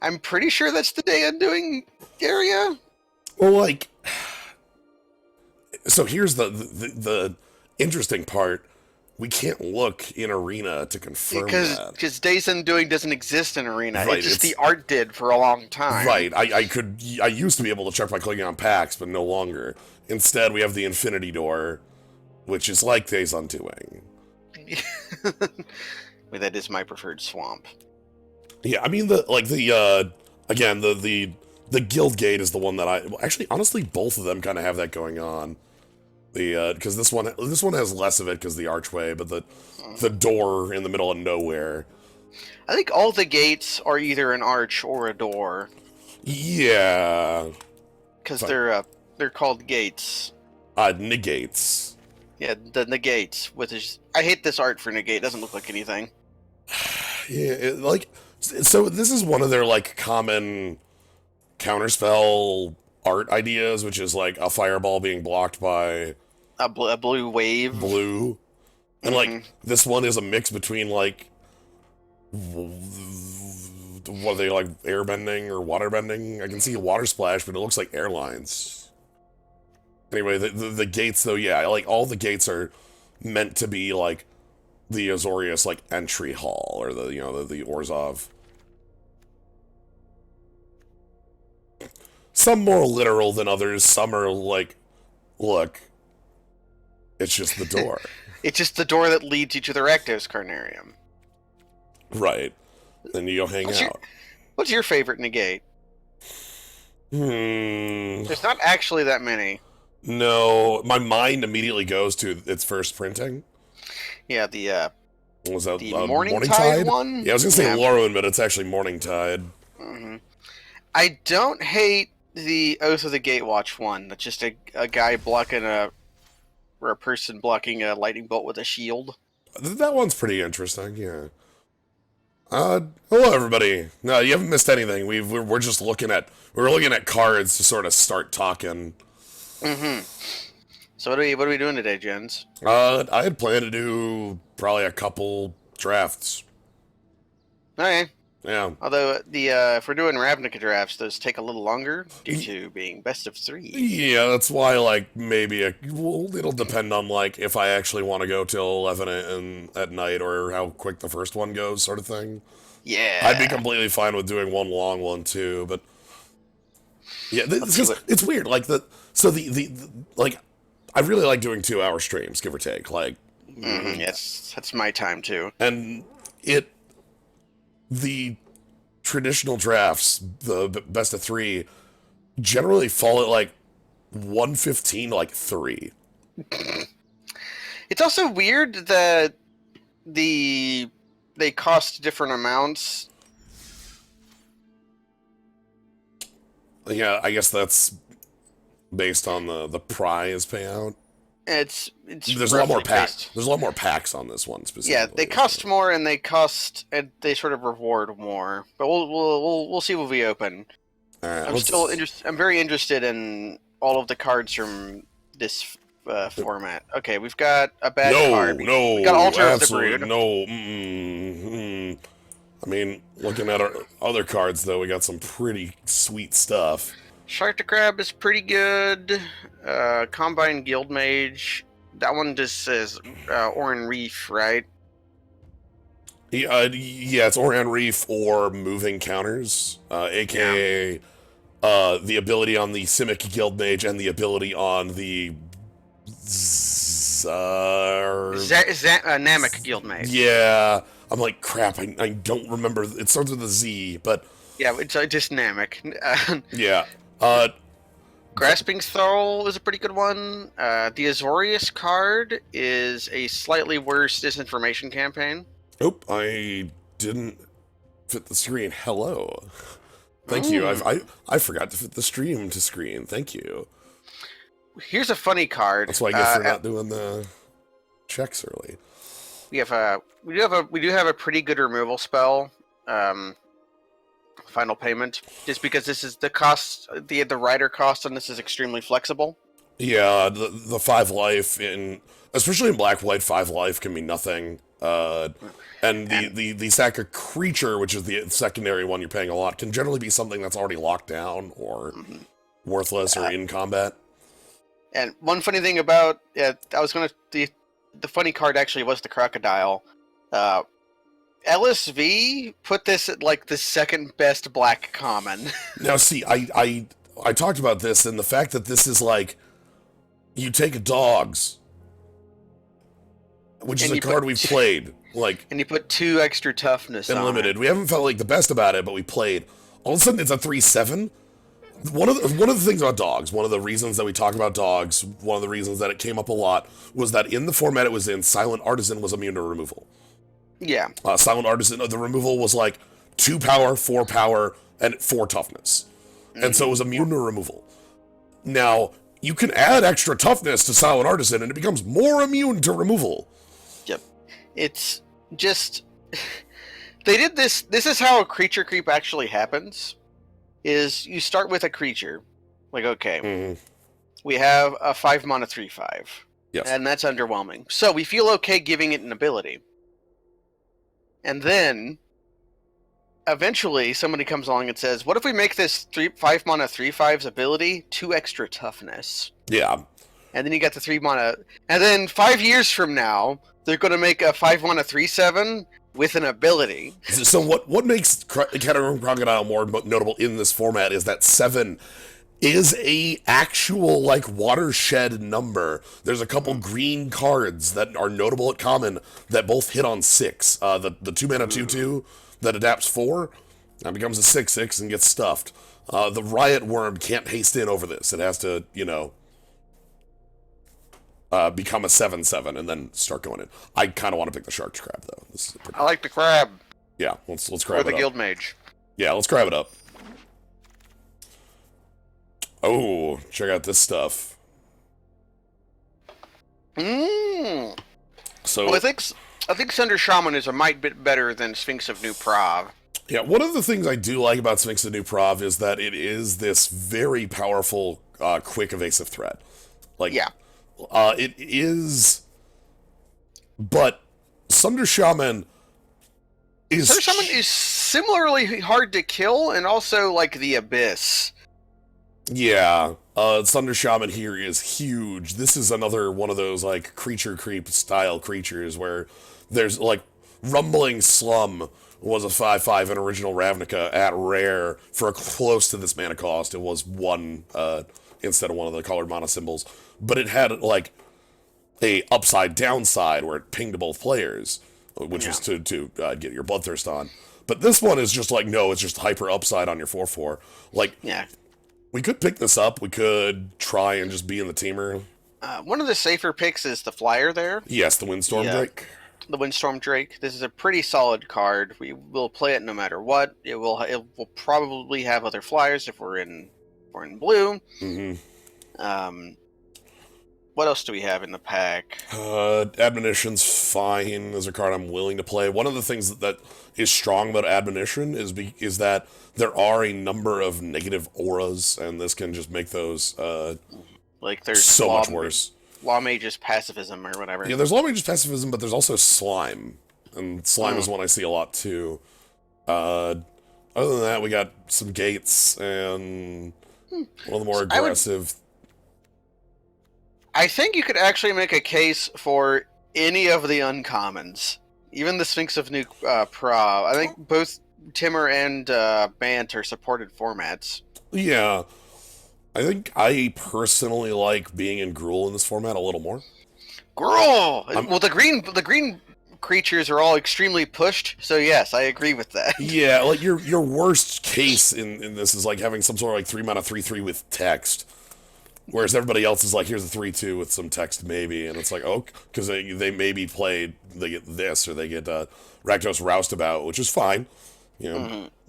I'm pretty sure that's the day undoing area. Well, like, so here's the interesting part. We can't look in Arena to confirm Because that. Days Undoing doesn't exist in Arena. It's Right, just the it's art did for a long time. right. I used to be able to check by clicking on packs, but no longer. Instead, we have the Infinity Door, which is like Days Undoing. But that is my preferred swamp. Yeah, I mean again the Guild Gate is the one that actually honestly both of them kind of have that going on. The because this one has less of it because the archway, but the door in the middle of nowhere. I think all the gates are either an arch or a door. Yeah, Because they're called gates. negates. Yeah, the negates. I hate this art for negate. It doesn't look like anything. Yeah, so this is one of their like common counterspell art ideas, which is like a fireball being blocked by A blue wave. blue, and like this one is a mix between like what are they, like airbending or waterbending? I can see a water splash, but it looks like airlines. Anyway, the gates though, yeah, like all the gates are meant to be like the Azorius like entry hall or the Orzhov. Some more literal than others. Some are like, look, it's just the door. It's just the door that leads you to the Rakdos Carnarium. Right. Then you go hang out. What's your favorite negate? There's not actually that many. No, my mind immediately goes to its first printing. Yeah, the Was that Morning Tide one? Yeah, I was gonna say Lorwyn, but it's actually Morning Tide. I don't hate the Oath of the Gatewatch one. That's just a guy blocking a person blocking a lightning bolt with a shield. That one's pretty interesting. Yeah. Hello everybody. No, you haven't missed anything. We're just looking at cards to sort of start talking. So what are we doing today, Jens? I had planned to do probably a couple drafts. Okay. Yeah. Although if we're doing Ravnica drafts, those take a little longer due to being best of 3. Yeah, that's why like maybe it'll depend on like if I actually want to go till 11 at night or how quick the first one goes, sort of thing. Yeah. I'd be completely fine with doing one long one too, but yeah, it's weird. Like the like I really like doing 2-hour streams, give or take. Like, yes, that's my time too. And the traditional drafts, the best of 3, generally fall at like 115 to like 3. It's also weird that they cost different amounts. Yeah, I guess that's based on the prize payout. There's a lot more packs. There's a lot more packs on this one specifically. Yeah, they cost more and they sort of reward more. But we'll see what we open. I'm very interested in all of the cards from this format. Okay, we've got a bad card. We got Altar of the Brood. No. I mean, looking at our other cards though, we got some pretty sweet stuff. Shark the Crab is pretty good. Combine Guild Mage. That one just says Oran Reef, right? Yeah, it's Oran Reef or moving counters, aka the ability on the Simic Guild Mage and the ability on the Namek Guild Mage. Yeah, I'm like, crap, I don't remember. It starts with a Z, but... Yeah, it's just Namek. Yeah. Grasping Thrall is a pretty good one. The Azorius card is a slightly worse disinformation campaign. Nope, I didn't fit the screen. Hello. Thank you. I forgot to fit the stream to screen. Thank you. Here's a funny card. That's what I guess for not doing the checks early. We do have a pretty good removal spell. Final payment, just because this is the cost, the rider cost on this is extremely flexible. Yeah, the 5 life especially in black white, 5 life can be nothing. And the sack a creature, which is the secondary one you're paying a lot, can generally be something that's already locked down or worthless or in combat. And one funny thing about the funny card actually was the crocodile. LSV put this at like the second best black common. Now, see, I talked about this, and the fact that this is like you take dogs, which is a card we've played, like, and you put 2 extra toughness and on limited. it. We haven't felt like the best about it, but we played. All of a sudden, it's a 3/7. One of the things about dogs, one of the reasons that we talk about dogs, one of the reasons that it came up a lot was that in the format it was in, Silent Artisan was immune to removal. Yeah. Silent Artisan, the removal was like 2 power, 4 power, and 4 toughness. And so it was immune to removal. Now, you can add extra toughness to Silent Artisan and it becomes more immune to removal. Yep. It's just... They did this... This is how a creature creep actually happens. Is you start with a creature. Like, okay, we have a 5 mana 3/5. Yes. And that's underwhelming. So we feel okay giving it an ability. And then, eventually, somebody comes along and says, what if we make this 5 mana 3/5's ability 2 extra toughness? Yeah. And then you got the 3 mana... And then 5 years from now, they're going to make a 5 mana 3/7 with an ability. So what makes Catacomb Crocodile more notable in this format is that 7 is a actual, like, watershed number. There's a couple green cards that are notable at common that both hit on 6. The 2 mana 2/2 that adapts 4 and becomes a 6/6 and gets stuffed. The Riot Worm can't haste in over this. It has to, become a 7/7 and then start going in. I kind of want to pick the Shark's Crab, though. I like the crab. Yeah, let's grab it up. Or the Guild Mage. Yeah, let's grab it up. Oh, check out this stuff. So, well, I think Sunder Shaman is a mite bit better than Sphinx of New Prov. Yeah, one of the things I do like about Sphinx of New Prov is that it is this very powerful, quick evasive threat. Like, yeah. It is, but Sunder Shaman is similarly hard to kill, and also like the Abyss. Yeah, Sunder Shaman here is huge. This is another one of those like creature creep style creatures where there's like Rumbling Slum was a 5/5 in original Ravnica at rare for close to this mana cost. It was 1 instead of one of the colored mana symbols. But it had, like, a upside-downside where it pinged to both players, which was to get your Bloodthirst on. But this one is just like, no, it's just hyper-upside on your 4/4. Like, we could pick this up. We could try and just be in the teamer. One of the safer picks is the flyer there. Yes, the Windstorm Drake. The Windstorm Drake. This is a pretty solid card. We will play it no matter what. It will probably have other flyers if we're in blue. What else do we have in the pack? Admonition's fine as a card I'm willing to play. One of the things that is strong about Admonition is that there are a number of negative auras, and this can just make those like there's so much worse. Law Mage's pacifism or whatever. Yeah, there's Law Mage's pacifism, but there's also Slime, and Slime is one I see a lot too. Other than that, we got some Gates and one of the more aggressive. I think you could actually make a case for any of the uncommons, even the Sphinx of New Prov. I think both Timur and Bant are supported formats. Yeah, I think I personally like being in Gruul in this format a little more. Gruul! Well, the green creatures are all extremely pushed, so yes, I agree with that. Yeah, like your worst case in this is like having some sort of like 3 mana 3/3 with text. Whereas everybody else is like, here's a 3/2 with some text maybe, and it's like, oh, because they maybe play, they get this, or they get Rakdos Roustabout, which is fine,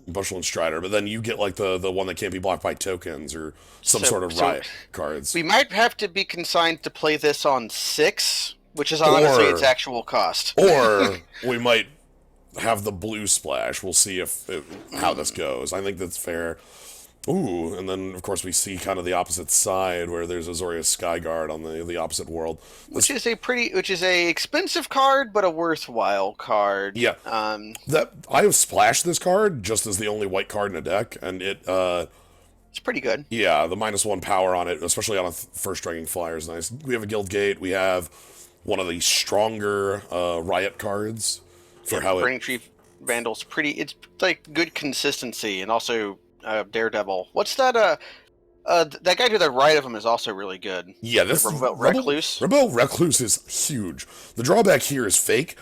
Bushel and Strider, but then you get like the one that can't be blocked by tokens, or some sort of riot cards. We might have to be consigned to play this on 6, which is honestly its actual cost. Or we might have the blue splash. We'll see how this goes. I think that's fair. Ooh, and then of course we see kind of the opposite side where there's Azorius Skyguard on the opposite world. Which is a expensive card, but a worthwhile card. Yeah, that I have splashed this card just as the only white card in a deck, and it's pretty good. yeah, the -1 power on it, especially on a first striking flyer, is nice. We have a Guild Gate. We have one of the stronger Riot cards for how Burning Tree Vandal's pretty. It's like good consistency, and also Daredevil. What's that? That guy to the right of him is also really good. Yeah, this Recluse. Rebel Recluse is huge. The drawback here is fake.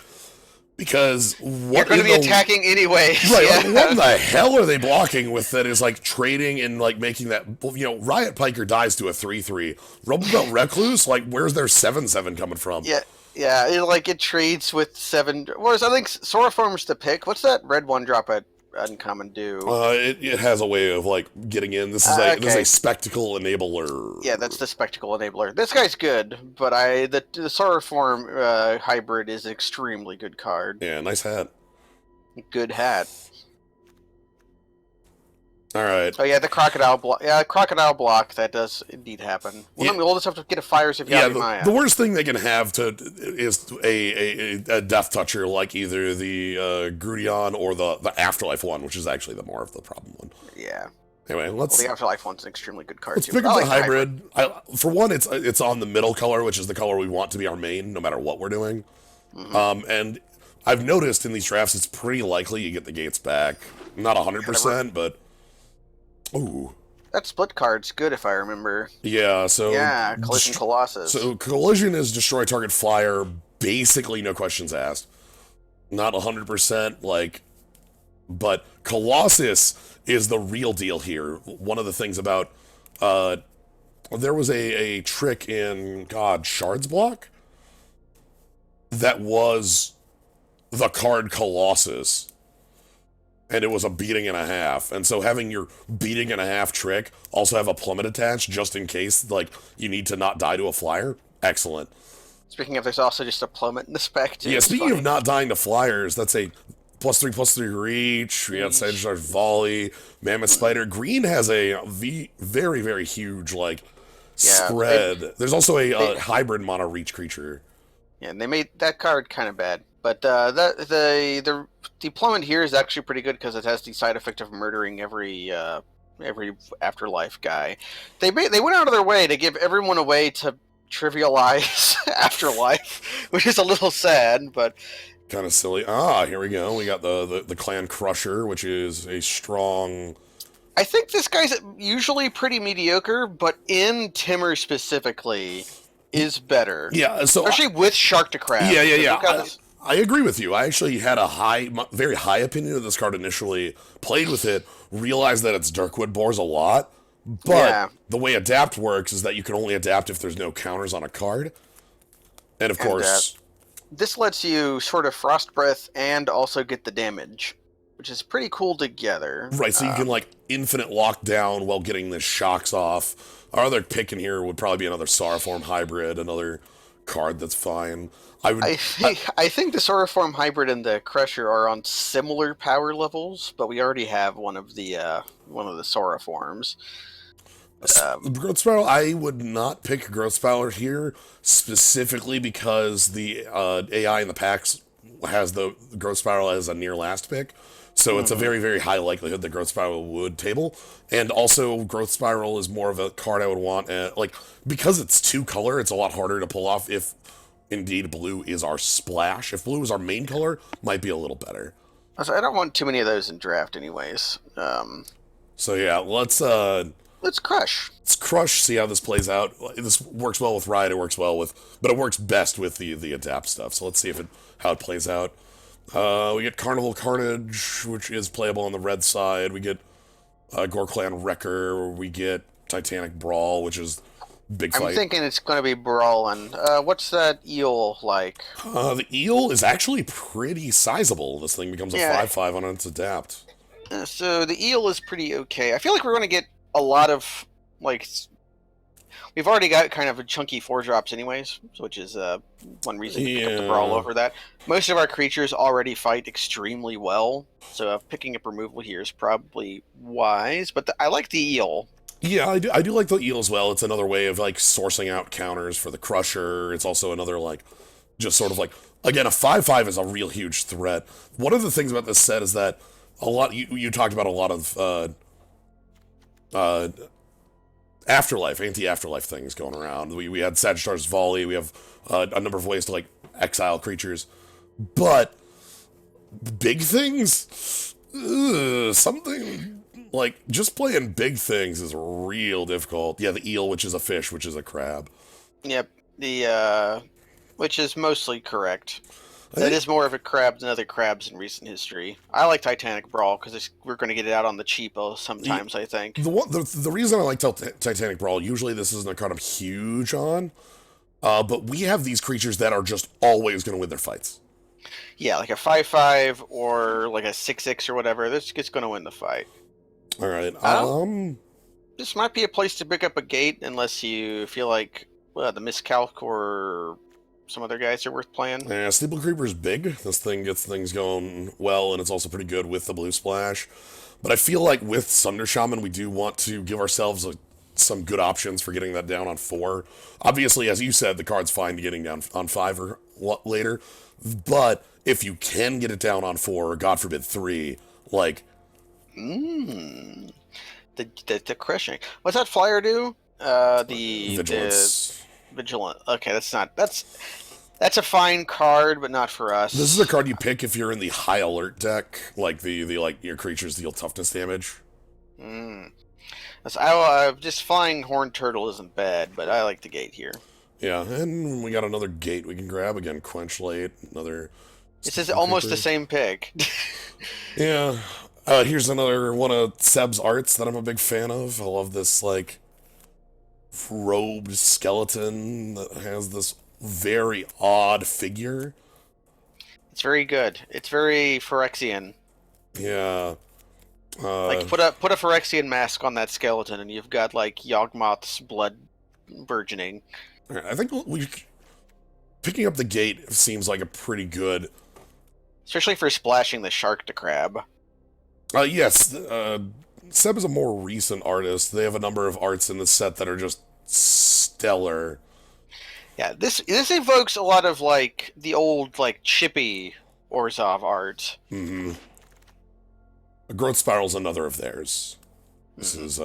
Because you're going to be attacking anyways. Right, yeah. Like, what the hell are they blocking with that is like trading and like making that, you know, Riot Piker dies to a 3/3. Rumblebelt Recluse, like where's their 7/7 coming from? Yeah, it trades with 7. Whereas I think Sora Form's the pick. What's that red one drop at Uncommon do? It has a way of like getting in. This is this is a spectacle enabler. Yeah, that's the spectacle enabler. This guy's good, but the Sora Form hybrid is an extremely good card. Yeah, nice hat. Good hat. All right. Oh yeah, the crocodile block. Yeah, crocodile block. That does indeed happen. We'll just have to get a fires if you have the worst thing they can have is a death toucher like either the Grudion or the Afterlife one, which is actually the more of the problem one. Yeah. Anyway, the Afterlife one's an extremely good card. Let's pick up the hybrid. For one, it's on the middle color, which is the color we want to be our main, no matter what we're doing. Mm-hmm. And I've noticed in these drafts, it's pretty likely you get the gates back. Not 100%, but. Ooh. That split card's good if I remember. Yeah, so... Yeah, Collision Colossus. So Collision is destroy target flyer, basically no questions asked. Not 100%, like... But Colossus is the real deal here. One of the things about... there was a trick in, Shards Block? That was the card Colossus. And it was a beating and a half. And so having your beating and a half trick also have a plummet attached just in case, like, you need to not die to a flyer. Excellent. Speaking of, there's also just a plummet in the spec, too. Yeah, speaking of not dying to flyers, that's a +3/+3 reach. We got Sage Charge Volley, Mammoth Spider. Green has a very, very huge, like, spread. There's also a hybrid mono reach creature. Yeah, and they made that card kind of bad. But the deployment here is actually pretty good because it has the side effect of murdering every Afterlife guy. They went out of their way to give everyone a way to trivialize Afterlife, which is a little sad, but kind of silly. Here we go. We got the Clan Crusher, which is a strong. I think this guy's usually pretty mediocre, but in Timur specifically is better. Yeah, so especially with Shark to Crab. Yeah. I agree with you. I actually had a very high opinion of this card initially, played with it, realized that its Darkwood bores a lot, but the way Adapt works is that you can only adapt if there's no counters on a card. And of course... this lets you sort of Frost Breath and also get the damage, which is pretty cool together. Right, so you can, like, infinite lockdown while getting the shocks off. Our other pick in here would probably be another Sauraform hybrid, another card that's fine. I think the Sauraform hybrid and the Crusher are on similar power levels, but we already have one of the Sauraforms. Growth Spiral, I would not pick Growth Spiral here, specifically because the AI in the packs has the Growth Spiral as a near last pick. So it's a very, very high likelihood that Growth Spiral would table. And also, Growth Spiral is more of a card I would want. Because it's 2-color, it's a lot harder to pull off if, indeed, blue is our splash. If blue is our main color, might be a little better. I don't want too many of those in draft anyways. So yeah, let's crush. Let's crush, see how this plays out. This works well with Riot, but it works best with the Adapt stuff. So let's see how it plays out. We get Carnival Carnage, which is playable on the red side. We get Gore Clan Wrecker. We get Titanic Brawl, which is big fight. I'm thinking it's going to be brawling. What's that eel like? The eel is actually pretty sizable. This thing becomes a 5/5 on its Adapt. So the eel is pretty okay. I feel like we're going to get a lot of, like, we've already got kind of a chunky 4-drops anyways, which is one reason to pick up the Brawl over that. Most of our creatures already fight extremely well, so picking up removal here is probably wise. But I like the eel. Yeah, I do like the eel as well. It's another way of like sourcing out counters for the Crusher. It's also another like just sort of like, again, a 5/5 is a real huge threat. One of the things about this set is that a lot you talked about a lot of afterlife, anti-afterlife things going around. We had Sagittar's Volley. We have a number of ways to like exile creatures, but big things, something like just playing big things is real difficult. Yeah, the eel, which is a fish, which is a crab. Yep, which is mostly correct. That is more of a crab than other crabs in recent history. I like Titanic Brawl because we're going to get it out on the cheapo sometimes, I think. The reason I like Titanic Brawl, usually this isn't a card I'm huge on, but we have these creatures that are just always going to win their fights. Yeah, like a 5/5 or like a 6/6 or whatever. This is going to win the fight. All right. This might be a place to pick up a gate unless you feel like the Miscalc or some other guys are worth playing. Yeah, Steeple Creeper is big. This thing gets things going well, and it's also pretty good with the blue splash. But I feel like with Sunder Shaman, we do want to give ourselves some good options for getting that down on 4. Obviously, as you said, the card's fine to getting down on 5 or later. But if you can get it down on 4, or God forbid 3, like... The crushing. What's that flyer do? Vigilance. Vigilant. Okay, that's a fine card, but not for us. This is a card you pick if you're in the high alert deck, like the like your creatures deal toughness damage. Just flying Horned Turtle isn't bad, but I like the gate here. Yeah, and we got another gate we can grab again. Quench Late, another. This is almost the same pick. Yeah. Here's another one of Seb's arts that I'm a big fan of. I love this like robed skeleton that has this very odd figure. It's very good. It's very Phyrexian. Yeah. Like put a Phyrexian mask on that skeleton, and you've got like Yawgmoth's blood burgeoning. I think picking up the gate seems like a pretty good, especially for splashing the shark to crab. Yes. Seb is a more recent artist. They have a number of arts in the set that are just stellar. Yeah, this evokes a lot of like the old like chippy Orzhov art. Mm-hmm. A Growth Spiral's another of theirs. This is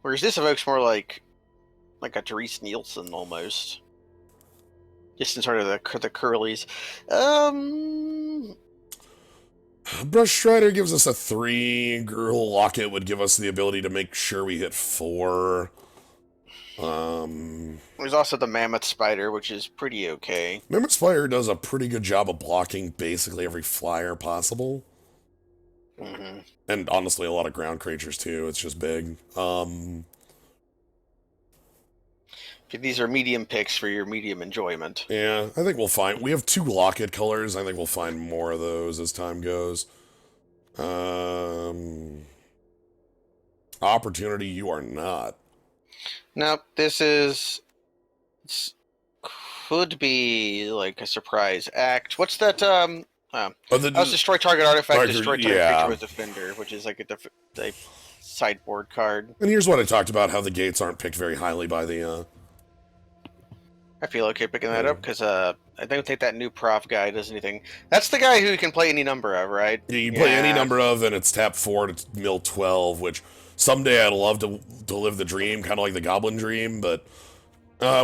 whereas this evokes more like a Therese Nielsen almost. Just in sort of the curlies. Brush Strider gives us a 3. Girl Locket would give us the ability to make sure we hit 4. There's also the Mammoth Spider, which is pretty okay. Mammoth Spider does a pretty good job of blocking basically every flyer possible. And honestly, a lot of ground creatures too. It's just big. These are medium picks for your medium enjoyment. Yeah, I think we'll find... We have 2 Locket colors. I think we'll find more of those as time goes. Opportunity, you are not. Nope, this could be like a surprise act. What's that? Destroy target artifact, destroy target creature with Defender, which is like a sideboard card. And here's what I talked about, how the gates aren't picked very highly by the... I feel okay picking that up, because I don't think that new prof guy does anything. That's the guy who you can play any number of, right? Yeah, you play any number of, and it's tap 4 to mill 12, which someday I'd love to live the dream, kind of like the Goblin Dream, but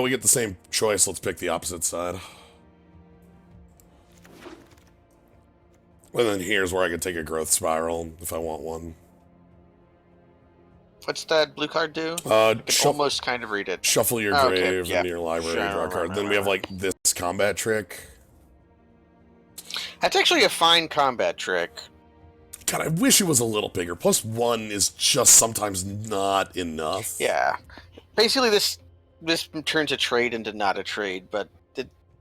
we get the same choice. Let's pick the opposite side. And then here's where I could take a Growth Spiral if I want one. What's that blue card do? I can almost kind of read it. Shuffle your grave into your library, draw a card. Then we have like this combat trick. That's actually a fine combat trick. God, I wish it was a little bigger. +1 is just sometimes not enough. Yeah. Basically, this turns a trade into not a trade, but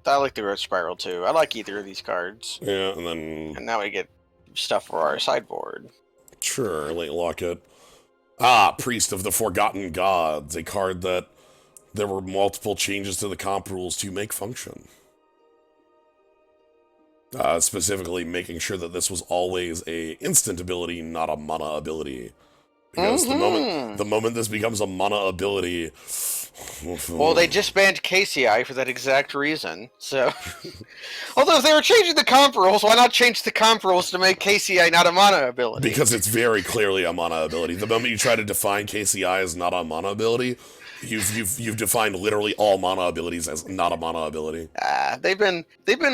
I like the Growth Spiral too. I like either of these cards. Yeah, and then... And now we get stuff for our sideboard. Sure, late Locket. Ah, Priest of the Forgotten Gods, a card that there were multiple changes to the comp rules to make function. Specifically making sure that this was always a instant ability, not a mana ability. Because the moment this becomes a mana ability... Well, they just banned KCI for that exact reason, so... Although if they were changing the comp rules, why not change the comp rules to make KCI not a mana ability? Because it's very clearly a mana ability. The moment you try to define KCI as not a mana ability, you've defined literally all mana abilities as not a mana ability. They've been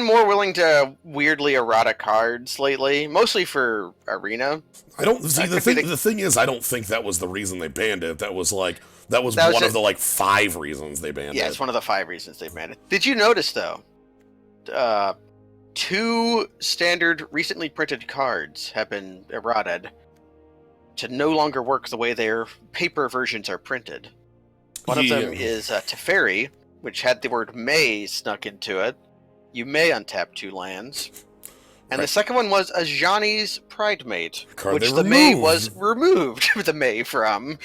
more willing to weirdly errata cards lately, mostly for Arena. I don't see the thing is I don't think that was the reason they banned it. That was one of the 5 reasons they banned it. Yeah, it's one of the 5 reasons they banned it. Did you notice though? 2 standard recently printed cards have been errated to no longer work the way their paper versions are printed. One of them is Teferi, which had the word May snuck into it. You may untap 2 lands. And the second one was Ajani's Pridemate, which the May was removed the May from.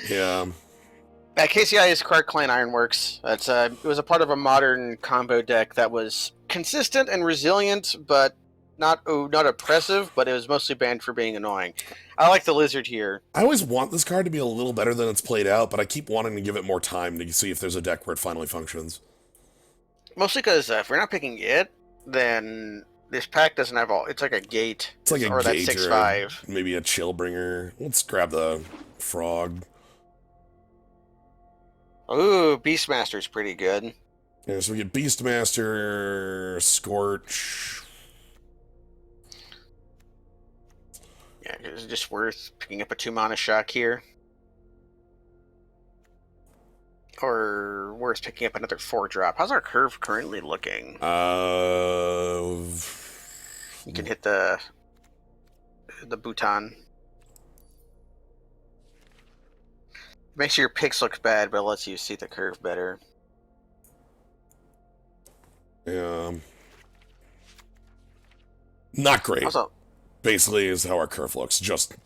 Yeah. KCI is Clark Clan Ironworks. It was a part of a modern combo deck that was consistent and resilient, but not oppressive, but it was mostly banned for being annoying. I like the Lizard here. I always want this card to be a little better than it's played out, but I keep wanting to give it more time to see if there's a deck where it finally functions. Mostly because if we're not picking it, then this pack doesn't have all... It's like a gate. It's like a or gate that 6/5. or maybe a Chillbringer. Let's grab the Frog. Ooh, Beastmaster's pretty good. Yeah, so we get Beastmaster, Scorch. Yeah, it's just worth picking up a 2-mana shock here. Or worth picking up another 4-drop. How's our curve currently looking? You can hit the Bhutan. Makes your picks look bad, but lets you see the curve better. Yeah. Not great. Also, basically is how our curve looks. Just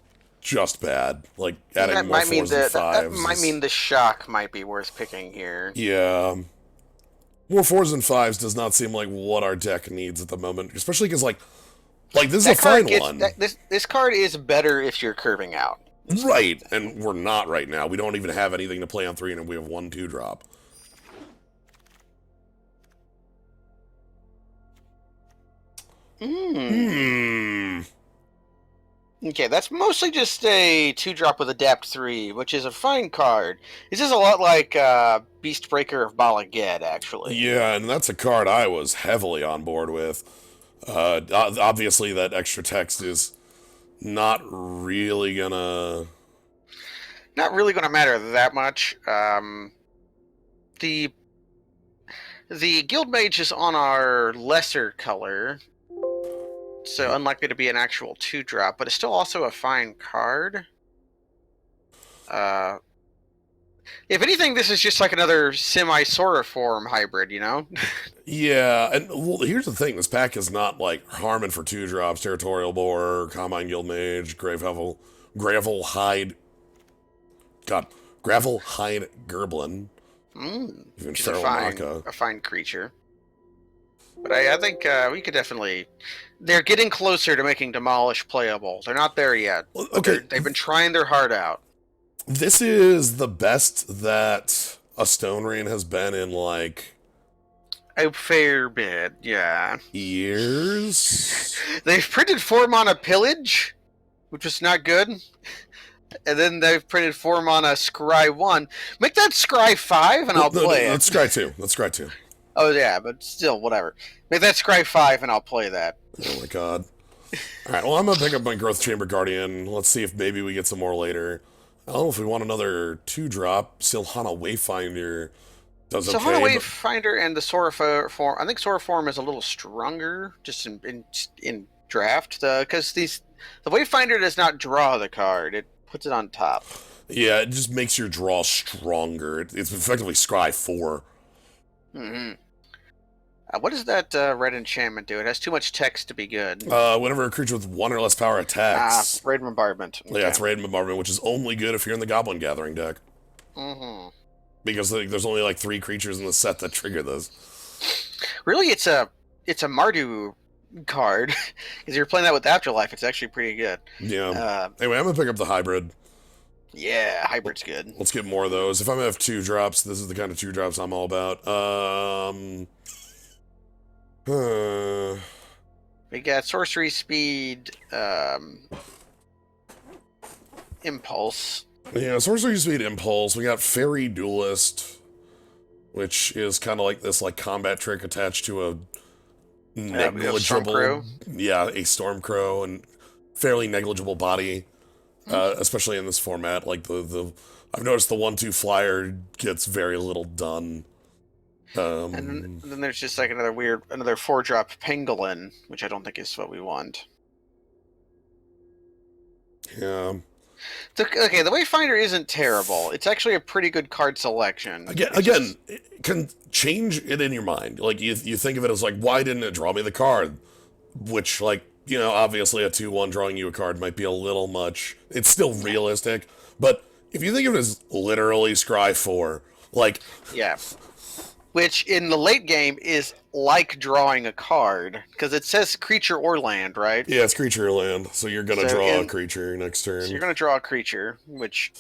bad. Like adding that more 4s and 5s. That might mean the shock might be worth picking here. Yeah. More 4s and 5s does not seem like what our deck needs at the moment. Especially because like this is a fine one. This card is better if you're curving out. Right, and we're not right now. We don't even have anything to play on 3, and we have 1 2-drop. Okay, that's mostly just a 2-drop with Adapt 3, which is a fine card. This is a lot like Beastbreaker of Bala Ged, actually. Yeah, and that's a card I was heavily on board with. Obviously, that extra text is not really gonna matter that much. The Guild Mage is on our lesser color, so unlikely to be an actual 2-drop, but it's still also a fine card. If anything, this is just like another semi-Sora-form hybrid, you know? Yeah, and well, here's the thing. This pack is not like Harmon for 2-drops, Territorial Boar, Combine Guild Mage, Gravel Hide Gerblin. Which is a fine creature. But I think we could definitely... They're getting closer to making Demolish playable. They're not there yet. Okay. They've been trying their heart out. This is the best that a Stone Rain has been in, like... A fair bit, yeah. Years? They've printed 4-mana Pillage, which was not good. And then they've printed 4-mana Scry 1. Make that Scry 5 and I'll play it. That's Scry 2. That's Scry 2. Oh, yeah, but still, whatever. Make that Scry 5 and I'll play that. Oh, my God. Alright, well, I'm going to pick up my Growth Chamber Guardian. Let's see if maybe we get some more later. I don't know if we want another 2-drop. Silhana Wayfinder does okay. Silhana Wayfinder and the Sora form. I think Sora form is a little stronger just in draft. Because the Wayfinder does not draw the card. It puts it on top. Yeah, it just makes your draw stronger. It's effectively Scry 4. Mm-hmm. What does that red enchantment do? It has too much text to be good. Whenever a creature with 1 or less power attacks. Raid Bombardment. Okay. Yeah, it's Raid Bombardment, which is only good if you're in the Goblin Gathering deck. Mm-hmm. Because there's only like 3 creatures in the set that trigger this. Really, it's a Mardu card. Because you're playing that with Afterlife, it's actually pretty good. Yeah. Anyway, I'm gonna pick up the hybrid. Yeah, hybrid's good. Let's get more of those. If I'm gonna have 2-drops, this is the kind of 2-drops I'm all about. We got sorcery speed, impulse. Yeah, sorcery speed impulse. We got fairy duelist, which is kind of like this like combat trick attached to a negligible, a Stormcrow and fairly negligible body, especially in this format. Like I've noticed the 1/2 flyer gets very little done. And then there's just like another 4-drop pangolin, which I don't think is what we want. Yeah. Okay, the Wayfinder isn't terrible. It's actually a pretty good card selection. Again, it can change it in your mind. Like, you think of it as, like, why didn't it draw me the card? Which, like, obviously a 2/1 drawing you a card might be a little much. It's still realistic. But if you think of it as literally Scry 4, like... Yeah. Which, in the late game, is like drawing a card. Because it says creature or land, right? Yeah, it's creature or land. So you're going to draw a creature next turn. So you're going to draw a creature, which...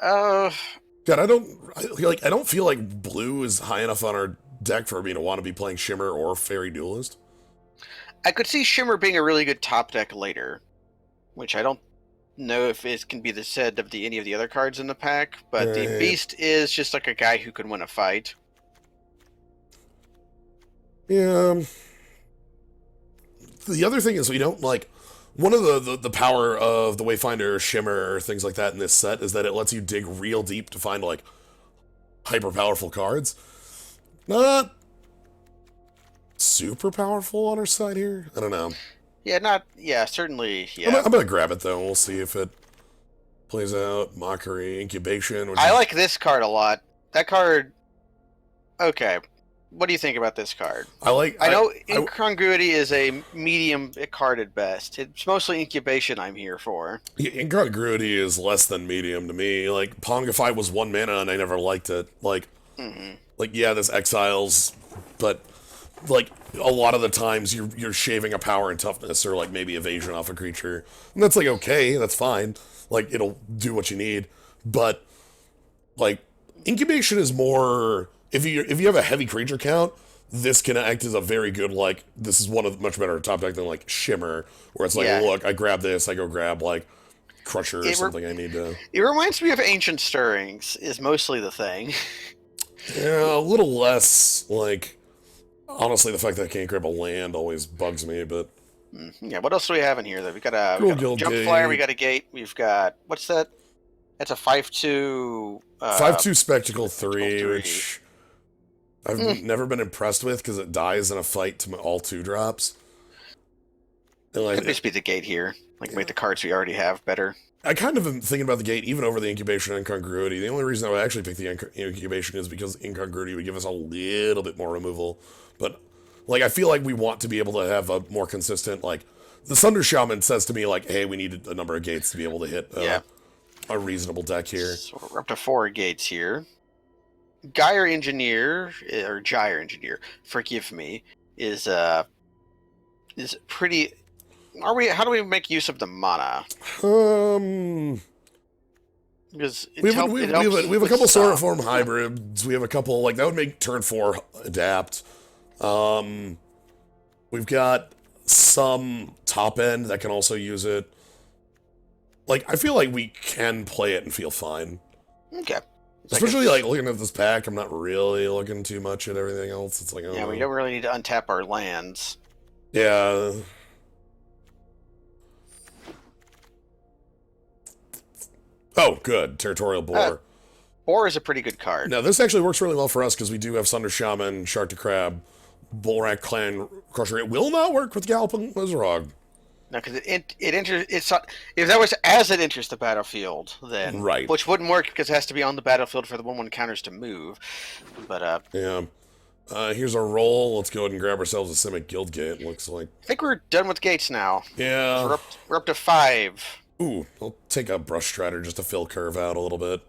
God, I don't feel like blue is high enough on our deck for me to want to be playing Shimmer or Fairy Duelist. I could see Shimmer being a really good top deck later. Which I don't know if it can be the said of any of the other cards in the pack. But the Beast is just like a guy who can win a fight. Yeah. The other thing is we don't, like... One of the power of the Wayfinder, Shimmer, things like that in this set is that it lets you dig real deep to find, like, hyper-powerful cards. Not super powerful on our side here. I don't know. Yeah, certainly, yeah. I'm gonna grab it, though. We'll see if it plays out. Mockery, Incubation. I like this card a lot. That card... Okay. What do you think about this card? I know Incongruity is a medium card at best. It's mostly Incubation I'm here for. Yeah, Incongruity is less than medium to me. Like, Pongify was 1 mana and I never liked it. Like, yeah, this exiles, but, like, a lot of the times you're shaving a power and toughness or, like, maybe evasion off a creature. And that's, like, okay, that's fine. Like, it'll do what you need. But, like, Incubation is more... If you have a heavy creature count, this can act as a very good, like, this is one of the much better top deck than, like, Shimmer, where it's like, look, I grab this, I go grab, like, Crusher or something I need to... It reminds me of Ancient Stirrings, is mostly the thing. Yeah, a little less, like, honestly, the fact that I can't grab a land always bugs me, but... Yeah, what else do we have in here, though? We got a Jump Flyer, we got a Gate, we've got... What's that? That's a 5/2... 5/2 Spectacle 3, which... I've never been impressed with because it dies in a fight to all 2-drops. Like, could just be the Gate here. Like, make the cards we already have better. I kind of am thinking about the Gate even over the Incubation and Incongruity. The only reason I would actually pick the Incubation is because Incongruity would give us a little bit more removal. But, like, I feel like we want to be able to have a more consistent, like... The Thunder Shaman says to me, like, hey, we need a number of gates to be able to hit a reasonable deck here. So we're up to 4 gates here. Gyre Engineer, or Gyre Engineer, forgive me, is pretty... How do we make use of the mana? Because we have a couple Sora Form hybrids. We have a couple, like, that would make turn 4 adapt. We've got some top end that can also use it. Like, I feel like we can play it and feel fine. Okay. Especially, like, looking at this pack, I'm not really looking too much at everything else. It's like, we don't really need to untap our lands. Yeah. Oh, good. Territorial Boar. Boar is a pretty good card. Now, this actually works really well for us because we do have Thunder Shaman, Shark to Crab, Bullrack Clan Crusher. It will not work with Galloping Lizardog. No, because it enters. It's not, if that was as it enters the battlefield, then right, which wouldn't work because it has to be on the battlefield for the 1/1 counters to move. But yeah, Here's our roll. Let's go ahead and grab ourselves a Simic Guildgate, looks like. I think we're done with gates now. Yeah. We're up to 5. Ooh, I'll take a Brush Strider just to fill Curve out a little bit.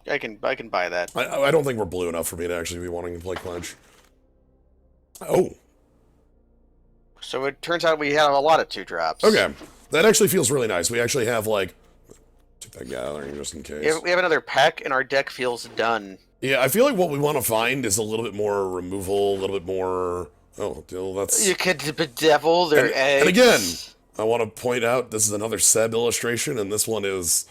I can buy that. I don't think we're blue enough for me to actually be wanting to play Clench. Oh. So it turns out we have a lot of 2-drops. Okay. That actually feels really nice. We actually have, like... Take that Gathering just in case. We have another pack, and our deck feels done. Yeah, I feel like what we want to find is a little bit more removal, a little bit more... Oh, that's... You could bedevil their eggs. And again, I want to point out this is another Seb illustration, and this one is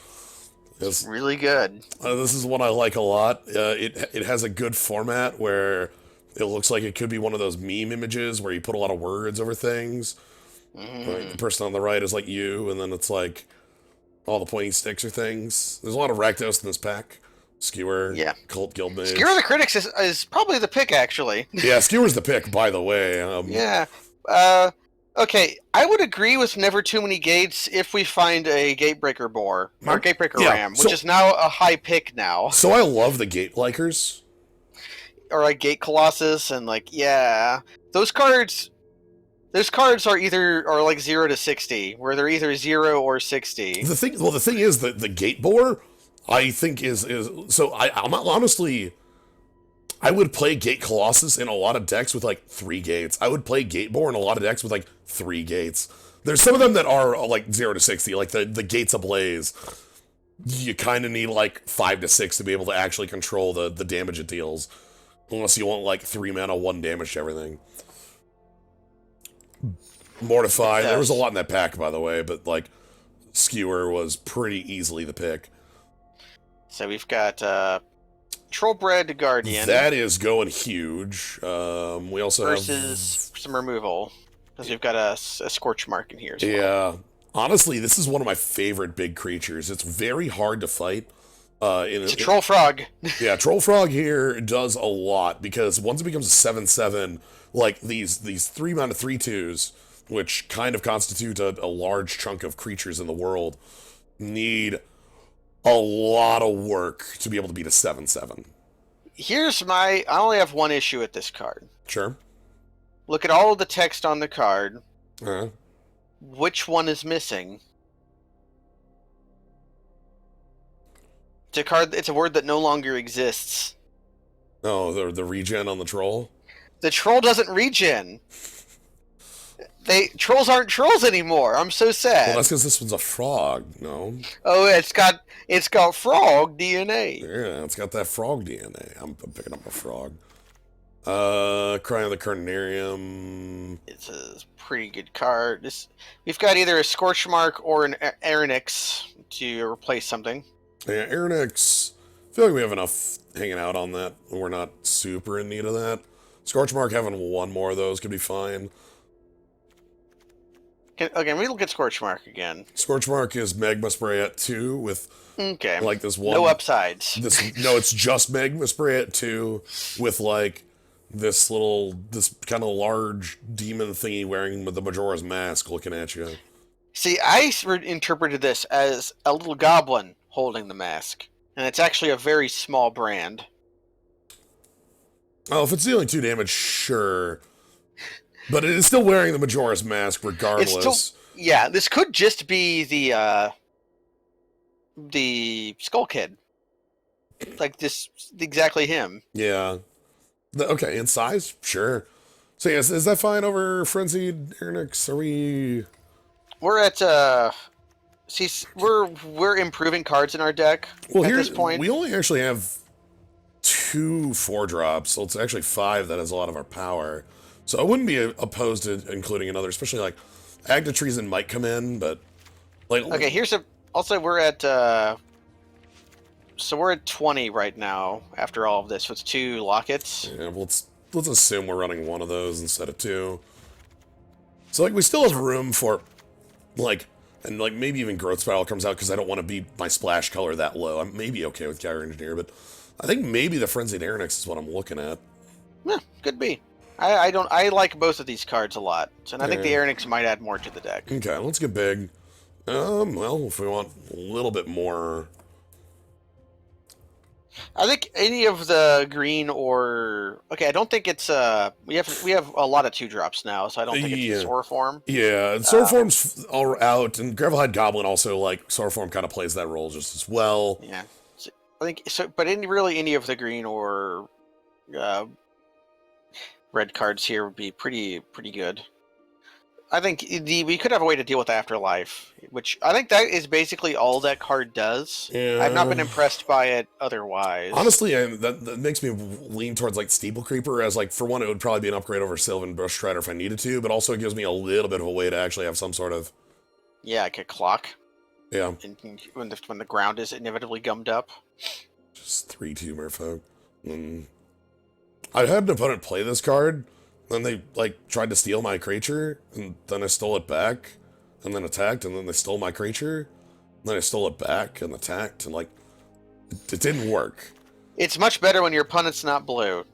really good. This is one I like a lot. It has a good format where it looks like it could be one of those meme images where you put a lot of words over things. Like the person on the right is like you, and then it's like all the pointy sticks are things. There's a lot of Rakdos in this pack. Skewer, yeah. Cult Guildmage. Skewer the Critics is probably the pick, actually. Yeah, Skewer's the pick, by the way. Yeah. Okay, I would agree with never too many gates if we find a Gatebreaker Boar, or Gatebreaker Ram, which is now a high pick now. So I love the Gate Likers. Or like Gate Colossus, and like, yeah. Those cards are like 0 to 60, where they're either 0 or 60. The thing is that the Gate Boar, I think is so I'm honestly, I would play Gate Colossus in a lot of decks with like 3 gates. I would play Gate Boar in a lot of decks with like 3 gates. There's some of them that are like 0 to 60, like the Gates Ablaze. You kind of need like 5 to 6 to be able to actually control the damage it deals. Unless you want like 3 mana, 1 damage to everything. Mortify. There was a lot in that pack, by the way, but like Skewer was pretty easily the pick. So we've got Trollbred Guardian. That is going huge. We also versus some removal, because we've got a Scorch Mark in here as well. Yeah. Honestly, this is one of my favorite big creatures. It's very hard to fight. It's a Troll Frog. Yeah, Troll Frog here does a lot, because once it becomes a 7/7, like these 3 mana 3/2s, which kind of constitute a large chunk of creatures in the world, need a lot of work to be able to beat a 7/7. I only have one issue with this card. Sure. Look at all of the text on the card. Uh-huh. Which one is missing? It's a word that no longer exists. Oh, the regen on the troll? The troll doesn't regen. Trolls aren't trolls anymore. I'm so sad. Well, that's because this one's a frog, no? Oh, it's got frog DNA. Yeah, it's got that frog DNA. I'm picking up a frog. Cry of the Carnarium. It's a pretty good card. We've got either a Scorch Mark or an Aronix to replace something. Yeah, Aronix. I feel like we have enough hanging out on that. We're not super in need of that. Scorchmark having 1 more of those could be fine. Okay, we look at Scorchmark again. Scorchmark is Magma Spray at 2 with like this one. No upsides. No, it's just Magma Spray at 2 with like this kind of large demon thingy wearing the Majora's Mask looking at you. See, I interpreted this as a little goblin holding the mask, and it's actually a very small brand. Oh, if it's dealing 2 damage, sure. But it is still wearing the Majora's Mask regardless. Yeah, this could just be the Skull Kid. Like this, exactly him. Yeah. Okay, in size? Sure. So yes, is that fine over Frenzied Aronix? Are we... We're at, see, we're improving cards in our deck at this point. We only actually have 2 4-drops, so it's actually 5 that has a lot of our power. So I wouldn't be opposed to including another, especially like Act of Treason might come in, but like... Okay, also we're at, so we're at 20 right now after all of this with 2 lockets. Yeah, well, let's assume we're running 1 of those instead of 2. So like we still have room for like, and like maybe even Growth Spiral comes out because I don't want to be my splash color that low. I'm maybe okay with Gyro Engineer, but I think maybe the Frenzied Aronix is what I'm looking at. Yeah, could be. I like both of these cards a lot, and I think the Aronix might add more to the deck. Okay, let's get big. Well, if we want a little bit more... I think any of the green or okay, I don't think it's we have a lot of 2-drops now, so I don't think it's the Yeah. Soar form. Yeah, Sword Form's all out, and Gravelhide Goblin also, like, Sword Form kind of plays that role just as well. Yeah, so, I think so. But any of the green or uh, red cards here would be pretty good. I think we could have a way to deal with Afterlife, which I think that is basically all that card does. I've not been Yeah. impressed by it otherwise. Honestly, that makes me lean towards, like, Steeple Creeper, as, like, for one, it would probably be an upgrade over Sylvan Bush Strider if I needed to, but also it gives me a little bit of a way to actually have some sort of... Yeah, like a clock. Yeah. When the ground is inevitably gummed up. Just 3/2 Merfolk. I had an opponent play this card, then they, like, tried to steal my creature, and then I stole it back, and then attacked, and then they stole my creature, and then I stole it back and attacked, and, like, it didn't work. It's much better when your opponent's not blue.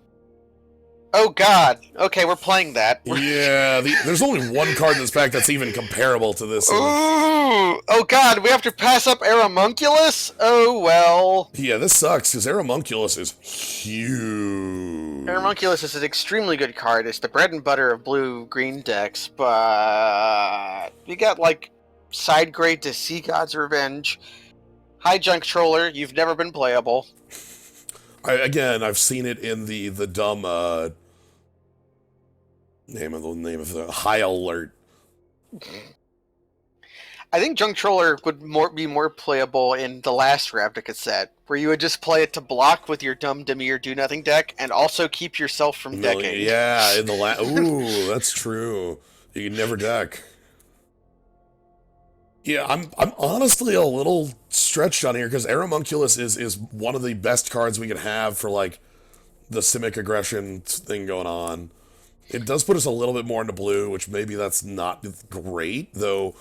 Oh god. Okay, we're playing that. Yeah, there's only one card in this pack that's even comparable to this. Ooh! Oh god, we have to pass up Aramunculus? Oh well. Yeah, this sucks, because Aramunculus is huge. Aramunculus is an extremely good card. It's the bread and butter of blue-green decks, but we got, like, side grade to Sea God's Revenge. High Junk Troller, you've never been playable. I've seen it in the dumb name of the High Alert. I think Junk Troller would be more playable in the last Ravnica set, where you would just play it to block with your dumb Dimir Do Nothing deck, and also keep yourself from decking. Yeah, in the last. Ooh, that's true. You can never deck. Yeah, I'm honestly a little stretched on here because Aramunculus is one of the best cards we can have for, like, the Simic aggression thing going on. It does put us a little bit more into blue, which maybe that's not great, though.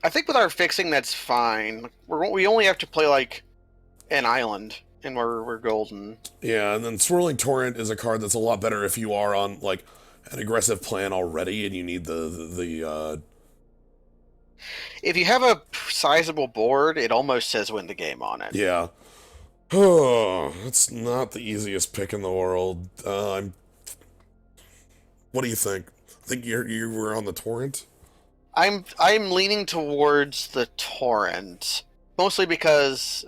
I think with our fixing, that's fine. We only have to play, like, an island, and we're golden. Yeah, and then Swirling Torrent is a card that's a lot better if you are on, like, an aggressive plan already and you need the If you have a sizable board, it almost says win the game on it. Yeah. Oh, it's not the easiest pick in the world. What do you think? Think you were on the Torrent? I'm leaning towards the Torrent, mostly because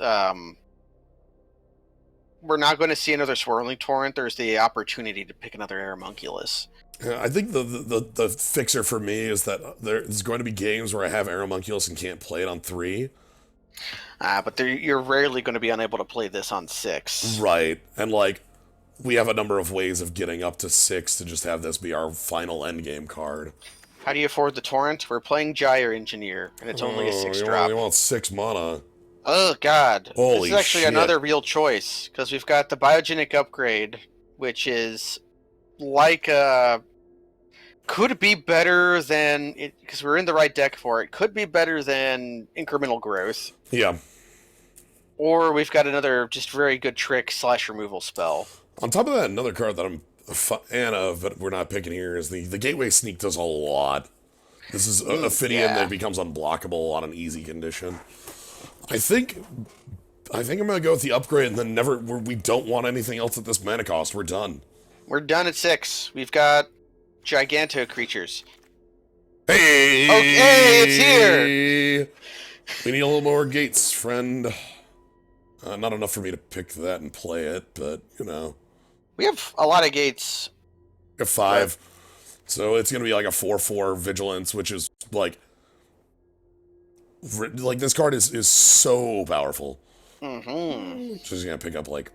we're not going to see another Swirling Torrent. There's the opportunity to pick another Aramunculus. Yeah, I think the fixer for me is that there's going to be games where I have Aramunculus and can't play it on 3. But you're rarely going to be unable to play this on 6. Right, and, like, we have a number of ways of getting up to 6 to just have this be our final endgame card. How do you afford the Torrent? We're playing Gyre Engineer, and it's only a 6-drop. You want 6 mana. Oh, God. Holy This is actually shit. another real choice, because we've got the Biogenic Upgrade, which is like could be better than it, because we're in the right deck for it, could be better than Incremental Growth. Yeah. Or we've got another just very good trick / removal spell. On top of that, another card that I'm a fan of, but we're not picking here, is the Gateway Sneak does a lot. This is Ophidian that becomes unblockable on an easy condition. I think I'm gonna go with the upgrade, and then we don't want anything else at this mana cost. We're done. We're done at 6. We've got Giganto creatures. Hey! Okay, it's here! We need a little more gates, friend. Not enough for me to pick that and play it, but, you know. We have a lot of gates. We have 5. So it's going to be like a 4/4 Vigilance, which is, like, this card is so powerful. Mm-hmm. Just going to pick up, like,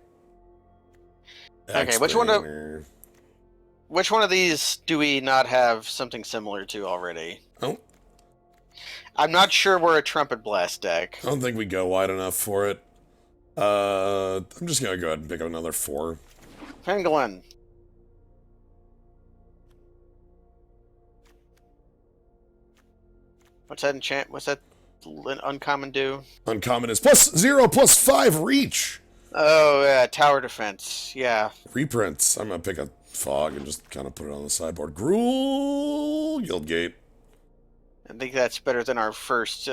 okay, which one of these do we not have something similar to already? Oh. I'm not sure we're a Trumpet Blast deck. I don't think we go wide enough for it. I'm just going to go ahead and pick up another 4. Pangolin. What's that enchant? What's that uncommon do? Uncommon is +0/+5 reach. Oh, yeah, tower defense. Yeah. Reprints. I'm going to pick a Fog and just kind of put it on the sideboard. Gruul Guildgate. I think that's better than our first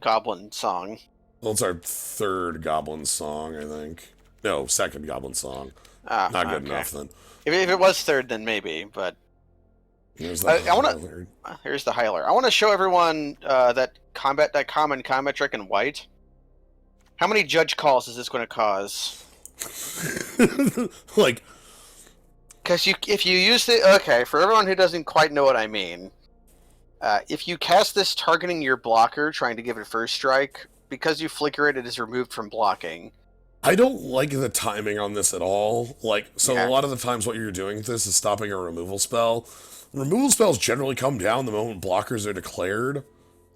Goblin song. Well, it's our third Goblin song, I think. No, second Goblin song. Ah, Not good okay. enough then. If it was third, then maybe. But There's the I want to. Here's the Hyler. I want to show everyone that common combat trick in white. How many judge calls is this going to cause? Like, because if you use the for everyone who doesn't quite know what I mean, if you cast this targeting your blocker, trying to give it first strike, because you flicker it, it is removed from blocking. I don't like the timing on this at all. Like, so Yeah. a lot of the times what you're doing with this is stopping a removal spell. Removal spells generally come down the moment blockers are declared.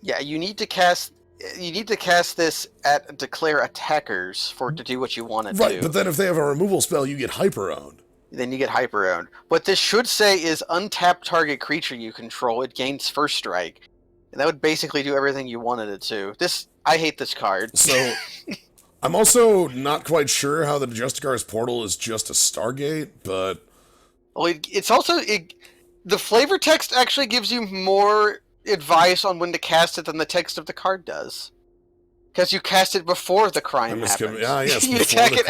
Yeah, you need to cast this at declare attackers for it to do what you want to do. Right, but then if they have a removal spell, you get hyper-owned. Then you get hyper-owned. What this should say is untap target creature you control. It gains first strike. And that would basically do everything you wanted it to. I hate this card. So, I'm also not quite sure how the Justicar's Portal is just a Stargate, but... Well, it's also... the flavor text actually gives you more advice on when to cast it than the text of the card does. Because you cast it before the crime happens. Yes, you attack it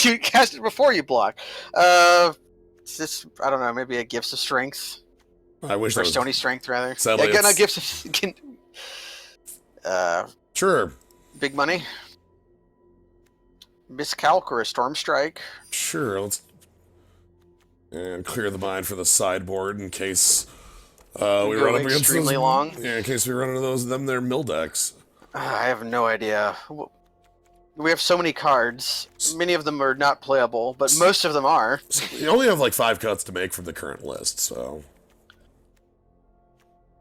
you cast it before you block. It's just, I don't know, maybe a Gifts of Strength. I wish or Stony Strength, rather. Sadly, yeah, no, Gifts of... sure. Big money. Miscalc or a Storm Strike. Sure, let's... And clear the mind for the sideboard in case we run up against extremely long. Yeah, in case we run into their mill decks. I have no idea. We have so many cards. Many of them are not playable, but most of them are. You only have like 5 cuts to make from the current list, so...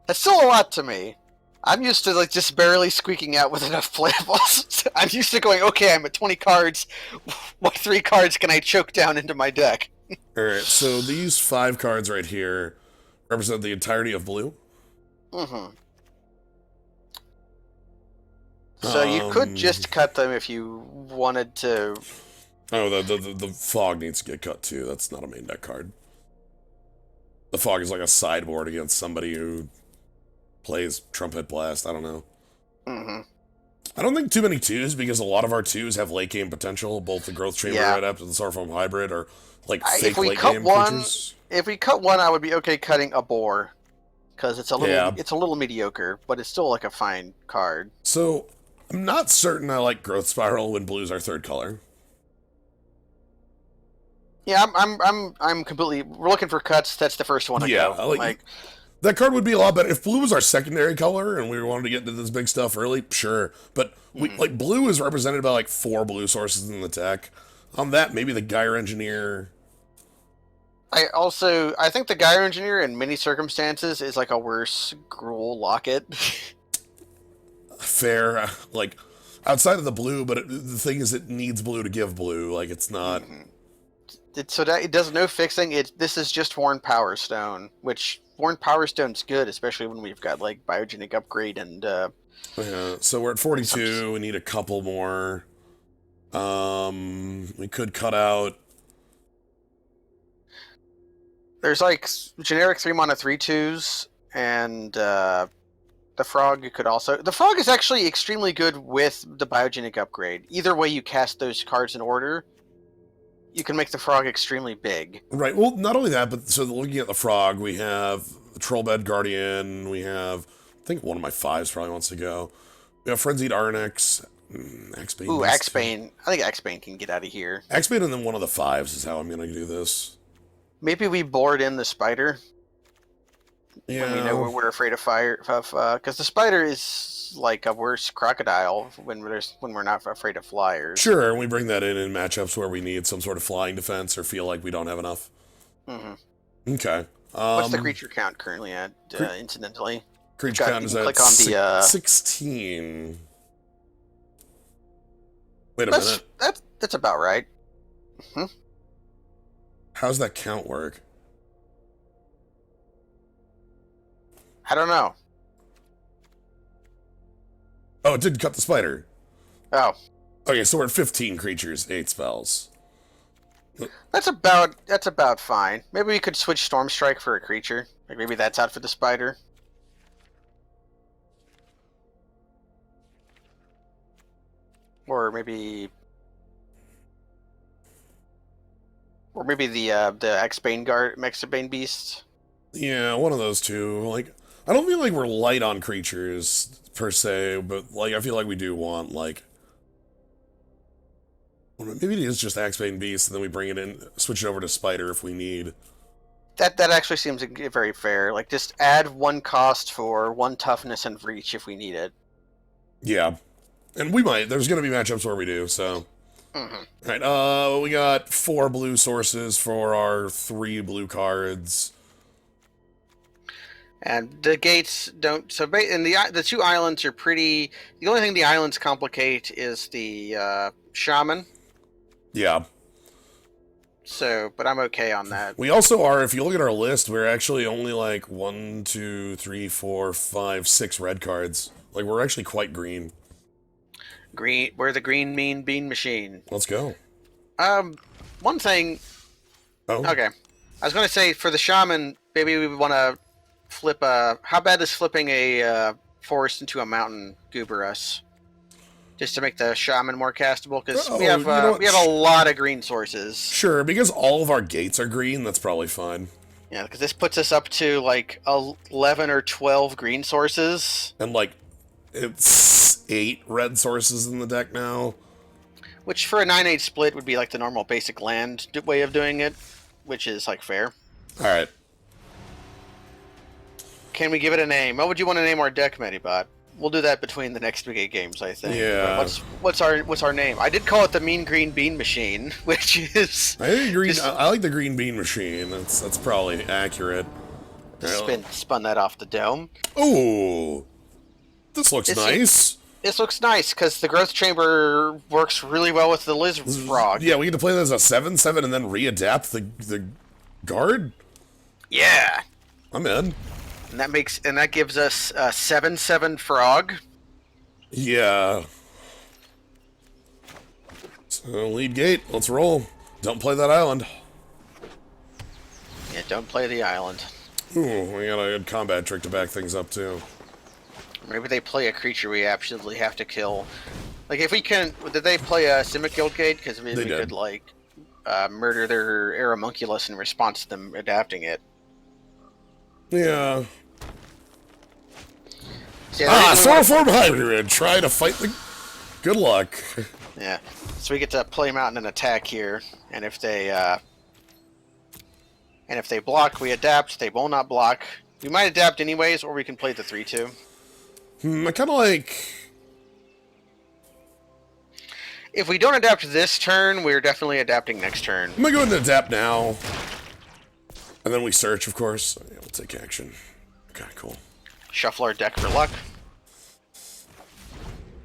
That's still a lot to me. I'm used to like just barely squeaking out with enough playables. I'm used to going, okay, I'm at 20 cards. What 3 cards can I choke down into my deck? Alright, so these 5 cards right here represent the entirety of blue. Mm-hmm. So you could just cut them if you wanted to. Oh, the fog needs to get cut too. That's not a main deck card. The fog is like a sideboard against somebody who plays Trumpet Blast. I don't know. Mm-hmm. I don't think too many 2s, because a lot of our 2s have late game potential. Both the Growth Chamber Adept and the Sorrowful Hybrid are like fake late game creatures. If we cut one, I would be okay cutting a Boar, because it's a little mediocre, but it's still like a fine card. So I'm not certain I like Growth Spiral when blue's our 3rd color. Yeah, I'm completely. We're looking for cuts. That's the first one to go. Like that card would be a lot better if blue was our secondary color and we wanted to get into this big stuff early. Sure, but like blue is represented by like 4 blue sources in the deck. On that, maybe the Gyre Engineer. I think the Gyre Engineer in many circumstances is like a worse Gruul Locket. Fair, like outside of the blue, but the thing is, it needs blue to give blue. Like it's not. So that it does no fixing. This is just Worn Power Stone, which Worn Power Stone's good, especially when we've got like Biogenic Upgrade and. Yeah, so we're at 42. We need a couple more. We could cut out. There's like generic 3-mana 3/2s, and the Frog you could also. The Frog is actually extremely good with the Biogenic Upgrade. Either way you cast those cards in order, you can make the Frog extremely big. Right. Well, not only that, but so looking at the Frog, we have the Trollbed Guardian. We have, I think one of my 5s probably wants to go. We have Frenzied Arnix. Axebane. Ooh, Axebane. I think Axebane can get out of here. Axebane and then one of the 5s is how I'm going to do this. Maybe we board in the Spider. Yeah. When we know we're afraid of fire, because the Spider is like a worse crocodile when we're not afraid of flyers. Sure, and we bring that in matchups where we need some sort of flying defense or feel like we don't have enough. Mm-hmm. Okay. What's the creature count currently at? Incidentally, creature count is at 16. Wait a minute. That's about right. Mm-hmm. How's that count work? I don't know. Oh, it did cut the spider. Oh. Okay, so we're at 15 creatures, 8 spells. That's about fine. Maybe we could switch Storm Strike for a creature. Like maybe that's out for the spider. Or maybe the X-Bane Beast. Yeah, one of those two. Like, I don't feel like we're light on creatures per se, but like I feel like we do want like maybe it is just Axebane Beast, and then we bring it in, switch it over to Spider if we need. That actually seems very fair. Like, just add 1 cost for 1 toughness and reach if we need it. Yeah, and we might. There's going to be matchups where we do. So, Mm-hmm. All right. We got 4 blue sources for our 3 blue cards. And the gates don't. So, and the 2 islands are pretty. The only thing the islands complicate is the shaman. Yeah. So, but I'm okay on that. We also are, if you look at our list, we're actually only like 1, 2, 3, 4, 5, 6 red cards. Like, we're actually quite green. We're the green mean bean machine. Let's go. One thing. Oh. Okay. I was going to say, for the shaman, maybe we want to flip how bad is flipping a forest into a mountain goober us? Just to make the shaman more castable, because we have a lot of green sources. Sure, because all of our gates are green, that's probably fine. Yeah, because this puts us up to like 11 or 12 green sources. And like, it's 8 red sources in the deck now. Which for a 9-8 split would be like the normal basic land way of doing it, which is like fair. Alright. Can we give it a name? What would you want to name our deck, Medibot? We'll do that between the next big 8 games, I think. Yeah. What's our name? I did call it the Mean Green Bean Machine, which is. I think I like the Green Bean Machine. That's probably accurate. Spun that off the dome. Oh, this looks nice. This looks nice because the growth chamber works really well with the lizard frog. Yeah, we get to play this as a 7/7 and then readapt the guard. Yeah, I'm in. And that gives us a 7/7 frog. Yeah. So lead gate, let's roll. Don't play that island. Yeah, don't play the island. Ooh, we got a good combat trick to back things up too. Maybe they play a creature we absolutely have to kill. Like if we can, did they play a Simic Guild Gate? Because maybe we could like murder their Aeromunculus in response to them adapting it. Yeah. Soulform Hybrid! Try to fight the... Good luck. Yeah. So we get to play them out in an attack here, and if they block, we adapt. They will not block. We might adapt anyways, or we can play the 3/2. I kind of like... If we don't adapt this turn, we're definitely adapting next turn. I'm gonna go ahead and adapt now. And then we search, of course. Yeah, we'll take action. Okay, cool. Shuffle our deck for luck.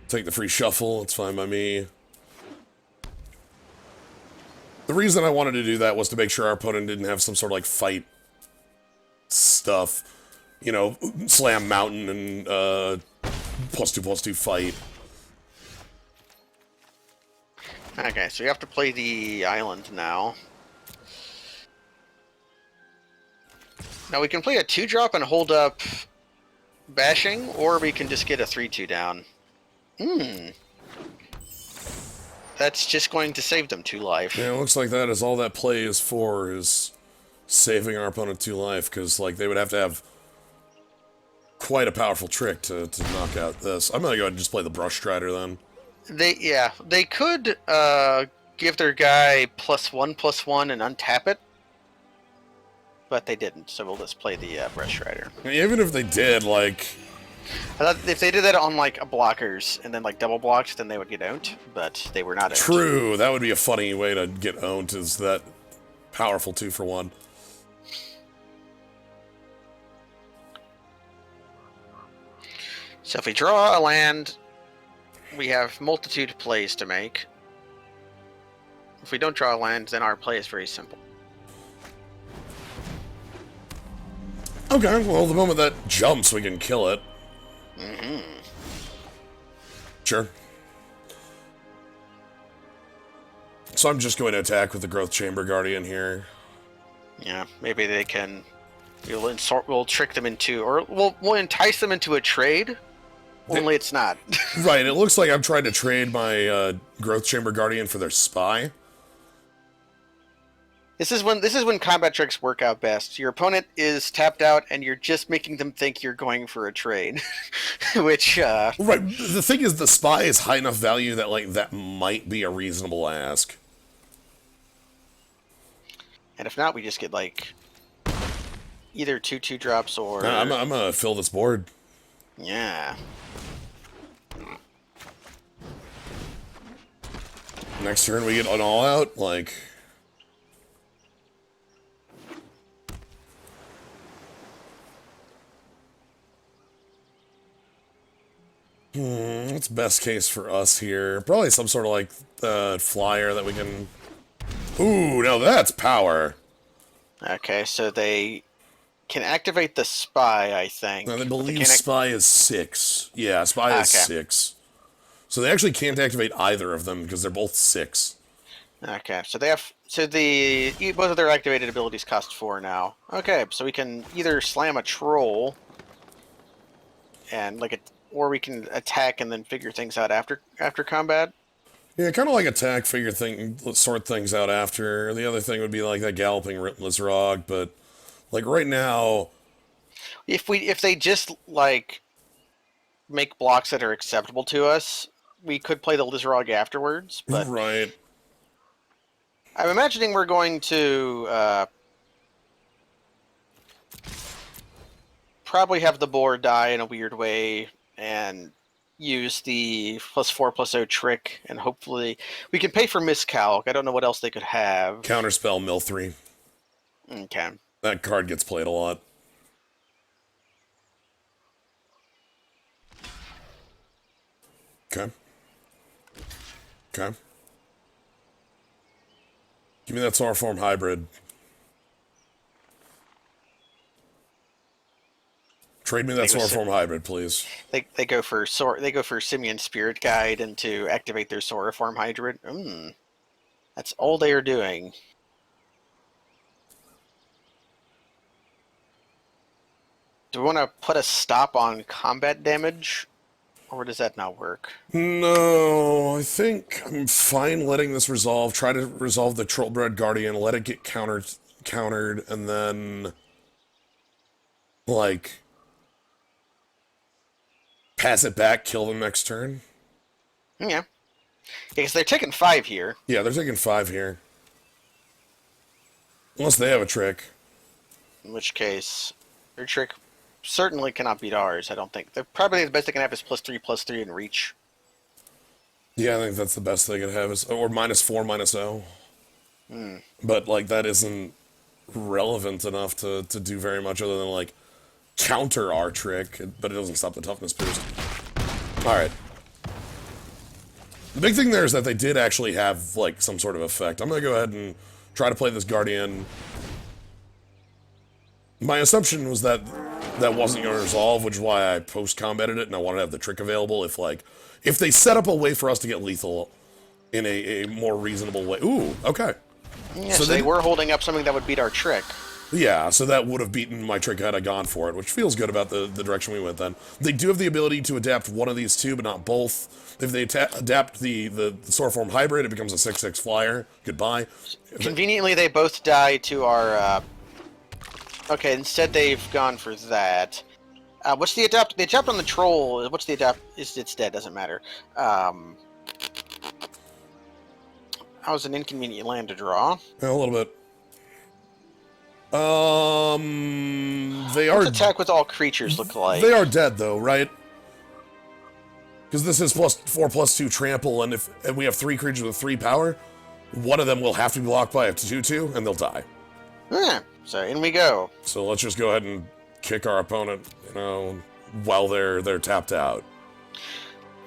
Take the free shuffle, it's fine by me. The reason I wanted to do that was to make sure our opponent didn't have some sort of like fight stuff. You know, slam mountain and +2/+2 fight. Okay, so you have to play the island now. Now we can play a 2-drop and hold up bashing, or we can just get a 3/2 down. That's just going to save them 2 life. Yeah, it looks like that is all that play is for, is saving our opponent 2 life, because like they would have to have quite a powerful trick to knock out this. I'm gonna go ahead and just play the Brush Strider then. They could give their guy +1/+1 and untap it, but they didn't, so we'll just play the Brush Rider. Even if they did, like... I thought if they did that on, like, blockers, and then, like, double blocked, then they would get owned, but they were not owned. True, that would be a funny way to get owned, is that powerful 2-for-1. So if we draw a land, we have multitude plays to make. If we don't draw a land, then our play is very simple. Okay, well, the moment that jumps, we can kill it. Sure. So I'm just going to attack with the Growth Chamber Guardian here. Yeah, maybe they can... We'll trick them into... Or we'll entice them into a trade. Only it's not. Right, it looks like I'm trying to trade my Growth Chamber Guardian for their Spy. This is when combat tricks work out best. Your opponent is tapped out, and you're just making them think you're going for a trade, which. Right. The thing is, the Spy is high enough value that that might be a reasonable ask. And if not, we just get either 2/2 drops or. I'm gonna fill this board. Yeah. Next turn we get an all out What's best case for us here? Probably some sort of flyer that we can... Ooh, now that's power. Okay, so they can activate the Spy, I think. Now, I believe Spy is 6. Yeah, Spy is 6. So they actually can't activate either of them because they're both 6. Okay, so they have... So both of their activated abilities cost 4 now. Okay, so we can either slam a troll and or we can attack and then figure things out after combat. Yeah, kind of attack, sort things out after. The other thing would be that Galloping Lizrog, but right now, if they just make blocks that are acceptable to us, we could play the Lizrog afterwards. But right. I'm imagining we're going to probably have the board die in a weird way and use the +4/+0 trick, and hopefully we can pay for Miscalc. I don't know what else they could have. Counterspell Mill 3. Okay. That card gets played a lot. Okay. Okay. Give me that Sauroform hybrid. Trade me that Sauroform hybrid, please. They go for Simian Spirit Guide and to activate their Sauroform hybrid. That's all they are doing. Do we want to put a stop on combat damage, or does that not work? No, I think I'm fine letting this resolve. Try to resolve the Trollbred Guardian, let it get countered, and then pass it back, kill them next turn. Yeah. Because they're taking 5 here. Yeah, they're taking 5 here. Unless they have a trick. In which case, their trick certainly cannot beat ours, I don't think. They're probably the best they can have is +3/+3 in reach. Yeah, I think that's the best they could have, or -4/-0. But, that isn't relevant enough to do very much other than, counter our trick, but it doesn't stop the toughness boost. Alright. The big thing there is that they did actually have, some sort of effect. I'm gonna go ahead and try to play this Guardian. My assumption was that wasn't gonna resolve, which is why I post-combated it, and I wanted to have the trick available if they set up a way for us to get lethal in a more reasonable way. Ooh, okay. Yeah, so they were holding up something that would beat our trick. Yeah, so that would have beaten my trick had I gone for it, which feels good about the direction we went then. They do have the ability to adapt one of these two, but not both. If they adapt the Sauroform hybrid, it becomes a 6/6 flyer. Goodbye. Conveniently, they both die to our... Okay, instead they've gone for that. What's the adapt? The adapt on the troll. What's the adapt? It's dead. Doesn't matter. How's an inconvenient land to draw? Yeah, a little bit. They are... What's attack with all creatures look like? They are dead, though, right? Because this is +4/+2 trample, and we have 3 creatures with 3 power, one of them will have to be blocked by a 2/2, and they'll die. Yeah, so in we go. So let's just go ahead and kick our opponent, while they're tapped out.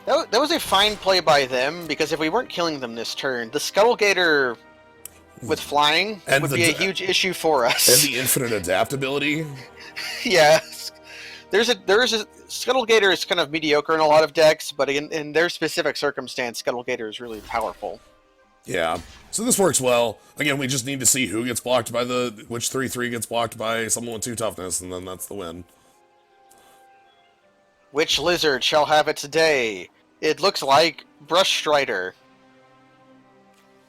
That was a fine play by them, because if we weren't killing them this turn, the Scuttlegator with flying would be a huge issue for us. And the infinite adaptability. Yeah. There is a Scuttlegator is kind of mediocre in a lot of decks, but in their specific circumstance, Scuttlegator is really powerful. Yeah. So this works well. Again, we just need to see who gets blocked by which 3/3 gets blocked by someone with 2 toughness, and then that's the win. Which lizard shall have its day? It looks like Brush Strider.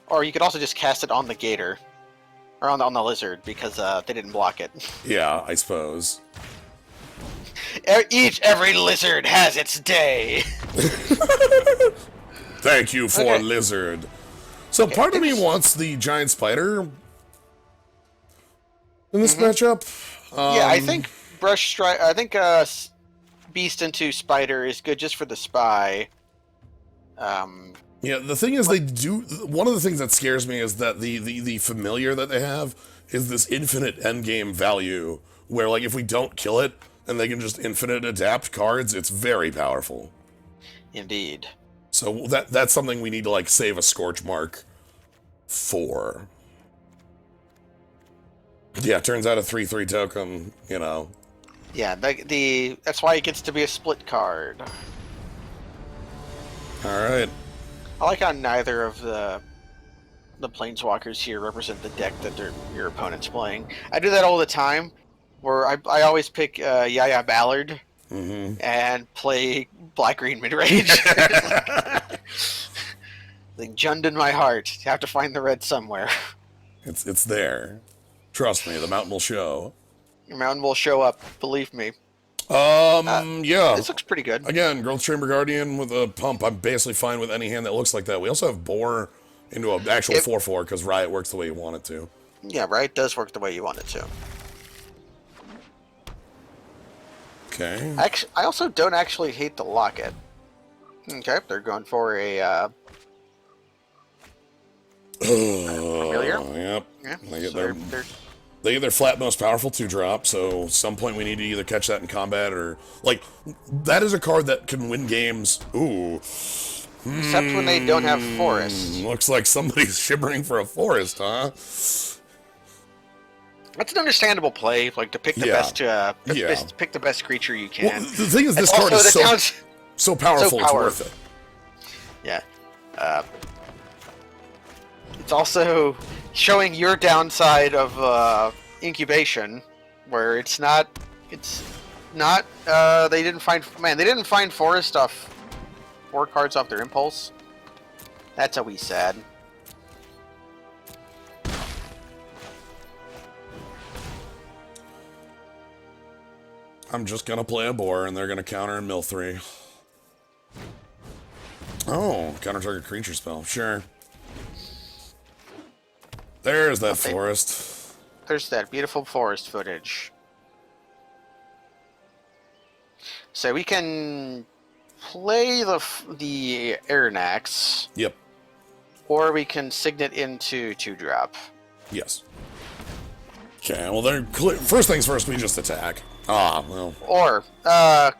Or you could also just cast it on the gator. Or on the lizard, because they didn't block it. Yeah, I suppose. Every lizard has its day. Thank you for lizard. So part of me wants the giant spider in this matchup. Yeah, I think Brush Strider. I think Beast into Spider is good just for the spy. Yeah, the thing is, they do. One of the things that scares me is that the familiar that they have is this infinite endgame value, where like if we don't kill it and they can just infinite adapt cards, it's very powerful. Indeed. So that's something we need to like save a Scorch Mark for. Yeah, turns out a 3/3 token, you know. Yeah, that's why it gets to be a split card. All right. I like how neither of the planeswalkers here represent the deck that your opponent's playing. I do that all the time, where I always pick Yaya Ballard and play Black Green Midrange. Like Jund in my heart. You have to find the red somewhere. It's there. Trust me, the mountain will show. Your mountain will show up, believe me. Yeah. This looks pretty good. Again, Growth Chamber Guardian with a pump. I'm basically fine with any hand that looks like that. We also have Boar into an actual 4/4 because Riot works the way you want it to. Yeah, Riot does work the way you want it to. Okay. I also don't actually hate the Locket. Okay, they're going for a familiar. Yep. Yeah, They get their flat most powerful 2-drop, so some point we need to either catch that in combat or... Like, that is a card that can win games. Ooh. Except when they don't have Forest. Looks like somebody's shivering for a Forest, huh? That's an understandable play, like to pick the pick the best creature you can. Well, the thing is, this card is so powerful, it's worth it. Yeah. It's also showing your downside of incubation, where they didn't find Forest off 4 cards off their impulse. That's always sad. I'm just gonna play a Boar, and they're gonna counter and mill 3. Oh, counter target creature spell. Sure. There's that Forest. There's that beautiful Forest footage. So we can play the Aranax. Yep. Or we can Signet into 2-drop. Yes. Okay, well, they're first things first, we just attack. Ah, well. Or,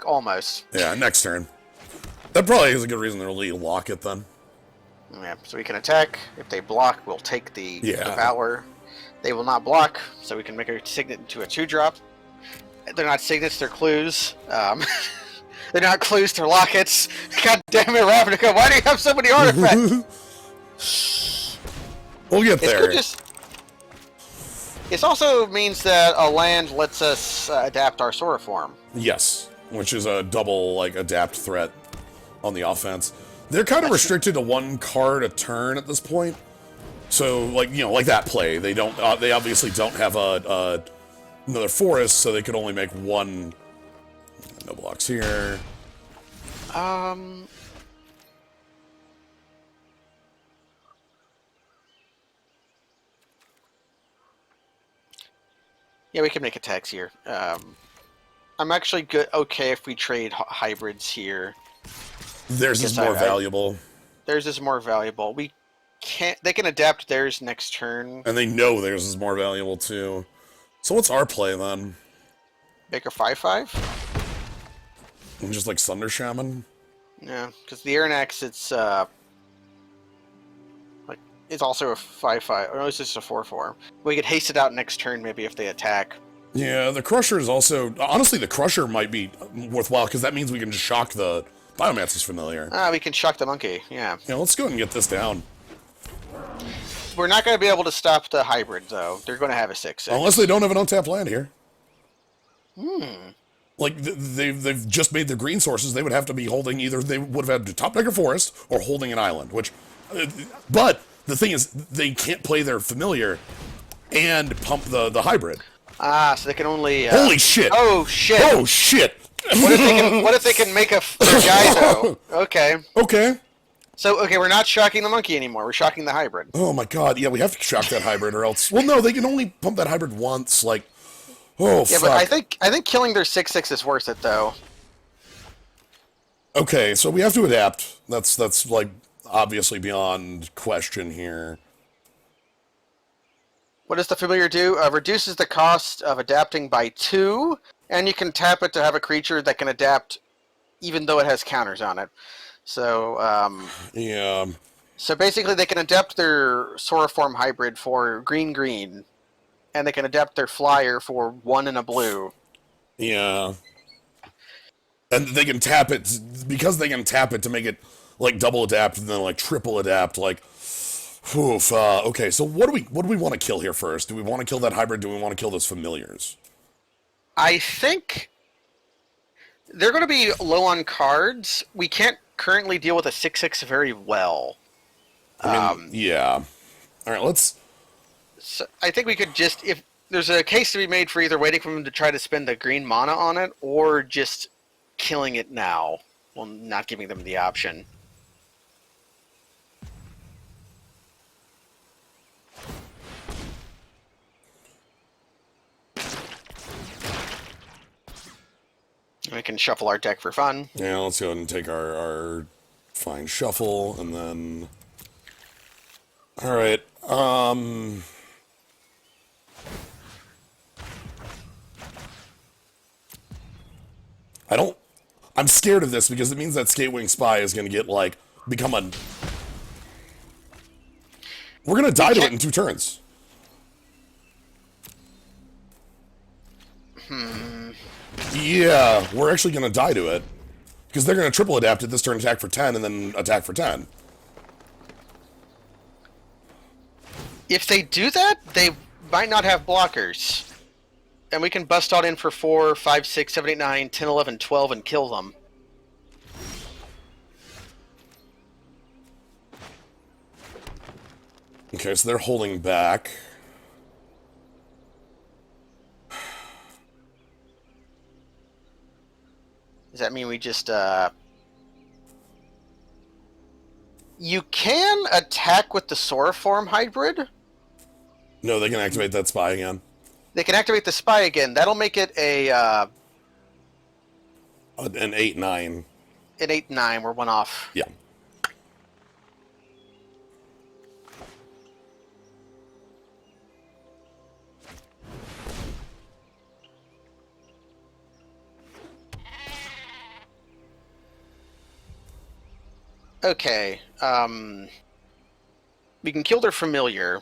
almost. Yeah, next turn. That probably is a good reason to really lock it then. Yeah, so we can attack. If they block, we'll take the Devour. They will not block, so we can make a Signet into a 2-drop. They're not Signets, they're clues. They're not clues, they're Lockets. God damn it, Ravnica, why do you have so many artifacts? We'll get there. It also means that a land lets us adapt our Sora form. Yes, which is a double, like, adapt threat on the offense. They're kind of restricted to 1 card a turn at this point. So, like, you know, like that play. They don't. They obviously don't have another Forest, so they could only make 1. No blocks here. Yeah, we can make attacks here. I'm actually okay if we trade hybrids here. Theirs is more valuable. Theirs is more valuable. We can't. They can adapt theirs next turn. And they know theirs is more valuable too. So what's our play then? Make a 5/5. And just like Thunder Shaman. Yeah, because the Aranax, it's also a 5/5. Or no, it's just a 4/4. We could haste it out next turn, maybe if they attack. Yeah, the Crusher is also honestly the Crusher might be worthwhile because that means we can just shock the Biomancer's Familiar. We can shock the monkey. Yeah. Yeah, let's go ahead and get this down. We're not going to be able to stop the hybrid though. They're going to have a 6/6. Unless they don't have an untapped land here. Like, they've just made their green sources. They would have to be holding either, they would have had to top deck a forest or holding an island, which, but the thing is, they can't play their familiar and pump the hybrid. Ah, so they can only... Holy shit! Oh, shit! Oh, shit! What if they can make a guy, though? Okay. Okay. So, okay, we're not shocking the monkey anymore. We're shocking the hybrid. Oh my god, yeah, we have to shock that hybrid or else... Well, no, they can only pump that hybrid once, like... Oh, yeah, fuck. but I think killing their 6/6 is worth it, though. Okay, so we have to adapt. That's like, obviously beyond question here. What does the familiar do? Reduces the cost of adapting by 2, and you can tap it to have a creature that can adapt even though it has counters on it. So, Yeah. So basically they can adapt their Soroform hybrid for green, and they can adapt their flyer for 1 and a blue. Yeah. And they can tap it, because they can tap it to make it, like, double adapt and then, like, triple adapt, like... Oof, okay, so what do we want to kill here first? Do we want to kill that hybrid? Do we want to kill those familiars? I think they're going to be low on cards. We can't currently deal with a 6/6 very well. I mean, yeah. All right, let's... So I think we could just, if there's a case to be made for either waiting for them to try to spend the green mana on it, or just killing it now, well, not giving them the option. We can shuffle our deck for fun. Yeah, let's go ahead and take our fine shuffle, and then... Alright, I'm scared of this, because it means that Skatewing Spy is gonna get, like, become a... We're gonna die to it in 2 turns. Yeah, we're actually gonna die to it. Because they're gonna triple adapt it this turn, attack for 10, and then attack for 10. If they do that, they might not have blockers. And we can bust out in for 4, 5, 6, 7, 8, 9, 10, 11, 12 and kill them. Okay, so they're holding back. Does that mean we just, You can attack with the Soroform hybrid? No, they can activate that spy again. They can activate the spy again. That'll make it an 8/9. An 8/9. We're 1 off. Yeah. Okay. We can kill their familiar.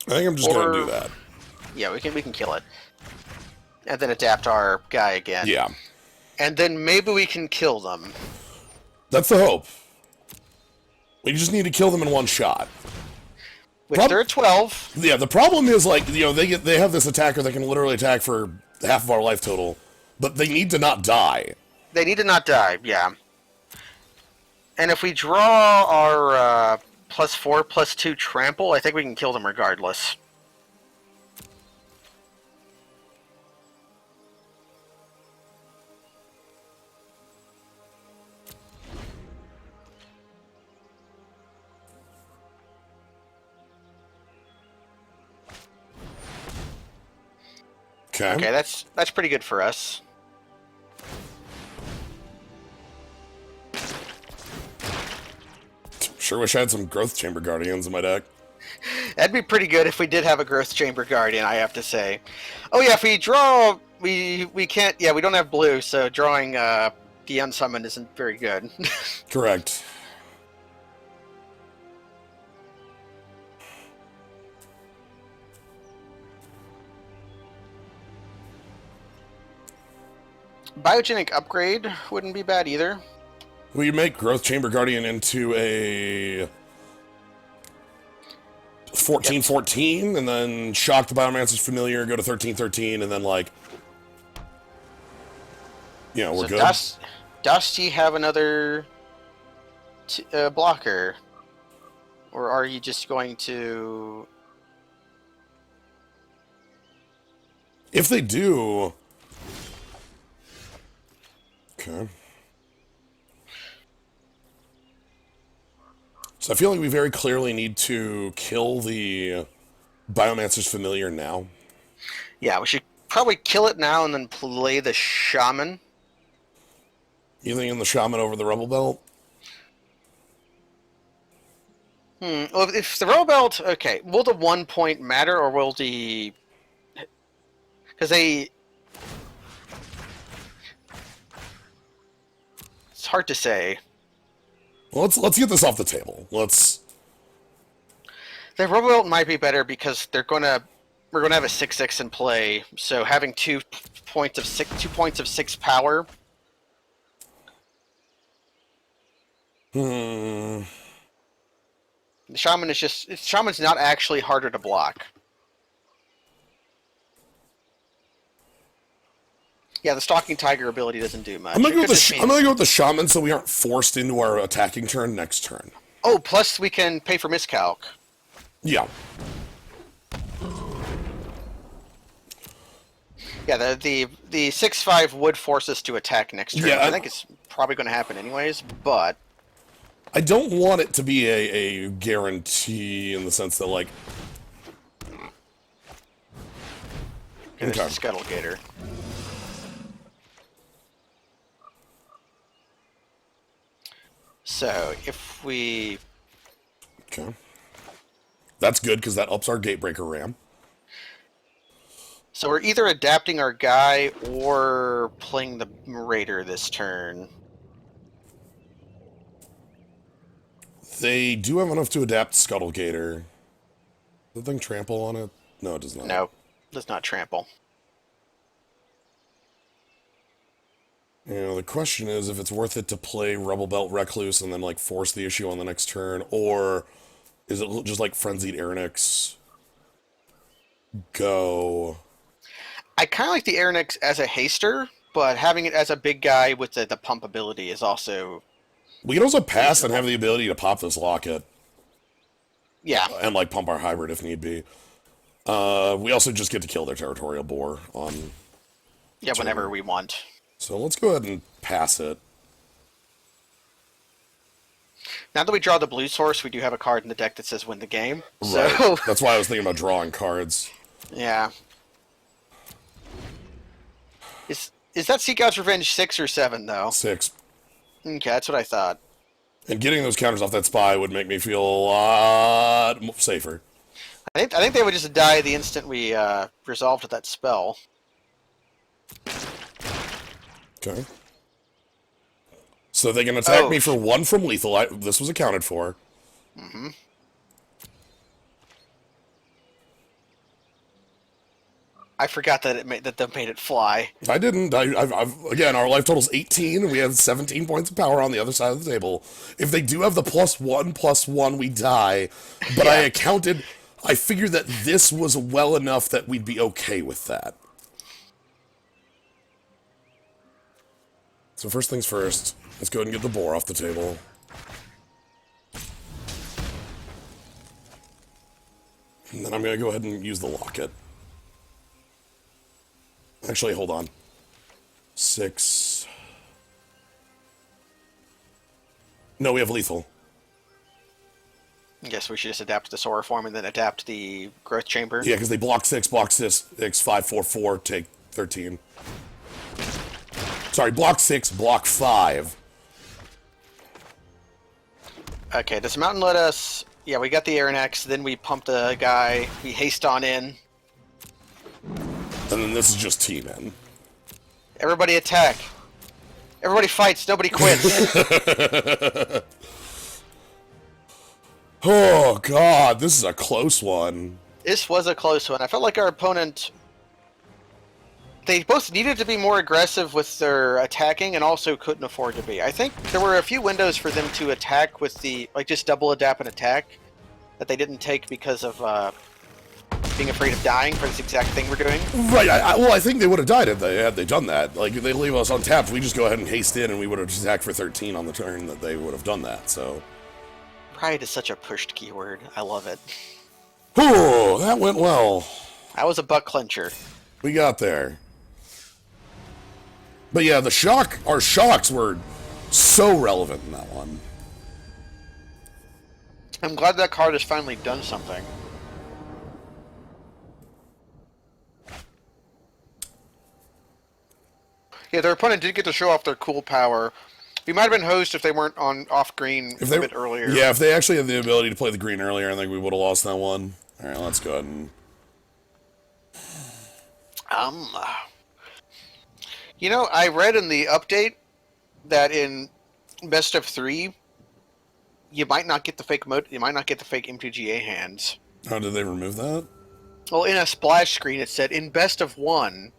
I think I'm just gonna do that. Yeah, we can kill it. And then adapt our guy again. Yeah. And then maybe we can kill them. That's the hope. We just need to kill them in 1 shot. Which they're at 12. Yeah, the problem is, like, you know, they have this attacker that can literally attack for half of our life total, but they need to not die. They need to not die, yeah. And if we draw our +4, +2 trample, I think we can kill them regardless. Okay, that's pretty good for us. Sure wish I had some Growth Chamber Guardians in my deck. That'd be pretty good if we did have a Growth Chamber Guardian, I have to say. Oh yeah, if we draw, we can't, yeah, we don't have blue, so drawing the Unsummoned isn't very good. Correct. Biogenic Upgrade wouldn't be bad either. We make Growth Chamber Guardian into a it's 14-14, and then shock the Biomancer's Familiar, go to 13-13, and then, like, you know, we're good. Does he have another blocker? Or are you just going to... If they do... Okay. So I feel like we very clearly need to kill the Biomancer's Familiar now. Yeah, we should probably kill it now and then play the Shaman. You thinking the Shaman over the Rebel Belt? Well, if the Rebel Belt... Okay, will the 1 point matter, or will the... Because they... It's hard to say. Well, let's get this off the table. Let's... The Rebel Belt might be better because we're gonna have a 6/6 in play, so having 2 points of 6 power. The Shaman is Shaman's not actually harder to block. Yeah, the Stalking Tiger ability doesn't do much. I'm gonna go with the Shaman so we aren't forced into our attacking turn next turn. Oh, plus we can pay for miscalc. Yeah. Yeah, the 6/5 would force us to attack next turn. Yeah, I think it's probably going to happen anyways, but... I don't want it to be a guarantee in the sense that, like... Okay, there's the Scuttle Gator. So, if we... Okay. That's good, because that ups our Gatebreaker RAM. So we're either adapting our guy or playing the Raider this turn. They do have enough to adapt Scuttle Gator. Does the thing trample on it? No, it does not. No, it does not trample. You know, the question is if it's worth it to play Rebel Belt Recluse and then, like, force the issue on the next turn, or is it just like Frenzied Aeronix? Go. I kind of like the Aeronix as a haster, but having it as a big guy with the pump ability is also... We can also pass and have the ability to pop this Locket. Yeah. And, like, pump our Hybrid if need be. We also just get to kill their Territorial Boar on... Yeah, whenever we want. So let's go ahead and pass it. Now that we draw the blue source, we do have a card in the deck that says win the game. Right. So... That's why I was thinking about drawing cards. Yeah. Is that Sea God's Revenge 6 or 7, though? 6. Okay, that's what I thought. And getting those counters off that spy would make me feel a lot safer. I think they would just die the instant we resolved that spell. Okay. So they can attack me for 1 from lethal. This was accounted for. Mm-hmm. I forgot that they made it fly. I didn't. Again, our life total's 18, and we have 17 points of power on the other side of the table. If they do have the +1/+1, we die. But yeah. I figured that this was well enough that we'd be okay with that. So first things first, let's go ahead and get the boar off the table. And then I'm going to go ahead and use the Locket. Actually, hold on. 6. No, we have lethal. I guess we should just adapt the Sora form and then adapt the Growth Chamber. Yeah, because they block 6, 5, 4, 4, take 13. Sorry, block 6, block 5. Okay, does Mountain let us... Yeah, we got the Aeronex, then we pump the guy, we haste on in. And then this is just team-in. Everybody attack. Everybody fights, nobody quits. Oh, God, this is a close one. This was a close one. I felt like our opponent... They both needed to be more aggressive with their attacking and also couldn't afford to be. I think there were a few windows for them to attack with the... Like, just double adapt and attack. that they didn't take because of being afraid of dying for this exact thing we're doing. Right. Well, I think they would have died had they done that. Like, if they leave us untapped, we just go ahead and haste in, and we would have attacked for 13 on the turn that they would have done that. So. Pride is such a pushed keyword. I love it. Whew, that went well. That was a butt clencher. We got there. But yeah, our shocks were so relevant in that one. I'm glad that card has finally done something. Yeah, their opponent did get to show off their cool power. We might have been hosed if they weren't off green a bit earlier. Yeah, if they actually had the ability to play the green earlier, I think we would have lost that one. All right, let's go ahead and... You know, I read in the update that in best of 3, you might not get the fake you might not get the fake MTGA hands. How did they remove that? Well, in a splash screen, it said in best of 1.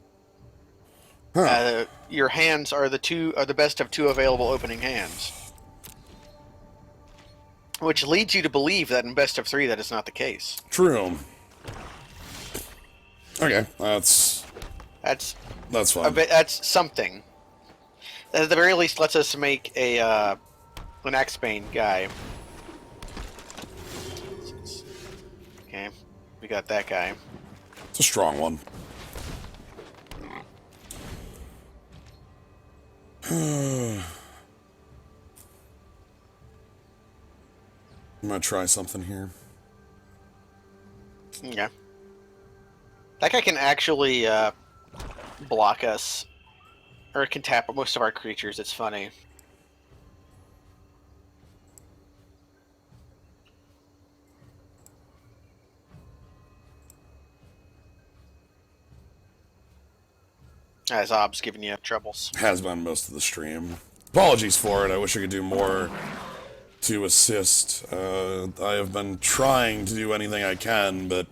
Your hands are the best of 2 available opening hands, which leads you to believe that in best of 3 that is not the case. True. Okay, that's fine. That's something. At the very least, lets us make an Axebane guy. Okay, we got that guy. It's a strong one. I'm gonna try something here. Yeah. That guy can actually block us. Or can tap most of our creatures. It's funny. Zob's giving you troubles. Has been most of the stream. Apologies for it. I wish I could do more to assist. I have been trying to do anything I can, but...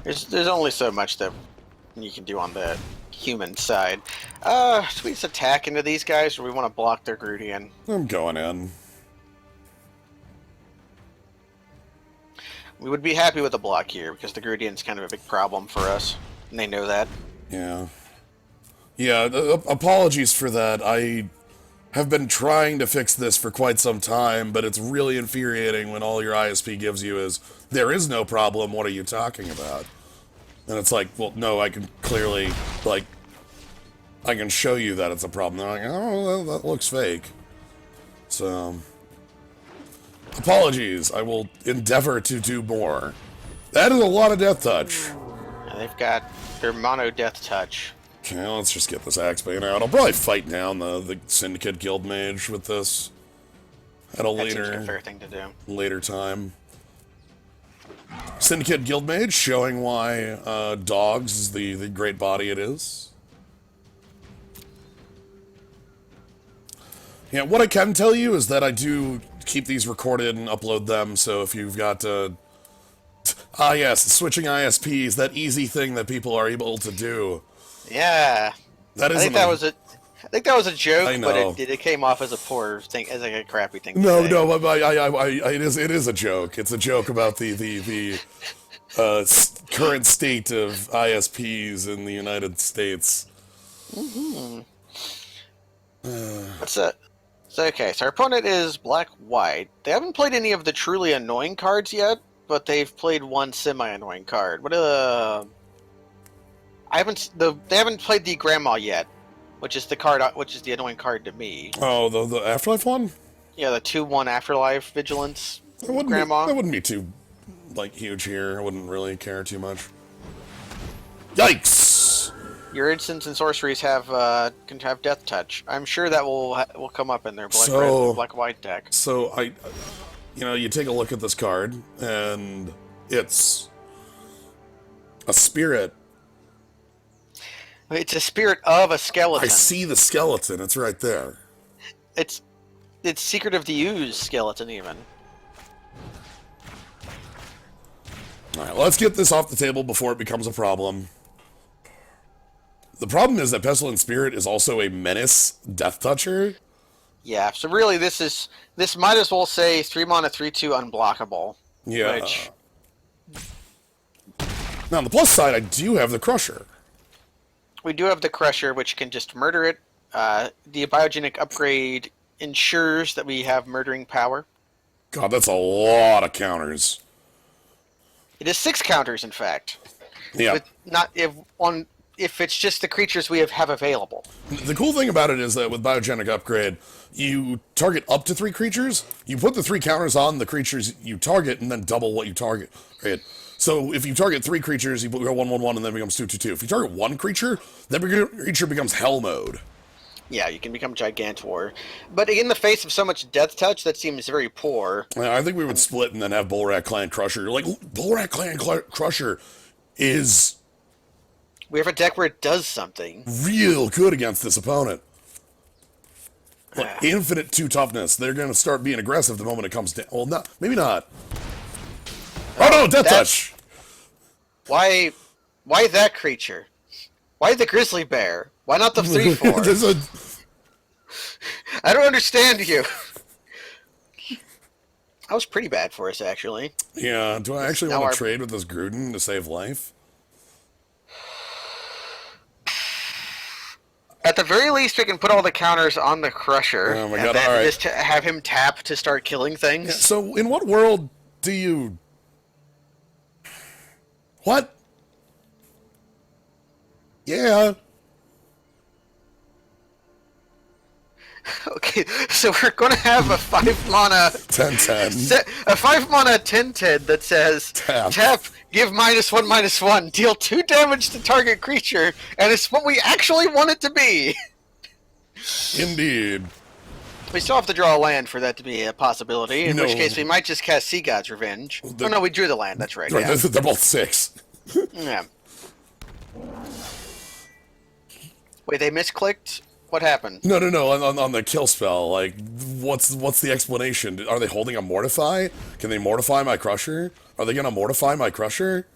There's only so much that you can do on the human side. Should we just attack into these guys, or we want to block their Grudian? I'm going in. We would be happy with a block here, because the Grudian's kind of a big problem for us, and they know that. Yeah. Yeah, apologies for that. I have been trying to fix this for quite some time, but it's really infuriating when all your ISP gives you is, there is no problem, what are you talking about? And it's like, well, no, I can clearly, like, I can show you that it's a problem. They're like, oh, well, that looks fake. So, apologies. I will endeavor to do more. That is a lot of death touch. And they've got their mono death touch. Okay, let's just get this Axebane out. I'll probably fight down the Syndicate Guild Mage with this at a Seems like a fair thing to do. later time. Syndicate Guild Mage showing why Dogs is the great body it is. Yeah, what I can tell you is that I do keep these recorded and upload them, so if you've got yes, switching ISPs, that easy thing that people are able to do. Yeah, I think that was a joke, but it came off as a poor thing, as like a crappy thing. No, it is a joke. It's a joke about the current state of ISPs in the United States. Mm-hmm. What's that? So, okay, so our opponent is black-white. They haven't played any of the truly annoying cards yet, but they've played one semi-annoying card. They haven't played the Grandma yet, which is the annoying card to me. Oh, the Afterlife one? Yeah, the 2/1 Afterlife Vigilance Grandma. That wouldn't be too, huge here. I wouldn't really care too much. Yikes! Your instants and sorceries can have Death Touch. I'm sure that will come up in their black-white deck. So, you take a look at this card, and it's a spirit. It's a spirit of a skeleton. I see the skeleton. It's right there. It's Secret of the Ooze skeleton, even. Alright, let's get this off the table before it becomes a problem. The problem is that Pestilent Spirit is also a menace Death Toucher. Yeah, so really this might as well say 3 mana 3/2 unblockable. Yeah. Which... Now, on the plus side, I do have the Crusher. We do have the Crusher, which can just murder it. The biogenic upgrade ensures that we have murdering power. God, that's a lot of counters. It is 6 counters, in fact. Yeah. With not if it's just the creatures we have available. The cool thing about it is that with biogenic upgrade, you target up to 3 creatures. You put the 3 counters on the creatures you target, and then double what you target. Right? So if you target 3 creatures, you go 1/1/1, and then it becomes 2/2/2. If you target 1 creature, that creature becomes Hell Mode. Yeah, you can become Gigantor. But in the face of so much Death Touch, that seems very poor. I think we would split and then have Bullrat Clan Crusher. Like, Bullrat Clan Crusher is... We have a deck where it does something. Real good against this opponent. Like, infinite 2 toughness. They're going to start being aggressive the moment it comes down. Well, no, maybe not. Oh no, Death Touch! Why that creature? Why the Grizzly Bear? Why not the 3/4? I don't understand you. That was pretty bad for us, actually. Yeah, do I actually want to trade with this Gruden to save life? At the very least, we can put all the counters on the Crusher. Oh my and god, then alright. just have him tap to start killing things. Yeah, so, in what world do you... What? Yeah. Okay, so we're going to have a 5 mana... 10/10. A 5 mana 10/10 that says, tap, give -1/-1, deal 2 damage to target creature, and it's what we actually want it to be. Indeed. We still have to draw a land for that to be a possibility, in which case we might just cast Sea God's Revenge. Oh no, we drew the land, that's right. Yeah. They're both 6. Yeah. Wait, they misclicked? What happened? No, on the kill spell, like, what's the explanation? Are they holding a Mortify? Can they mortify my Crusher? Are they gonna mortify my Crusher?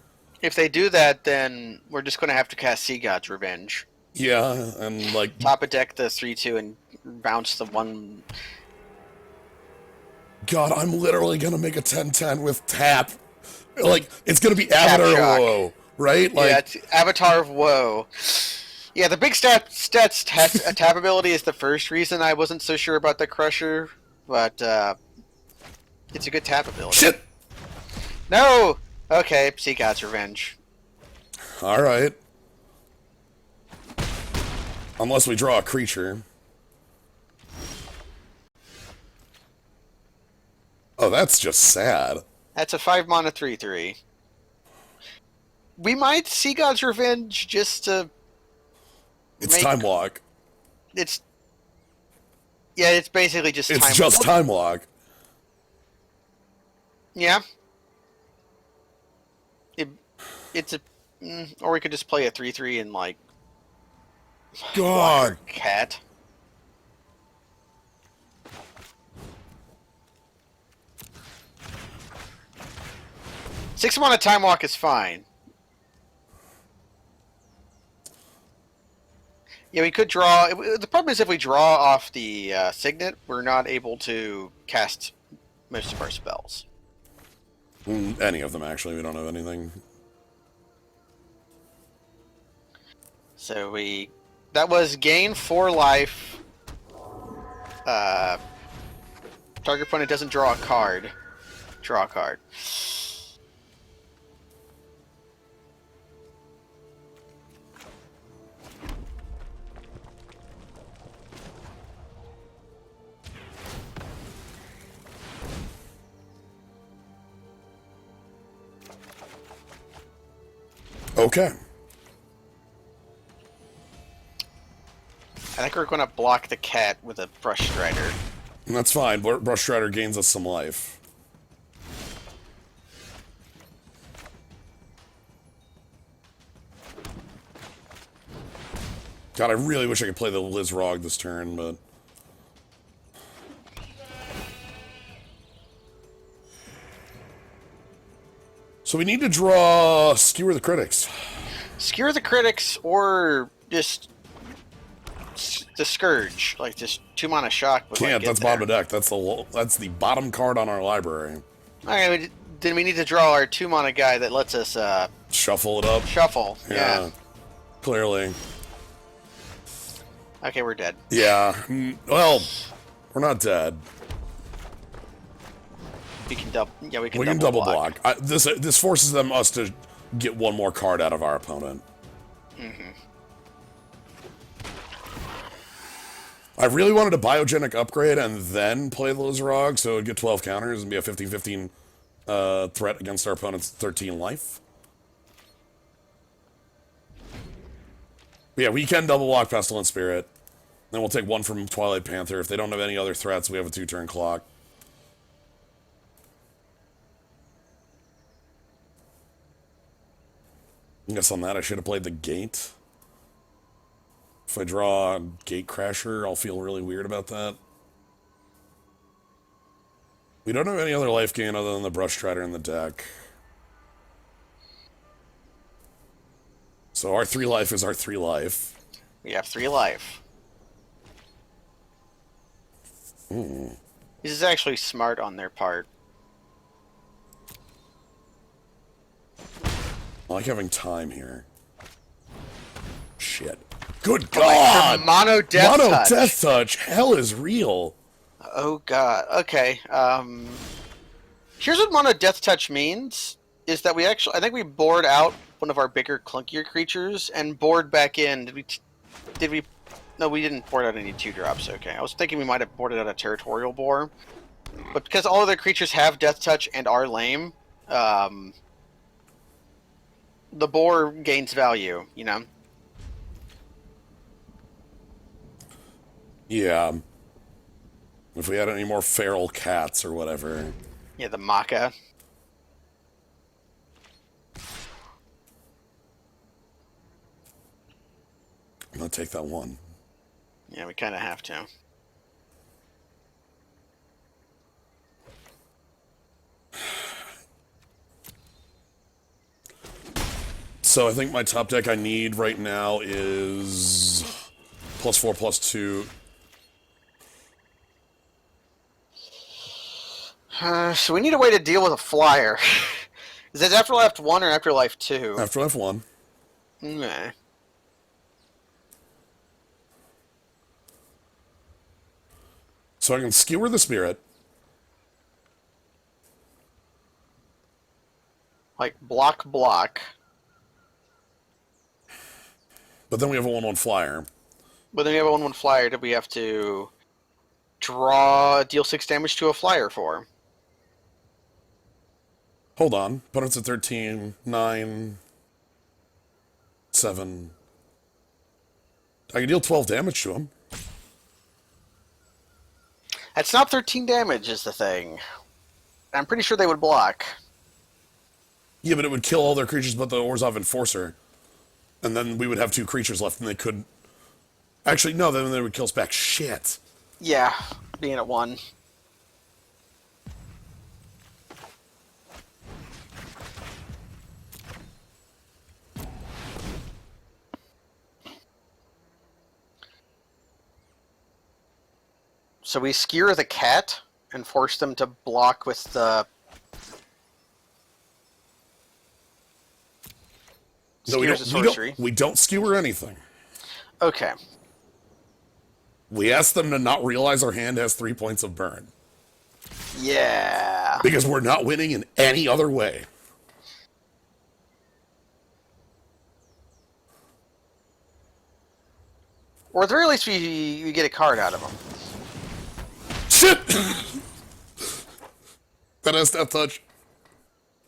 If they do that, then we're just gonna have to cast Sea God's Revenge. Yeah, and, like... Top a deck the 3/2 and bounce the 1... God, I'm literally gonna make a 10/10 with tap. Like, it's gonna be Avatar of Woe, right? Like, yeah, it's Avatar of Woe. Yeah, the big stats tap ability is the first reason I wasn't so sure about the Crusher, but it's a good tap ability. Shit! No! Okay, Sea God's Revenge. Alright. Unless we draw a creature. Oh, that's just sad. That's a 5 mana 3/3. We might Sea God's Revenge just to... It's Time Walk. It's... Yeah, it's basically just It's just Time Walk. Yeah. It's a... Or we could just play a 3/3 and, like... God. Cat. Six mana Time Walk is fine. Yeah, we could draw... The problem is if we draw off the Signet, we're not able to cast most of our spells. Any of them, actually. We don't have anything. So we... That was gain 4 life. Target opponent doesn't draw a card. Draw a card. Okay. I think we're going to block the cat with a Brush Strider. And that's fine. Brush Strider gains us some life. God, I really wish I could play the Liz Rog this turn, but... So we need to draw Skewer the Critics. Skewer the Critics, or just the Scourge, like just 2 mana shock. Can't. That's bottom of deck. That's the bottom card on our library. Okay, then we need to draw our 2-mana guy that lets us shuffle it up. Shuffle. Yeah. Clearly. Okay, we're dead. Yeah. Well, we're not dead. We can double. Yeah, we can. We can double block. This forces us to get one more card out of our opponent. Mm-hmm. I really wanted a biogenic upgrade and then play the Lizarog, so it would get 12 counters and be a 15-15 threat against our opponent's 13 life. But yeah, we can double block Pestilent Spirit. Then we'll take one from Twilight Panther. If they don't have any other threats, we have a 2-turn clock. I guess on that I should have played the Gate. If I draw Gatecrasher, I'll feel really weird about that. We don't have any other life gain other than the Brush Strider in the deck. So our 3 life is our 3 life. We have 3 life. Ooh. This is actually smart on their part. I like having time here. Shit. Good God! Mono Death Touch. Hell is real. Oh God. Okay. Here's what Mono Death Touch means: is that I think we board out one of our bigger, clunkier creatures and board back in. Did we? No, we didn't board out any 2-drops. Okay. I was thinking we might have boarded out a Territorial Boar, but because all other creatures have Death Touch and are lame, the boar gains value, you know? Yeah. If we had any more feral cats or whatever. Yeah, the Maca. I'm gonna take that one. Yeah, we kind of have to. So I think my top deck I need right now is +4/+2. So we need a way to deal with a flyer. Is it Afterlife 1 or Afterlife 2? Afterlife 1. Okay. So I can Skewer the Spirit. Like, block. But then we have a 1/1 flyer. But then we have a 1/1 flyer that we have to deal 6 damage to a flyer for. Hold on. Opponent's at 13, 9, 7. I can deal 12 damage to him. That's not 13 damage is the thing. I'm pretty sure they would block. Yeah, but it would kill all their creatures but the Orzhov Enforcer. And then we would have 2 creatures left and they could... Actually, no, then they would kill us back. Shit. Yeah, being at 1. So we skewer the cat and force them to block with the... No, we don't skewer anything. Okay. We ask them to not realize our hand has 3 points of burn. Yeah. Because we're not winning in any other way. Or at the very least, we get a card out of them. Shit! That has Death Touch.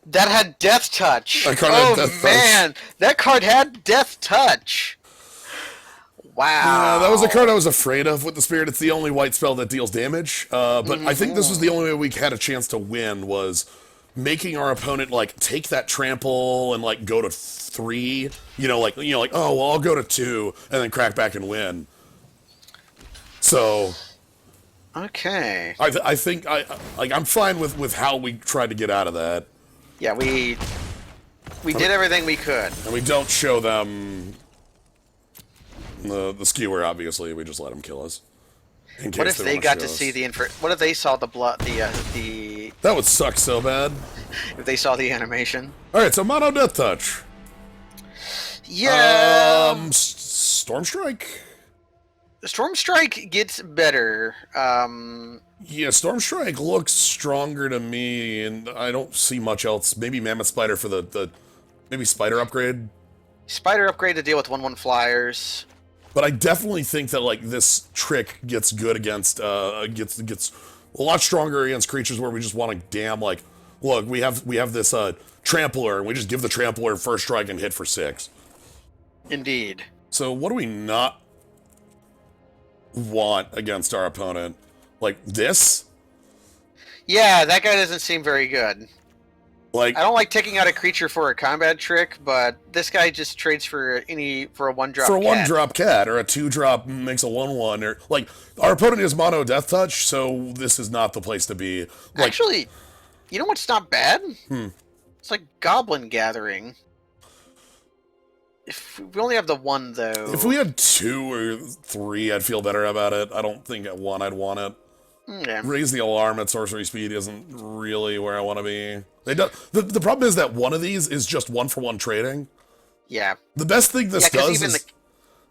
That had Death Touch. That card had Death man, that card had Death Touch. Wow. Yeah, that was the card I was afraid of with the Spirit. It's the only white spell that deals damage. But I think this was the only way we had a chance to win was making our opponent like take that trample and like go to 3. Like oh well, I'll go to 2 and then crack back and win. So. Okay. I think I'm fine with how we tried to get out of that. Yeah, we did everything we could. And we don't show them the skewer, obviously. We just let them kill us. In What case if they they want got show to see us. the What if they saw the blood? The That would suck so bad. if they saw the animation? All right, so mono death touch. Yeah. Storm Strike. Storm Strike gets better. Yeah, Storm Strike looks stronger to me, and I don't see much else. Maybe Mammoth Spider for the maybe Spider upgrade. Spider upgrade to deal with 1/1 flyers. But I definitely think that like this trick gets good against gets a lot stronger against creatures where we just want to damn like, look, we have this trampler, and we just give the trampler first strike and hit for 6. Indeed. So what do we not want against our opponent? Like this? Yeah, that guy doesn't seem very good. Like, I don't like taking out a creature for a combat trick, but this guy just trades for a 1-drop for a cat. 1-drop cat or a 2-drop makes a 1/1 or like our opponent is mono death touch, so this is not the place to be. Like, actually, you know what's not bad? It's like Goblin Gathering. If we only have the 1 though. If we had 2 or 3, I'd feel better about it. I don't think at 1 I'd want it. Yeah. Raise the alarm at sorcery speed isn't really where I want to be. The problem is that one of these is just 1-for-1 trading. Yeah. The best thing this does is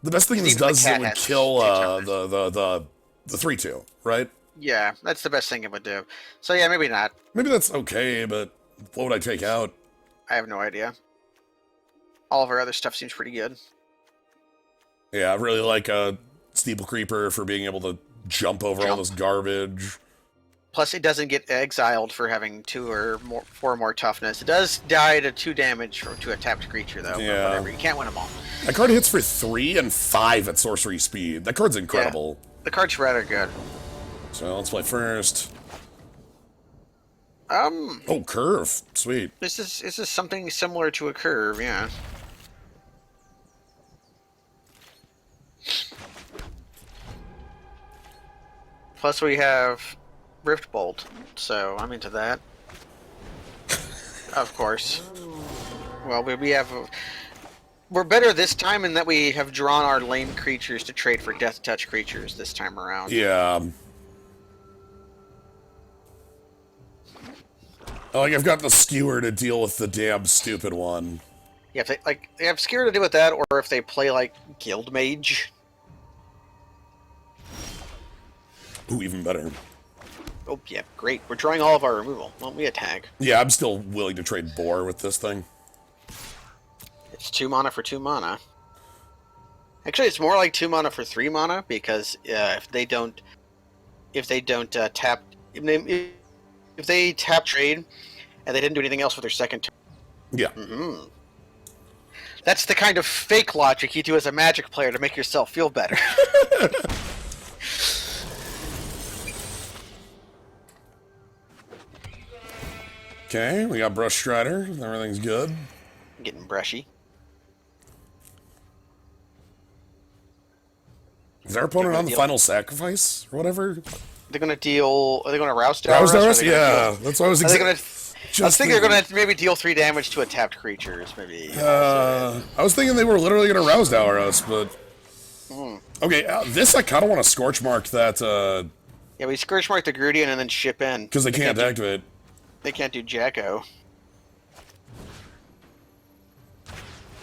the best thing this does is it would has kill the 3/2, right? Yeah, that's the best thing it would do. So yeah, maybe not. Maybe that's okay, but what would I take out? I have no idea. All of our other stuff seems pretty good. Yeah, I really like Steeple Creeper for being able to jump over all this garbage. Plus, it doesn't get exiled for having 2 or 4 more toughness. It does die to 2 damage to a tapped creature, though. Yeah. But whatever, you can't win them all. That card hits for 3 and 5 at sorcery speed. That card's incredible. Yeah, the card's rather good. So let's play first. Oh, curve. Sweet. this is something similar to a curve, yeah. Plus, we have Rift Bolt, so I'm into that. Of course. Well, we're better this time in that we have drawn our lane creatures to trade for death touch creatures this time around. Yeah. Like, I've got the skewer to deal with the damn stupid one. Yeah, if they have skewer to do with that, or if they play like Guild Mage. Ooh, even better. Oh yeah, great. We're drawing all of our removal. Well, we attack. Yeah, I'm still willing to trade Boar with this thing. It's 2 mana for 2 mana. Actually, it's more like 2 mana for 3 mana because if they don't tap, if they tap trade and they didn't do anything else with their second turn. Yeah. That's the kind of fake logic you do as a Magic player to make yourself feel better. Okay, we got Brush Strider. Everything's good. Getting brushy. Is our opponent on the final sacrifice or whatever? They're gonna deal. Are they gonna rouse down? Rouse us? Yeah, that's what I was. I think they're gonna maybe deal 3 damage to a tapped creatures. Maybe. I was thinking they were literally gonna rouse dower us, but okay. This I kind of want to scorch mark that. Yeah, we scorch mark the Grudian and then ship in because they can't activate. They can't do Jacko.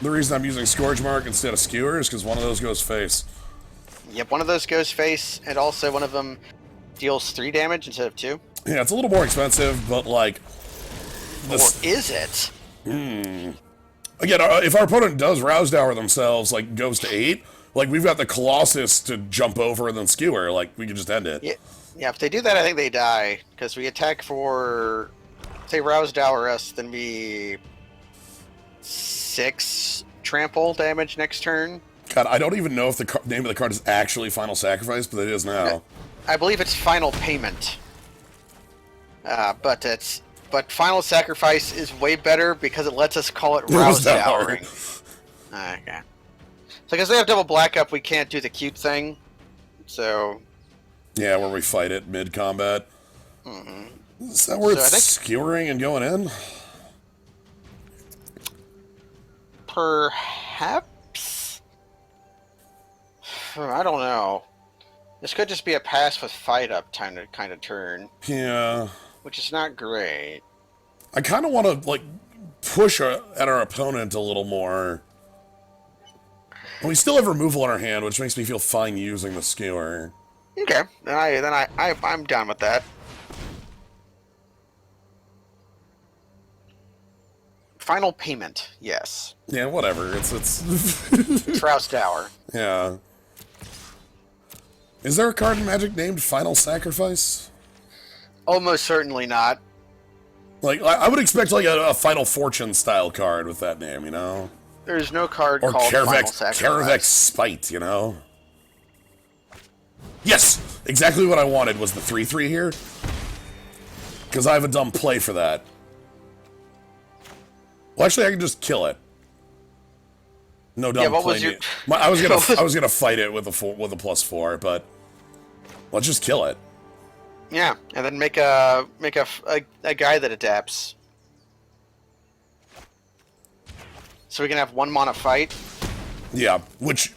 The reason I'm using Scourge Mark instead of Skewer is because one of those goes face. Yep, one of those goes face, and also one of them deals 3 damage instead of 2. Yeah, it's a little more expensive, but like... Or is it? Again, if our opponent does Rouse Dower themselves, like, goes to 8, like, we've got the Colossus to jump over and then Skewer, like, we can just end it. Yeah, if they do that, I think they die, because we attack for... If they Rouse Dower us, then we... 6 trample damage next turn. God, I don't even know if the name of the card is actually Final Sacrifice, but it is now. I believe it's Final Payment. But Final Sacrifice is way better because it lets us call it Rouse Dowering. Okay. So because they have double black up, we can't do the cute thing. So... Yeah, where we fight it mid-combat. Is that where it's skewering and going in? Perhaps? I don't know. This could just be a pass with fight up kind of turn. Yeah. Which is not great. I kind of want to, like, push at our opponent a little more. And we still have removal in our hand, which makes me feel fine using the skewer. Okay, I'm down with that. Final payment, yes. Yeah, whatever. It's Troust Tower. Yeah. Is there a card in Magic named Final Sacrifice? Almost certainly not. Like, I would expect like a Final Fortune style card with that name, you know? There's no card or called Final Karavek's Sacrifice. Spite, you know? Yes! Exactly what I wanted was the 3/3 here. Because I have a dumb play for that. Well, actually, I can just kill it. No dumb play. I was gonna fight it with a +4, but let's just kill it. Yeah, and then make a guy that adapts. So we can have 1 mana fight. Yeah, which,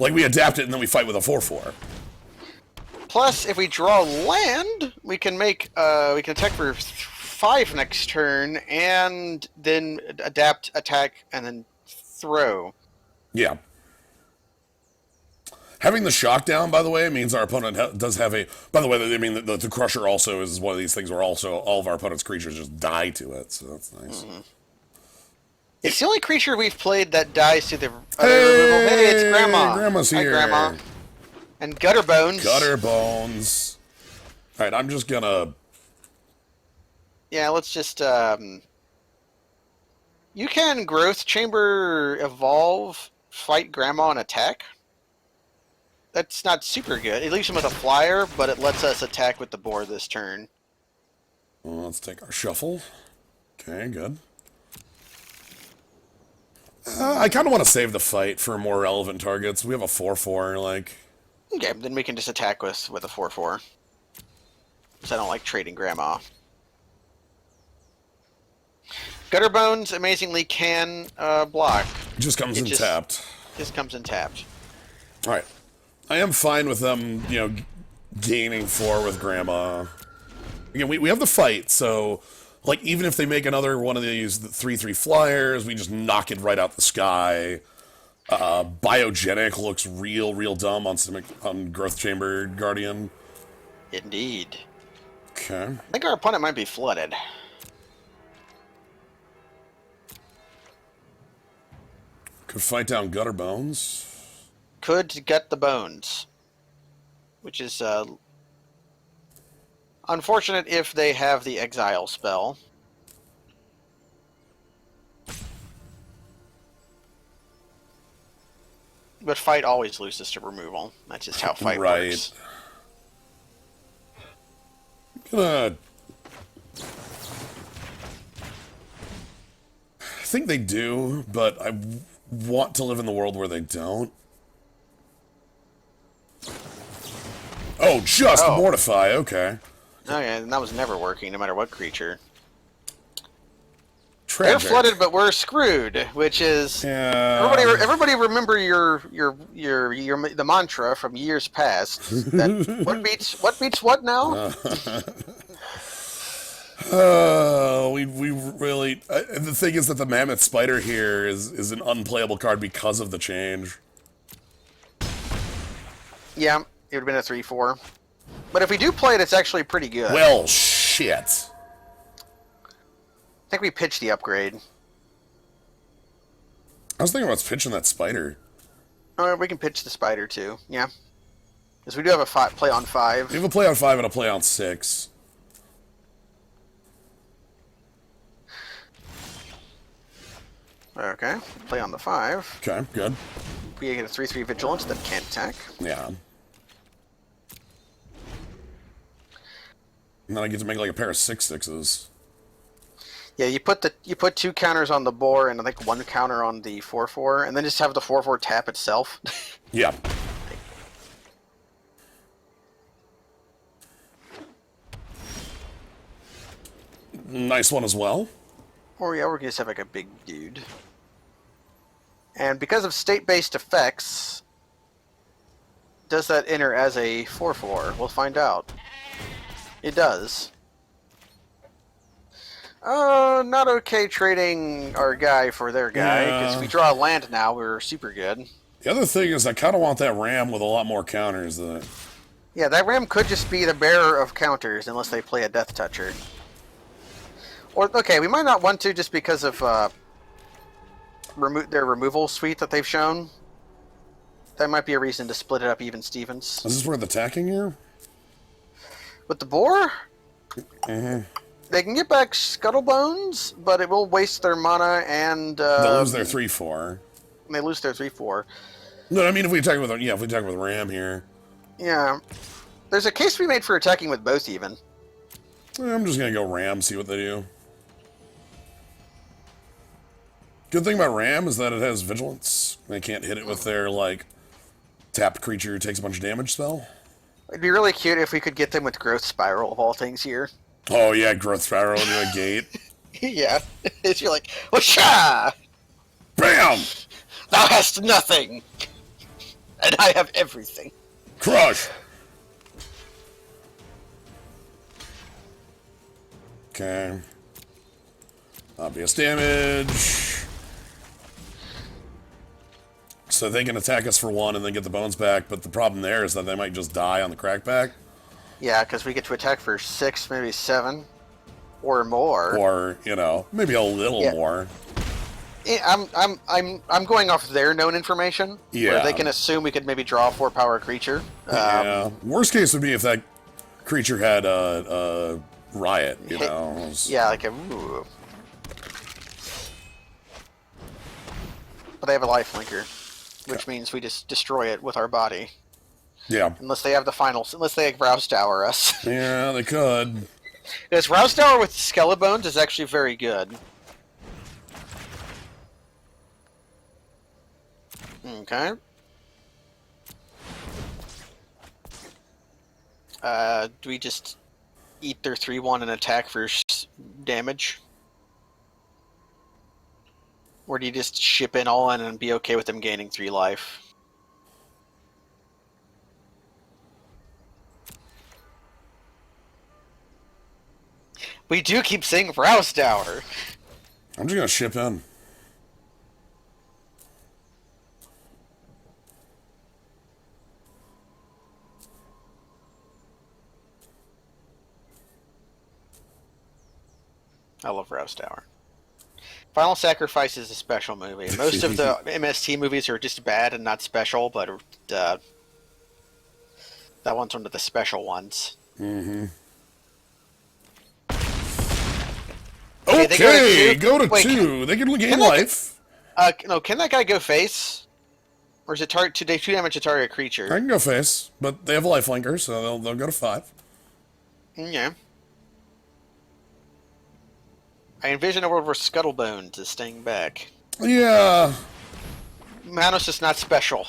like, we adapt it and then we fight with a 4/4. Plus, if we draw land, we can make we can attack for 5 next turn, and then adapt, attack, and then throw. Yeah. Having the shock down, by the way, means our opponent does have a... By the way, I mean, the Crusher also is one of these things where also all of our opponent's creatures just die to it, so that's nice. Mm-hmm. It's the only creature we've played that dies to the other removal. Hey, it's Grandma. Grandma's here. Hi, Grandma. And Gutter Bones. Gutter Bones. Alright, I'm just gonna... Yeah, let's just... You can Growth Chamber Evolve, fight Grandma, and attack. That's not super good. It leaves him with a flyer, but it lets us attack with the board this turn. Well, let's take our shuffle. Okay, good. I kind of want to save the fight for more relevant targets. We have a 4/4, like... Okay, then we can just attack with a 4/4. Because I don't like trading Grandma. Gutter Bones, amazingly, can block. Just comes in tapped. Just comes in tapped. Alright. I am fine with them, you know, gaining 4 with Grandma. Again, we have the fight, so... Like, even if they make another one of these 3/3 flyers, we just knock it right out the sky. Biogenic looks real dumb on Growth Chamber Guardian. Indeed. Okay. I think our opponent might be flooded. Could fight down Gutter Bones. Could get the bones. Which is, unfortunate if they have the exile spell. But fight always loses to removal. That's just how fight works. I think they do, but I want to live in the world where they don't. Oh, just Mortify, okay. Okay, and that was never working, no matter what creature. Tragic. They're flooded, but we're screwed, which is everybody remember the mantra from years past. That what beats what now? We really. The thing is that the Mammoth Spider here is an unplayable card because of the change. Yeah, it would have been a 3/4. But if we do play it, it's actually pretty good. Well, shit. I think we pitched the upgrade. I was thinking about pitching that spider. Oh, we can pitch the spider too. Yeah, because we do have a play on 5. We have a play on 5 and a play on 6. Okay, play on the 5. Okay, good. We get a 3/3 vigilance that can't attack. Yeah. And then I get to make like a pair of 6/6s. Yeah, you put 2 counters on the board and I think 1 counter on the 4/4, and then just have the 4/4 tap itself. Yeah. Nice one as well. Or yeah, we're gonna just have like a big dude. And because of state-based effects, does that enter as a 4/4? We'll find out. It does. Not okay trading our guy for their guy, because if we draw a land now, we're super good. The other thing is I kind of want that ram with a lot more counters than it. Yeah, that ram could just be the bearer of counters, unless they play a Death Toucher. Or, okay, we might not want to just because of their removal suite that they've shown. That might be a reason to split it up even Stevens. Is this worth attacking here? With the boar? Mm-hmm. They can get back Scuttlebones, but it will waste their mana and... they'll lose their 3/4. They lose their 3/4. No, I mean if we attack with ram here. Yeah. There's a case to be made for attacking with both even. I'm just gonna go ram, see what they do. Good thing about ram is that it has vigilance. They can't hit it with their, like, tapped creature who takes a bunch of damage spell. It'd be really cute if we could get them with Growth Spiral, of all things here. Oh yeah, Growth Spiral into a gate. Yeah. You're like, Whooshah! BAM! Thou hast nothing! And I have everything. Crush! Okay. Obvious damage. So they can attack us for 1 and then get the bones back, but the problem there is that they might just die on the crackback. Yeah, because we get to attack for 6, maybe 7, or more. Or, you know, maybe a little more. I'm going off their known information. Yeah. Where they can assume we could maybe draw a 4-power creature. Yeah. Worst case would be if that creature had a riot, you know. Yeah, like a... Ooh. But they have a lifelinker, which means we just destroy it with our body. Yeah. Unless they have the finals, unless they Rouse Tower us. Yeah, they could. Because Rouse Tower with Skelebones is actually very good. Okay. Do we just eat their 3/1 and attack for damage? Or do you just ship in all in and be okay with them gaining 3 life? We do keep saying Rouse Tower. I'm just gonna ship in. I love Rouse Tower. Final Sacrifice is a special movie. Most of the MST movies are just bad and not special, but that one's one of the special ones. Mm-hmm. Okay, go to 2. They can gain life. No, can that guy go face? Or is it 2 damage to target creature? I can go face, but they have a lifelinker, so they'll go to 5. Yeah. I envision a world where Scuttlebones is staying back. Yeah. Manos is not special.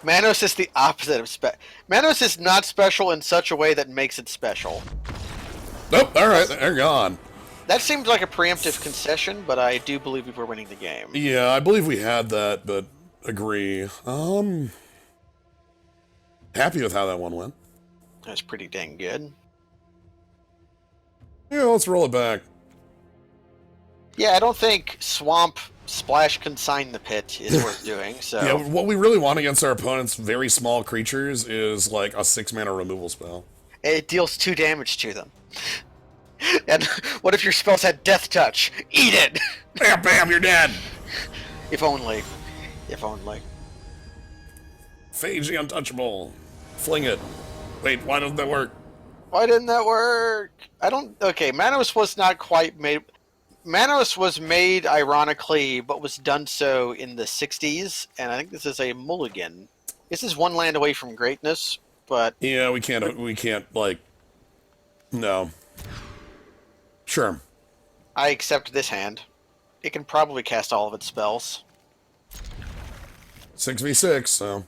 Manos is the opposite of Manos is not special in such a way that makes it special. Nope, alright, they're gone. That seemed like a preemptive concession, but I do believe we were winning the game. Yeah, I believe we had that, but agree. Happy with how that one went. That's pretty dang good. Yeah, let's roll it back. Yeah, I don't think Swamp Splash Consign the Pit is worth doing, so... Yeah, what we really want against our opponent's very small creatures is, like, a 6-mana removal spell. It deals 2 damage to them. And what if your spells had Death Touch? Eat it! Bam, bam, you're dead! If only. If only. Phage the Untouchable. Fling it. Wait, why doesn't that work? Why didn't that work? I don't... Okay, Manos was not quite made... Manos was made, ironically, but was done so in the 60s, and I think this is a mulligan. This is one land away from greatness, but... Yeah, we can't, like... No. Sure. I accept this hand. It can probably cast all of its spells. 6v6, so...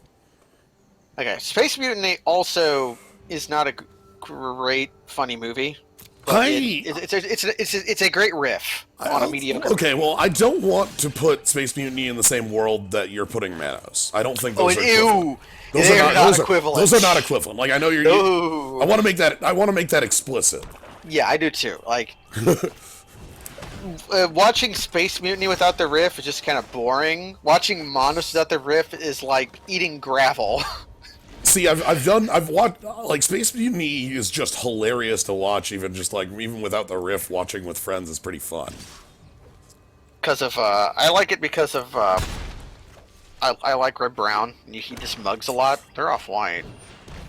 Okay, Space Mutiny also is not a great, funny movie. It's a great riff on a mediocre. Okay, well, I don't want to put Space Mutiny in the same world that you're putting Manos. I don't think those are ew! They are not equivalent. Those are not equivalent. Like I know you're. I want to make that. I want to make that explicit. Yeah, I do too. Like watching Space Mutiny without the riff is just kind of boring. Watching Monos without the riff is like eating gravel. See, I've watched like Space Mutiny is just hilarious to watch. Even without the riff, watching with friends is pretty fun. Because of I like it because of I like Red Brown. He just mugs a lot. They're off white.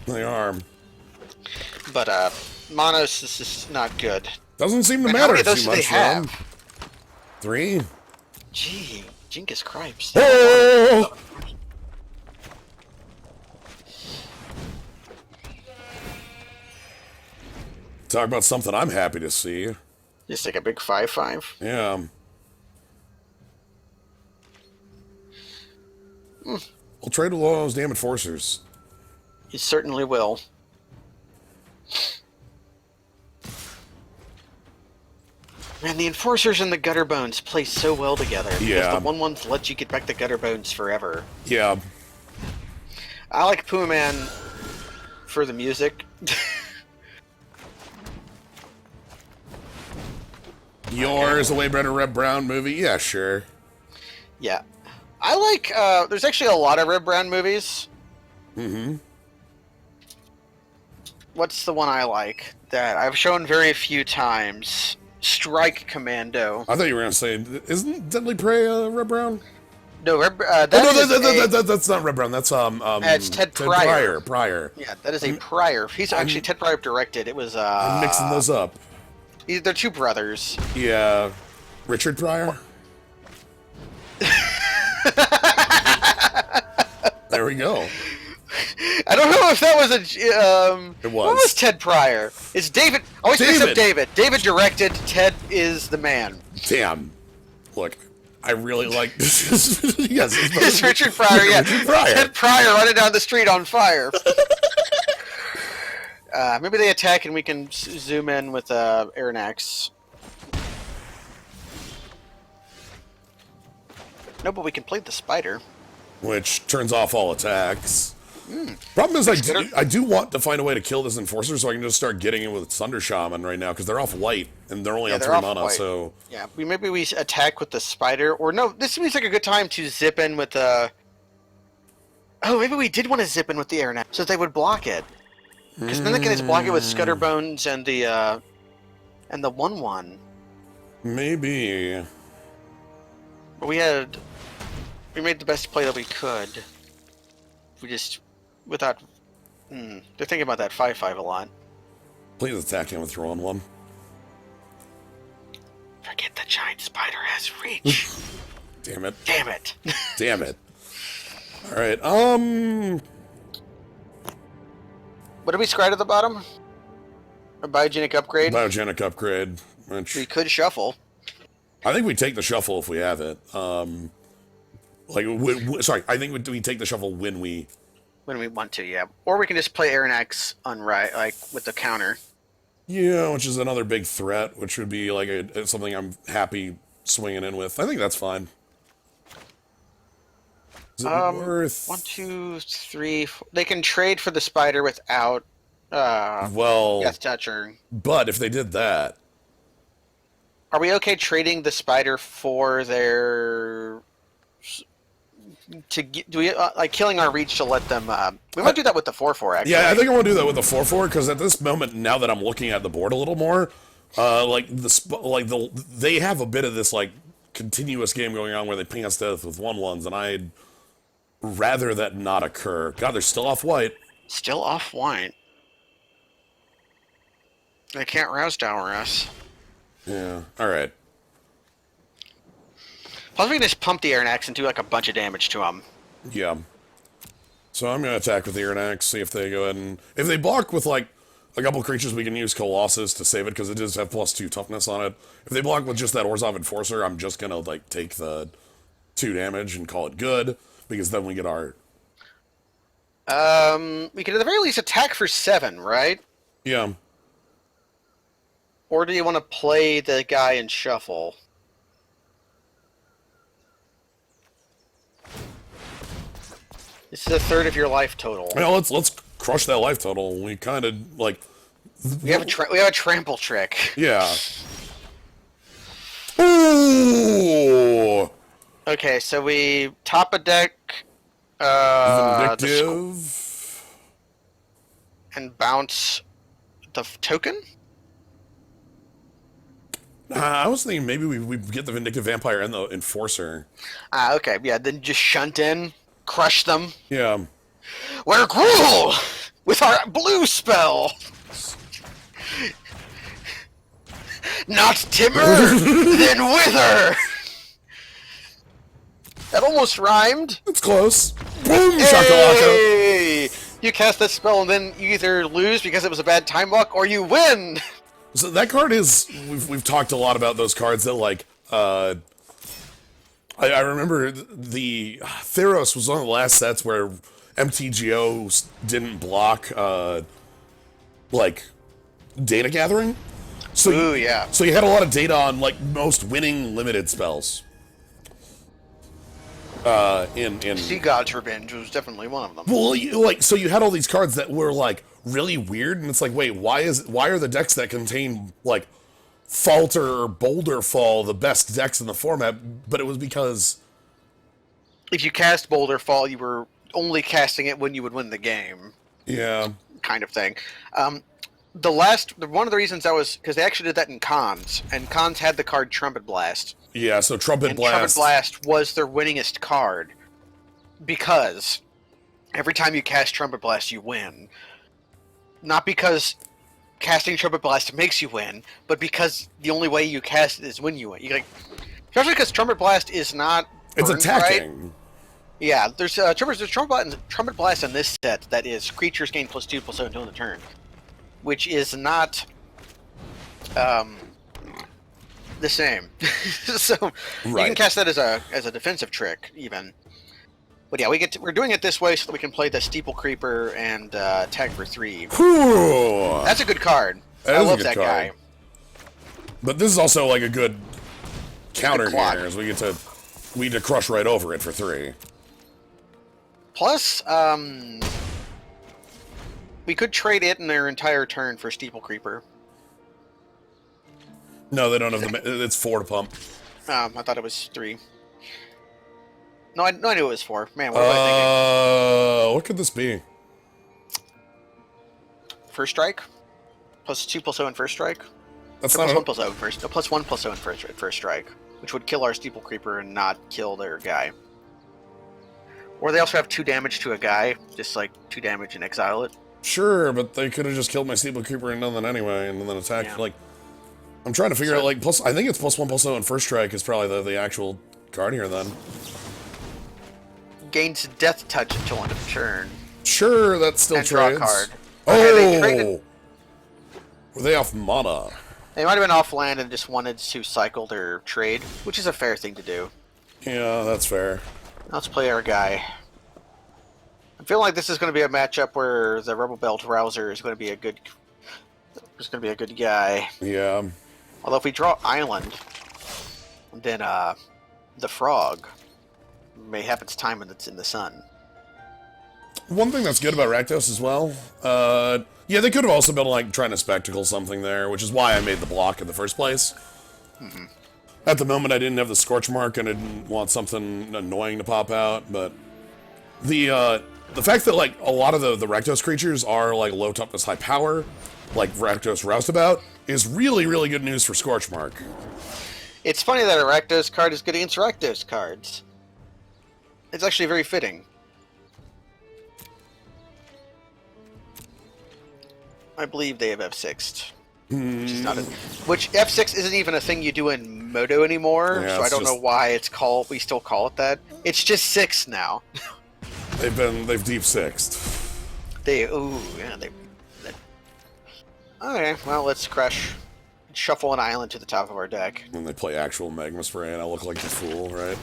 They are. But Monos is just not good. Doesn't seem to matter how many of those too do much. They have? 3. Gee, Jinkus Cripes. Oh! Talk about something I'm happy to see. Just like a big 5/5. Yeah. We'll trade with all those damn enforcers. You certainly will. Man, the enforcers and the gutter bones play so well together. Yeah. Because the 1/1s let you get back the gutter bones forever. Yeah. I like Puma Man for the music. Yours, a way better Red Brown movie? Yeah, sure. Yeah. I like, there's actually a lot of Red Brown movies. Mm-hmm. What's the one I like that I've shown very few times? Strike Commando. I thought you were going to say, isn't Deadly Prey Red Brown? No, that's not Red Brown. That's it's Ted Pryor. Pryor. Yeah, that is a Pryor. He's actually Ted Pryor directed. It was I'm mixing those up. They're two brothers. Yeah, Richard Pryor. There we go. I don't know if that was a. It was. What was Ted Pryor? It's David. Always mix up David. David directed. Ted is the man. Damn. Look, I really like. Yes, it's Richard Pryor. Yeah, Richard Pryor. Ted Pryor running down the street on fire. Maybe they attack and we can zoom in with Aranax. No, but we can play the spider. Which turns off all attacks. Problem is, I do want to find a way to kill this enforcer so I can just start getting in with Thunder Shaman right now because they're off white and they're only on 3 mana. So yeah, maybe we attack with the spider, or no, this seems like a good time to zip in with the. Oh, maybe we did want to zip in with the Aranax so they would block it, because then they can just block it with Scutterbones and the 1/1. Maybe. But we made the best play that we could. We just, without, they're thinking about that 5/5 a lot. Please attack him with your own one. Forget the giant spider has reach. Damn it. Damn it. Damn it. All right. What did we scry at the bottom? A biogenic upgrade? Biogenic upgrade. Which we could shuffle. I think we take the shuffle if we have it. Sorry, I think we take the shuffle when we want to, yeah. Or we can just play Aranax like with the counter. Yeah, which is another big threat, which would be like something I'm happy swinging in with. I think that's fine. Is it worth 1, 2, 3, 4. They can trade for the spider without Death Toucher. But if they did that, are we okay trading the spider for their killing our reach to let them? We might do that with the 4/4. Actually, yeah, I think I want to do that with the 4/4 because at this moment, now that I'm looking at the board a little more, they have a bit of this like continuous game going on where they ping us to death with 1/1s, and I'd rather that not occur. God, they're still off white. Still off white. They can't rouse dower us. Yeah. All right. Plus, we can just pump the Aranax and do like a bunch of damage to them. Yeah. So I'm gonna attack with the Aranax, see if they go ahead and if they block with like a couple creatures, we can use Colossus to save it because it does have +2 toughness on it. If they block with just that Orzhov Enforcer, I'm just gonna like take the 2 damage and call it good because then we get our. We can at the very least attack for 7, right? Yeah. Or do you want to play the guy and shuffle? This is a third of your life total. Well, let's crush that life total. We kind of like. We have a trample trick. Yeah. Ooh. Okay, so we top a deck. Vindictive. And bounce the token. I was thinking maybe we get the Vindictive Vampire and the Enforcer. Okay, yeah. Then just shunt in, crush them. Yeah. We're Gruul with our blue spell. Not Timur, then Wither. That almost rhymed. It's close. Boom, shakalaka. Hey! You cast that spell and then you either lose because it was a bad time lock, or you win. So that card is we've talked a lot about those cards that like I remember the Theros was one of the last sets where MTGO didn't block like data gathering. So Ooh, yeah. So you had a lot of data on like most winning limited spells. In Sea God's Revenge was definitely one of them. Well, so you had all these cards that were like really weird, and it's like, wait, why are the decks that contain like Falter or Boulder Fall the best decks in the format? But it was because if you cast Boulder Fall, you were only casting it when you would win the game. Yeah. Kind of thing. One of the reasons that was because they actually did that in Cons, and Cons had the card Trumpet Blast. Yeah, so Trumpet Blast. Trumpet Blast was their winningest card because every time you cast Trumpet Blast, you win. Not because casting Trumpet Blast makes you win, but because the only way you cast it is when you win. Especially because Trumpet Blast is not. It's attacking. Right? Yeah, there's Trumpet Blast in this set that is creatures gain +2/+7 until the turn, which is not the same. So you can cast that as a defensive trick even. But yeah, we're doing it this way so that we can play the Steeple Creeper and attack for 3. Whew. That's a good card. I love that guy. But this is also like a good counter here, as we get to crush right over it for 3. Plus, we could trade it in their entire turn for Steeple Creeper. No, they don't have it's 4 to pump. I thought it was 3. No, I knew it was 4. Man, what was I thinking? What could this be? First strike? +2/+0 first strike? That's or not +1/+0 first. +1/+0 first strike, which would kill our Steeple Creeper and not kill their guy. Or they also have 2 damage to a guy, just like 2 damage and exile it. Sure, but they could have just killed my Steeple Creeper and done that anyway, and then attacked. Yeah. Like, I'm trying to figure out, like, I think it's +1/+0 and first strike is probably the actual card here, then. Gains death touch until end of turn. Sure, that still trades. Draw a card. Oh! Were they off mana? They might have been off land and just wanted to cycle their trade, which is a fair thing to do. Yeah, that's fair. Let's play our guy. I feel like this is going to be a matchup where the Rebel Belt Rouser is going to be a good. Is going to be a good guy. Yeah. Although if we draw Island, then the Frog may have its time when it's in the sun. One thing that's good about Rakdos as well, yeah, they could have also been like trying to spectacle something there, which is why I made the block in the first place. Mm-hmm. At the moment, I didn't have the Scorch Mark, and I didn't want something annoying to pop out, but the fact that like a lot of the Rakdos creatures are like low toughness, high power, like Rakdos Roustabout, is really, really good news for Scorch Mark. It's funny that a Rakdos card is good against Rakdos cards. It's actually very fitting. I believe they have F6'd. Which is not which F6 isn't even a thing you do in Moto anymore, yeah, so I don't know why it's called. We still call it that. It's just 6 now. They've deep sixed. They okay, well, let's shuffle an island to the top of our deck. And they play actual Magma Spray, and I look like the fool, right?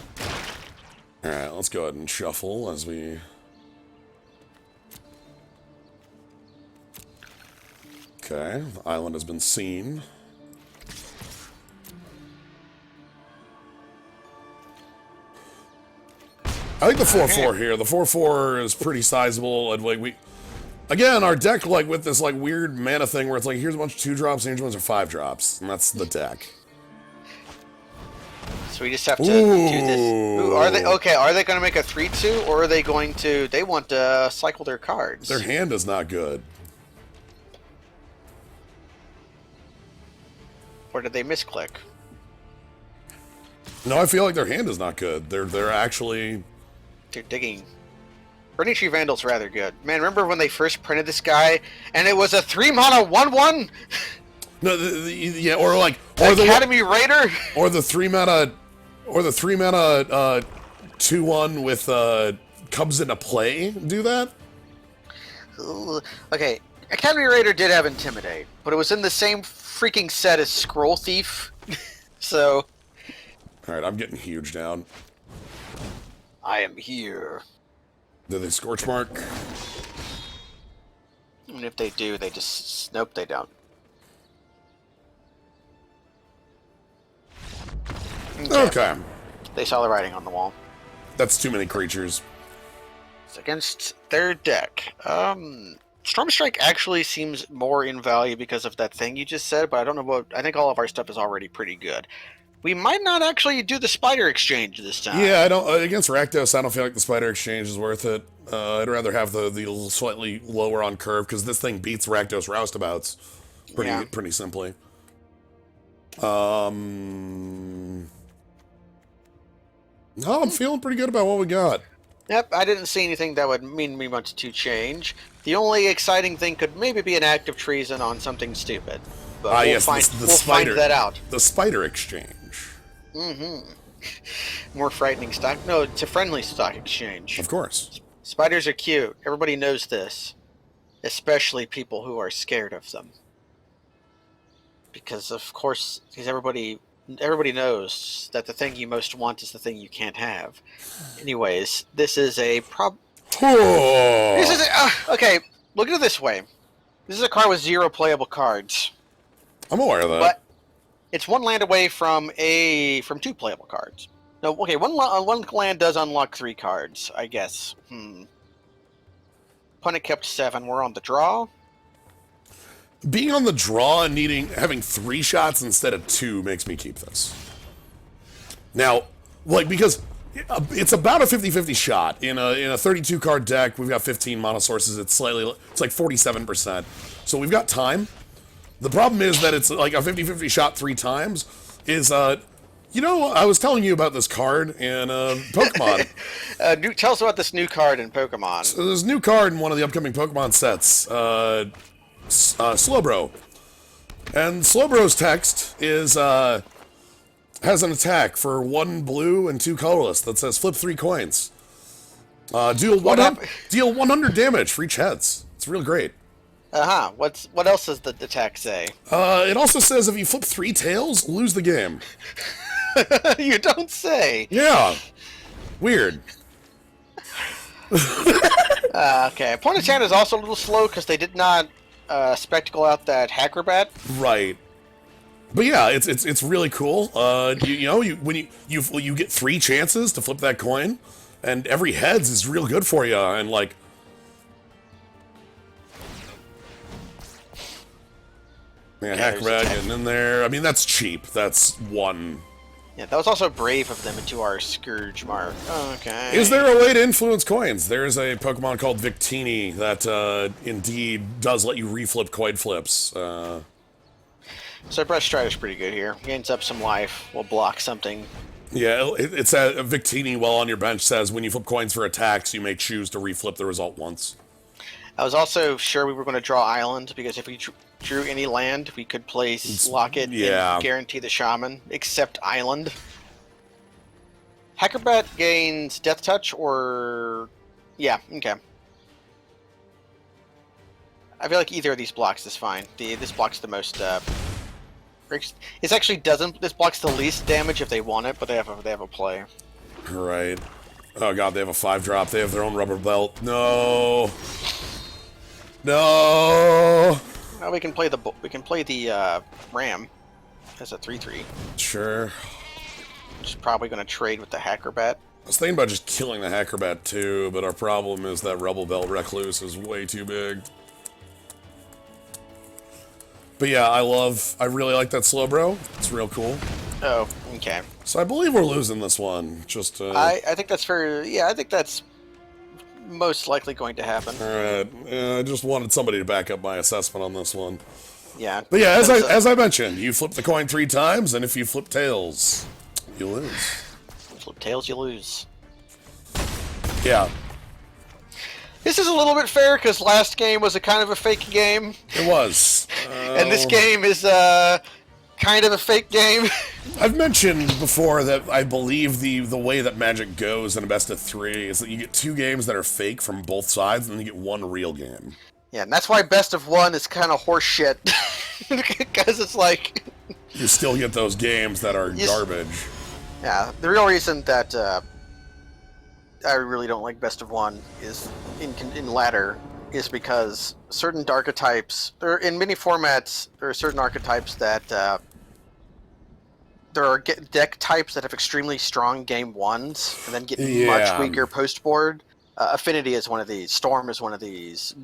Alright, let's go ahead and shuffle as we... Okay, the island has been seen. Oh like the 4/4 here. The 4/4 is pretty sizable, and like again, our deck like with this like weird mana thing where it's like here's a bunch of 2-drops, and here's a bunch of 5-drops, and that's the deck. So we just have to do this. Ooh, are they okay? Are they going to make a 3/2, or are they going to? They want to cycle their cards. Their hand is not good. Or did they misclick? No, I feel like their hand is not good. They're actually... They're digging. Burning Tree Vandal's rather good. Man, remember when they first printed this guy, and it was a 3-mana 1/1? No, yeah, or like... Or the Academy Raider? Or the 3-mana... Or the 3-mana 2/1 with comes into play do that? Okay, Academy Raider did have Intimidate, but it was in the same freaking set as Scroll Thief, so... Alright, I'm getting huge down. I am here. Do they Scorch Mark? And if they do, they just... Nope, they don't. Okay. They saw the writing on the wall. That's too many creatures. It's against their deck. Storm Strike actually seems more in value because of that thing you just said, but I don't know what... I think all of our stuff is already pretty good. We might not actually do the Spider Exchange this time. Yeah, I don't... Against Rakdos, I don't feel like the Spider Exchange is worth it. I'd rather have the slightly lower on curve, because this thing beats Rakdos Roustabouts pretty simply. No, I'm feeling pretty good about what we got. Yep, I didn't see anything that would mean me much to change. The only exciting thing could maybe be an act of treason on something stupid. But we'll find that out. The Spider Exchange. Mm-hmm. More frightening stock. No, it's a friendly stock exchange. Of course. Spiders are cute. Everybody knows this. Especially people who are scared of them. Because, of course, everybody knows that the thing you most want is the thing you can't have. Anyways, this is a okay, look at it this way. This is a card with 0 playable cards. I'm aware of that. But it's 1 land away from 2 playable cards. No, okay, one land does unlock 3 cards, I guess. Opponent kept 7. We're on the draw. Being on the draw and having 3 shots instead of 2 makes me keep this. Now, like, because it's about a 50-50 shot. In a 32 card deck, we've got 15 mana sources. It's like 47%. So we've got time. The problem is that it's like a 50-50 shot 3 times is, you know, I was telling you about this card in Pokemon. Tell us about this new card in Pokemon. So there's a new card in one of the upcoming Pokemon sets, Slowbro. And Slowbro's text is, has an attack for 1 blue and 2 colorless that says flip 3 coins. Deal 100 damage for each heads. It's real great. What else does the attack say? It also says if you flip 3 tails, lose the game. You don't say. Yeah. Weird. Okay. Opponent's hand is also a little slow because they did not spectacle out that Hackerbat. Right. But yeah, it's really cool. When you get 3 chances to flip that coin, and every heads is real good for you, and like. Yeah, Hackerbat getting in there. I mean, that's cheap. That's 1. Yeah, that was also brave of them into our Scourge mark. Okay. Is there a way to influence coins? There's a Pokemon called Victini that indeed does let you reflip coin flips. So Brush Strider's pretty good here. Gains up some life. We'll block something. Yeah, it's a Victini while on your bench says when you flip coins for attacks, you may choose to reflip the result once. I was also sure we were going to draw Island, because if we drew any land, we could place Locket and guarantee the Shaman, except Island. Hackerbat gains Death Touch, or... Yeah, okay. I feel like either of these blocks is fine. This blocks the most... This actually doesn't... This blocks the least damage if they want it, but they have a play. Right. Oh god, they have a 5-drop. They have their own rubber belt. No! No! Well, we can play the Ram as a 3/3. Sure. Which is probably going to trade with the Hackerbat. was thinking about just killing the Acrobat too, but our problem is that Rebel Belt Recluse is way too big. But yeah, I really like that Slowbro. It's real cool. Oh, okay. So I believe we're losing this one. Just I think that's fair. Yeah, I think that's most likely going to happen. Alright. I just wanted somebody to back up my assessment on this one. Yeah. But yeah, as I mentioned, you flip the coin 3 times, and if you flip tails, you lose. Flip tails, you lose. Yeah. This is a little bit fair because last game was a kind of a fake game. It was. And this game is kind of a fake game. I've mentioned before that I believe the way that Magic goes in a best of 3 is that you get 2 games that are fake from both sides, and then you get 1 real game. Yeah, and that's why best of 1 is kind of horseshit. Because it's like... You still get those games that are garbage. Yeah, the real reason that I really don't like best of 1 is in ladder is because certain archetypes, in many formats, there are certain archetypes that there are deck types that have extremely strong game 1s and then get much weaker post board. Affinity is one of these. Storm is one of these.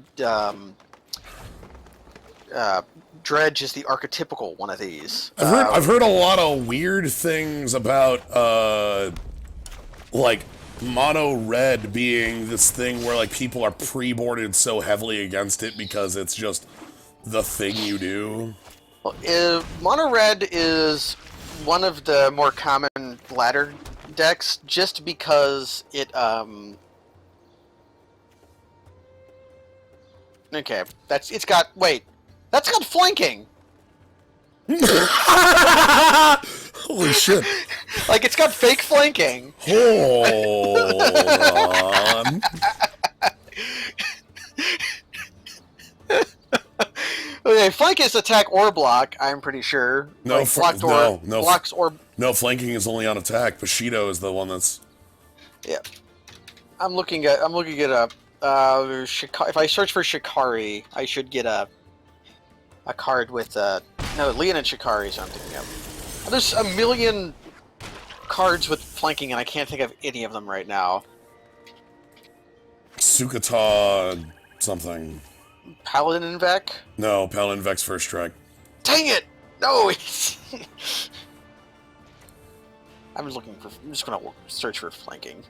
Dredge is the archetypical one of these. I've heard a lot of weird things about like mono red being this thing where like people are pre-boarded so heavily against it because it's just the thing you do. Well, mono red is one of the more common ladder decks just because it okay, that's got flanking. Holy shit. Like, it's got fake flanking. Hold on. Okay, flank is attack or block, I'm pretty sure. No, like, blocked or blocks or... No, flanking is only on attack. Bushido is the one that's... Yeah. I'm looking it up. If I search for Shikari, I should get a card with no, Leon and Shikari is what I'm thinking of. There's a million cards with flanking, and I can't think of any of them right now. Sukata something. Paladin Invec? No, Paladin Invec's first strike. Dang it! No! I'm just gonna search for flanking.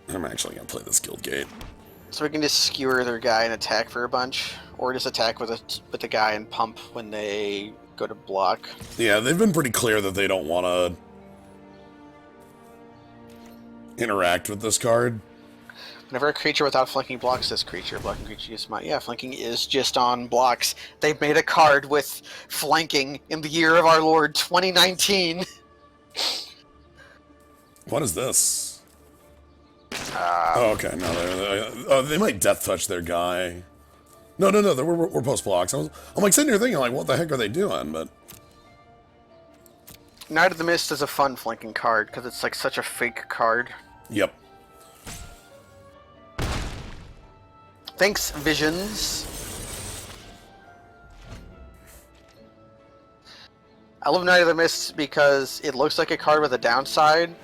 I'm actually gonna play this guild gate. So we can just skewer their guy and attack for a bunch, or just attack with the guy and pump when they go to block. Yeah, they've been pretty clear that they don't want to interact with this card. Whenever a creature without flanking blocks this creature, blocking creature is my... Yeah, flanking is just on blocks. They've made a card with flanking in the year of our Lord 2019. What is this? Oh, okay. No, they might death touch their guy. No, we're post blocks. I'm like sitting here thinking, like, what the heck are they doing? But Knight of the Mist is a fun flanking card because it's like such a fake card. Yep. Thanks, Visions. I love Knight of the Mist because it looks like a card with a downside,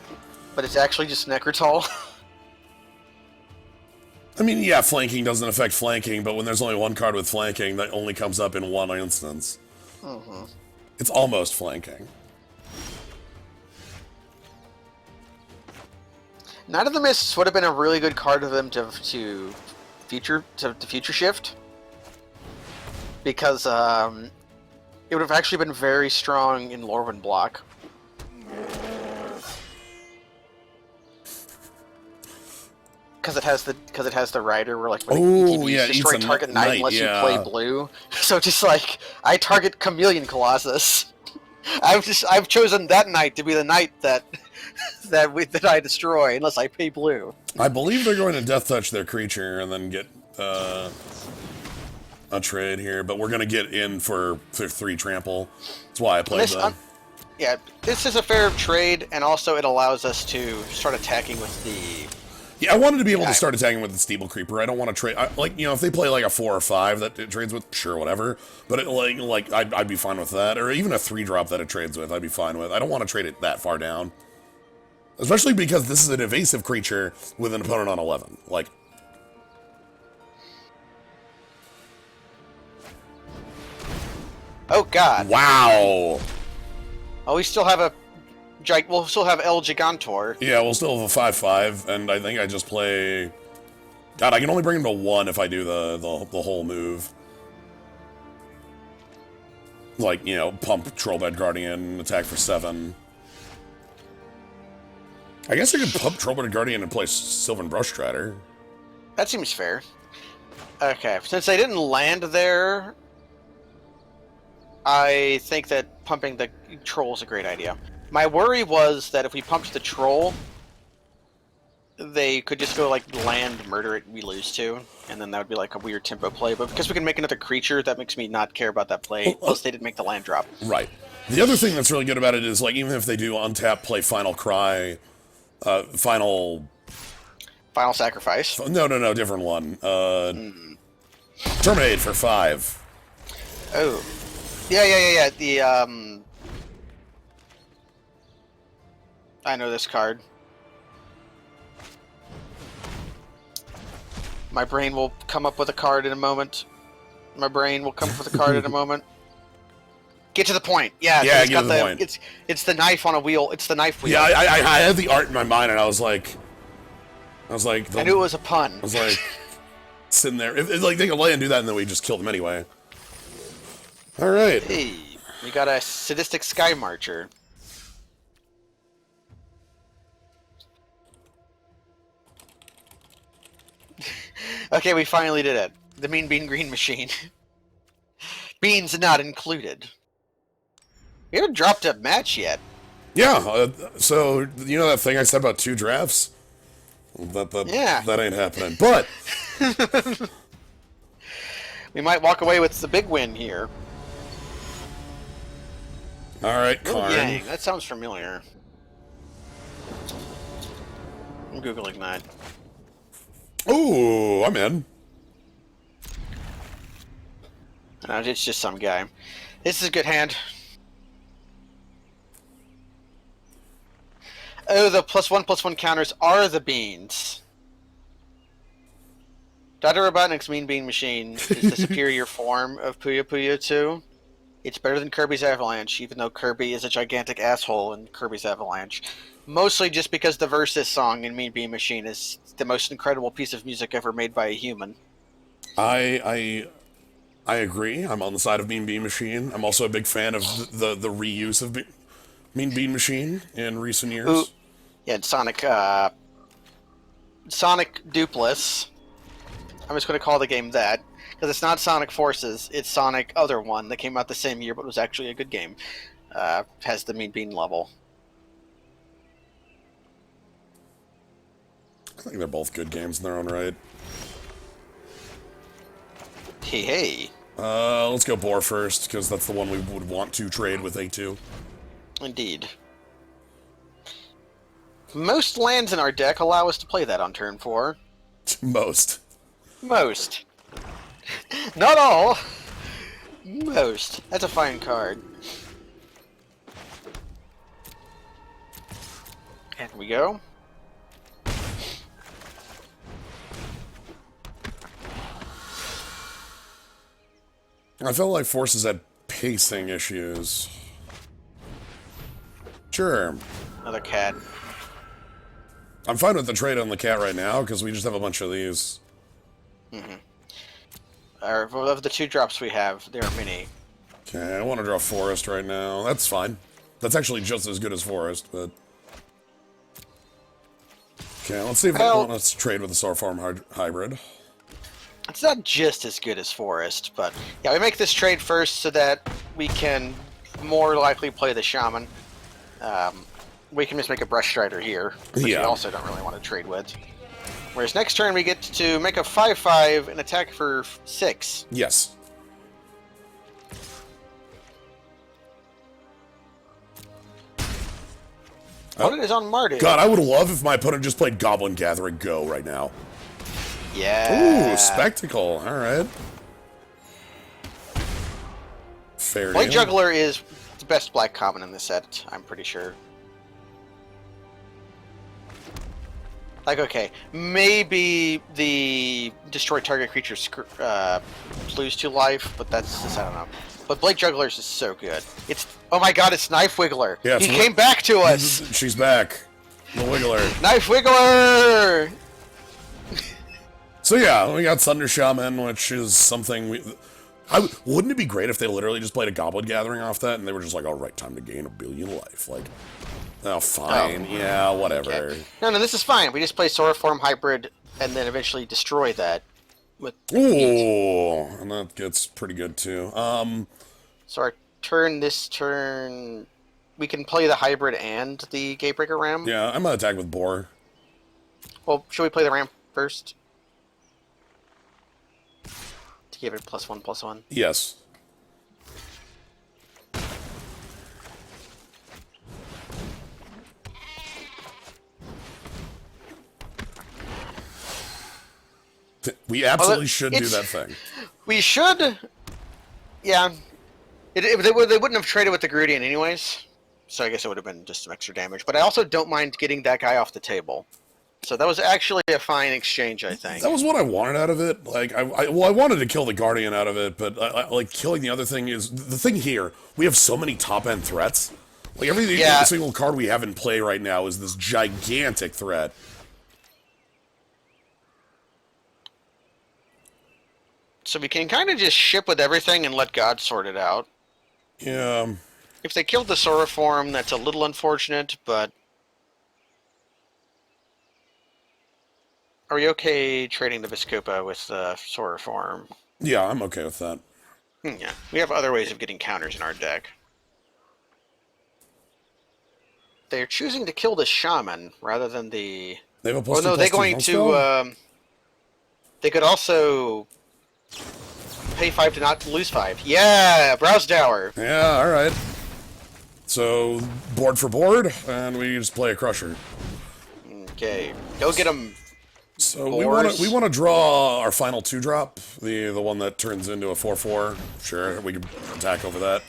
but it's actually just Necrotal. I mean, yeah, flanking doesn't affect flanking, but when there's only one card with flanking, that only comes up in one instance. Mm-hmm. It's almost flanking. Knight of the Mists would have been a really good card of them to future shift, because it would have actually been very strong in Lorwyn block. Because it has the rider where, like, when you destroy target knight unless you play blue. So just like, I target Chameleon Colossus. I've chosen that knight to be the knight that I destroy unless I pay blue. I believe they're going to death touch their creature and then get a trade here, but we're going to get in for 3 trample. That's why I played them. Yeah, this is a fair trade, and also it allows us to start attacking with the Yeah, I wanted to be able to start attacking with the Steeple Creeper. I don't want to trade, like, you know, if they play like a 4 or 5 that it trades with, sure, whatever. But I'd be fine with that, or even a 3-drop that it trades with, I'd be fine with. I don't want to trade it that far down, especially because this is an evasive creature with an opponent on 11. Like, oh God! Wow! Oh, we still have a. We'll still have El Gigantor. Yeah, we'll still have a 5/5, and I think I just play. God, I can only bring him to 1 if I do the whole move. Like, you know, pump Trollbed Guardian, attack for 7. I guess I could pump Trollbed Guardian and play Sylvan Brush Strider. That seems fair. Okay, since they didn't land there, I think that pumping the troll is a great idea. My worry was that if we pumped the troll, they could just go, like, land, murder it, we lose too, and then that would be, like, a weird tempo play. But because we can make another creature, that makes me not care about that play. Plus, they didn't make the land drop. Right. The other thing that's really good about it is, like, even if they do untap, play Final Cry, Final Sacrifice? No, different one. Terminate for 5. Oh. Yeah. The, I know this card. My brain will come up with a card in a moment. Get to the point. Yeah, get to the point. It's the knife on a wheel. It's the knife wheel. Yeah, I had the art in my mind, and I was like, I knew it was a pun. I was like, sitting there. If like they could lay and do that, and then we just kill them anyway. All right. Hey, we got a sadistic Sky Marcher. Okay, we finally did it. The Mean Bean Green Machine. Beans not included. We haven't dropped a match yet. Yeah, so, you know that thing I said about 2 drafts? That ain't happening. But we might walk away with the big win here. Alright, Karn. Yang, that sounds familiar. I'm Googling that. Ooh, I'm in. No, it's just some guy. This is a good hand. Oh, the +1/+1 counters are the beans. Dr. Robotnik's Mean Bean Machine is the superior form of Puyo Puyo 2. It's better than Kirby's Avalanche, even though Kirby is a gigantic asshole in Kirby's Avalanche. Mostly just because the Versus song in Mean Bean Machine is the most incredible piece of music ever made by a human. I agree. I'm on the side of Mean Bean Machine. I'm also a big fan of the reuse of Mean Bean Machine in recent years. Ooh. Yeah, and Sonic Dupless. I'm just going to call the game that, because it's not Sonic Forces, it's Sonic Other One that came out the same year but was actually a good game. Has the Mean Bean level. I think they're both good games in their own right. Hey. Let's go Boar first, because that's the one we would want to trade with A2. Indeed. Most lands in our deck allow us to play that on turn 4. Most. Not all. Most. That's a fine card. And we go. I felt like Forces had pacing issues. Sure. Another cat. I'm fine with the trade on the cat right now, because we just have a bunch of these. Of the 2 drops we have, there are many. Okay, I want to draw Forest right now. That's fine. That's actually just as good as Forest, but... Okay, let's see if I want to trade with the Starform Hybrid. It's not just as good as Forest, but... Yeah, we make this trade first so that we can more likely play the Shaman. We can just make a Brush Strider here, which we also don't really want to trade with. Whereas next turn we get to make a 5/5 and attack for 6. Yes. Opponent is on Mardu. God, I would love if my opponent just played Goblin Gathering Go right now. Yeah. Ooh, Spectacle. All right. Fair Blade deal. Juggler is the best black common in this set, I'm pretty sure. Like, okay, maybe the destroy target creature lose to life, but that's just, I don't know. But Blade Juggler's is so good. It's, oh my god, it's Knife Wiggler. Yeah, he came back to us. She's back. The Wiggler. Knife Wiggler! So yeah, we got Thunder Shaman, which is something wouldn't it be great if they literally just played a Goblin Gathering off that, and they were just like, all right, time to gain 1 billion life. Like, oh, fine. Oh, yeah, whatever. Okay. No, this is fine. We just play Soroform Hybrid, and then eventually destroy that. With ooh, and that gets pretty good, too. So our turn, this turn, we can play the Hybrid and the Gatebreaker Ram? Yeah, I'm going to attack with Boar. Well, should we play the Ram first? To give it +1/+1? Yes. We absolutely should do that thing. We should. Yeah. They wouldn't have traded with the Grudian anyways, so I guess it would have been just some extra damage. But I also don't mind getting that guy off the table. So that was actually a fine exchange, I think. That was what I wanted out of it. Like, I wanted to kill the Guardian out of it, but like killing the other thing is the thing here. We have so many top-end threats. Like every single card we have in play right now is this gigantic threat. So we can kind of just ship with everything and let God sort it out. Yeah. If they killed the Soroform, that's a little unfortunate, but... Are we okay trading the Viscopa with the Soroform? Yeah, I'm okay with that. Yeah, we have other ways of getting counters in our deck. They're choosing to kill the Shaman rather than the... They have a plus oh no, they're going to... they could also... pay 5 to not lose 5. Yeah, Browse Dower. Yeah, alright. So, board for board, and we just play a Crusher. Okay, go get him. So we want to draw our final 2-drop, the one that turns into a 4/4. Sure, we can attack over that.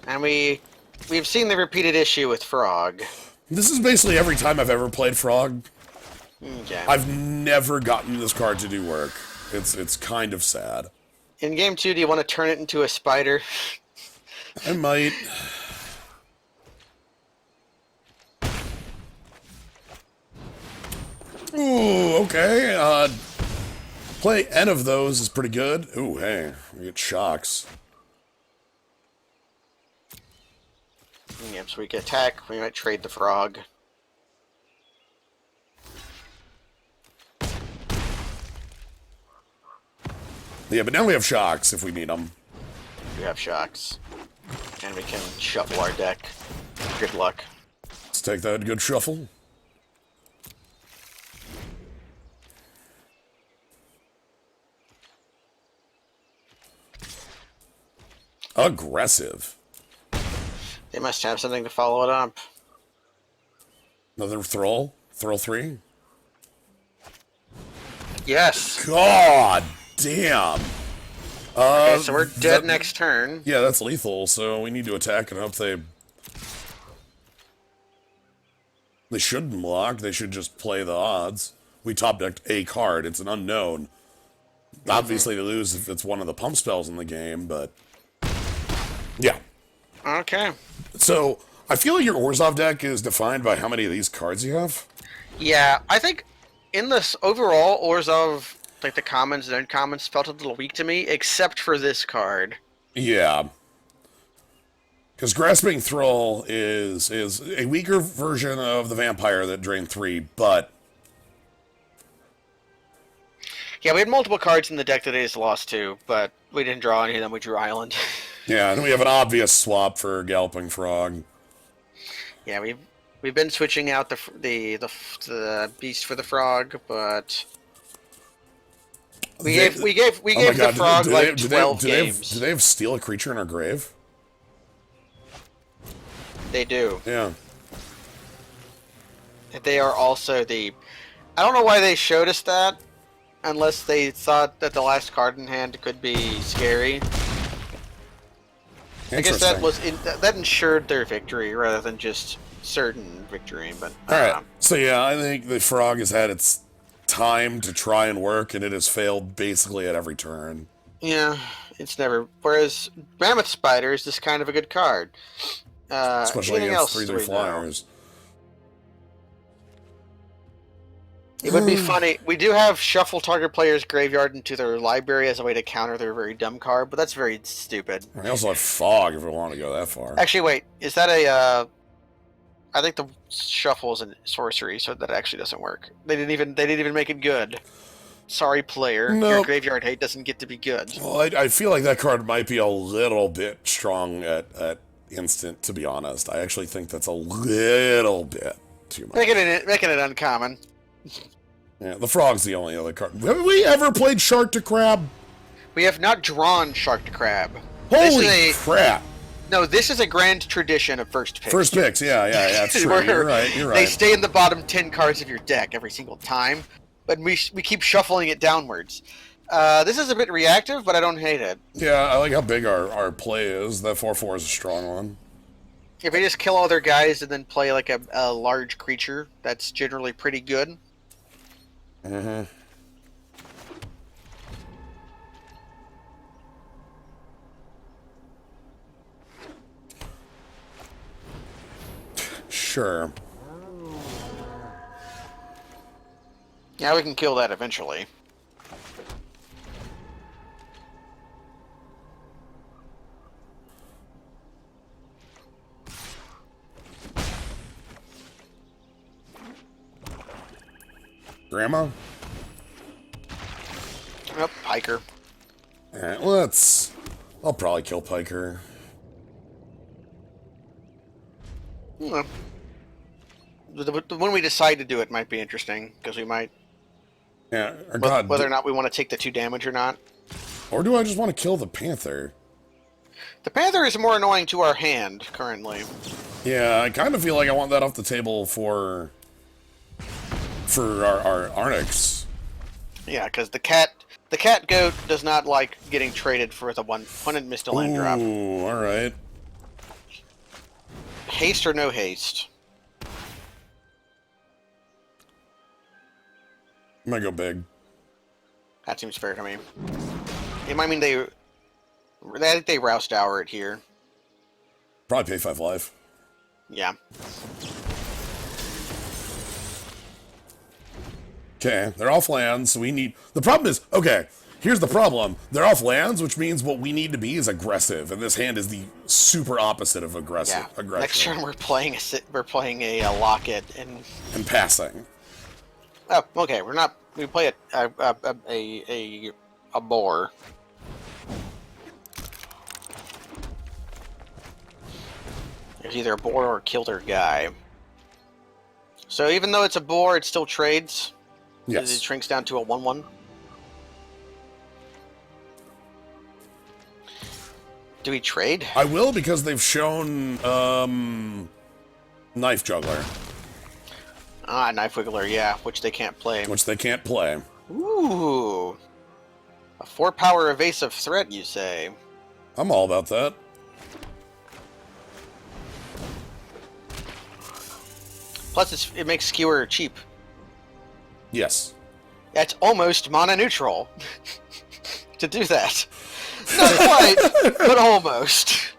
And we've seen the repeated issue with Frog. This is basically every time I've ever played Frog. Okay. I've never gotten this card to do work. It's kind of sad. In game 2, do you want to turn it into a spider? I might. Ooh, okay. Play N of those is pretty good. Ooh, hey, we get shocks. Yep, so we can attack. We might trade the Frog. Yeah, but now we have shocks if we need them. We have shocks. And we can shuffle our deck. Good luck. Let's take that good shuffle. Aggressive. They must have something to follow it up. Another Thrall? Thrall 3? Yes! God damn! Okay, so we're dead next turn. Yeah, that's lethal, so we need to attack and hope they... They shouldn't block, they should just play the odds. We top decked a card, it's an unknown. Obviously they lose if it's one of the pump spells in the game, but... Yeah. Okay. So, I feel like your Orzhov deck is defined by how many of these cards you have. Yeah, I think in this overall, Orzhov, like the commons and uncommons, felt a little weak to me, except for this card. Yeah. Because Grasping Thrall is a weaker version of the Vampire that drained 3, but... Yeah, we had multiple cards in the deck that they just lost to, but we didn't draw any of them, we drew Island. Yeah, and we have an obvious swap for Galloping Frog. Yeah, we've been switching out the beast for the frog, but We gave the frog like 12 games. Do they have steal a creature in our grave? They do. Yeah. They are also the... I don't know why they showed us that, unless they thought that the last card in hand could be scary. I guess that ensured their victory rather than just certain victory. But alright, so yeah, I think the frog has had its time to try and work, and it has failed basically at every turn. Yeah, it's never... Whereas Mammoth Spider is just kind of a good card. Especially against 3/3 flyers. It would be funny. We do have shuffle target player's graveyard into their library as a way to counter their very dumb card, but that's very stupid. We also have fog if we want to go that far. Actually, wait. Is that a... I think the shuffle is a sorcery, so that actually doesn't work. They didn't even make it good. Sorry, player. Nope. Your graveyard hate doesn't get to be good. Well, I feel like that card might be a little bit strong at instant, to be honest. I actually think that's a little bit too much. Making it uncommon. Yeah, the frog's the only other card. Have we ever played Shark to Crab? We have not drawn Shark to Crab. Holy crap! No, this is a grand tradition of first picks. First picks, yeah, that's true. You're right. They stay in the bottom 10 cards of your deck every single time, but we keep shuffling it downwards. This is a bit reactive, but I don't hate it. Yeah, I like how big our play is. That 4/4 is a strong one. If we just kill all their guys and then play like a large creature, that's generally pretty good. Mm-hmm. Sure. Yeah, we can kill that eventually. Grandma? Yep, Piker. Alright, let's... I'll probably kill Piker. Well, when we decide to do it might be interesting, because we might... Yeah, whether or not we want to take the 2 damage or not. Or do I just want to kill the Panther? The Panther is more annoying to our hand, currently. Yeah, I kind of feel like I want that off the table for our Arnix. Yeah, because the cat goat does not like getting traded for the one and missed a land drop. Ooh, alright. Haste or no haste? I'm gonna go big. That seems fair to me. It might mean they think they Roust Hour it here. Probably pay 5 life. Yeah. Okay, they're off lands, so we need... The problem is... Okay, here's the problem. They're off lands, which means what we need to be is aggressive, and this hand is the super opposite of aggression. Next turn we're playing a Locket and passing. Oh, okay. We play a boar. There's either a boar or kill their guy. So even though it's a boar, it still trades. Yes. It shrinks down to a 1/1. Do we trade? I will, because they've shown Knife Juggler. Ah, Knife Wiggler, yeah, which they can't play. Ooh. A 4-power evasive threat, you say? I'm all about that. Plus, it makes Skewer cheap. Yes. That's almost mana neutral to do that. Not quite, but almost.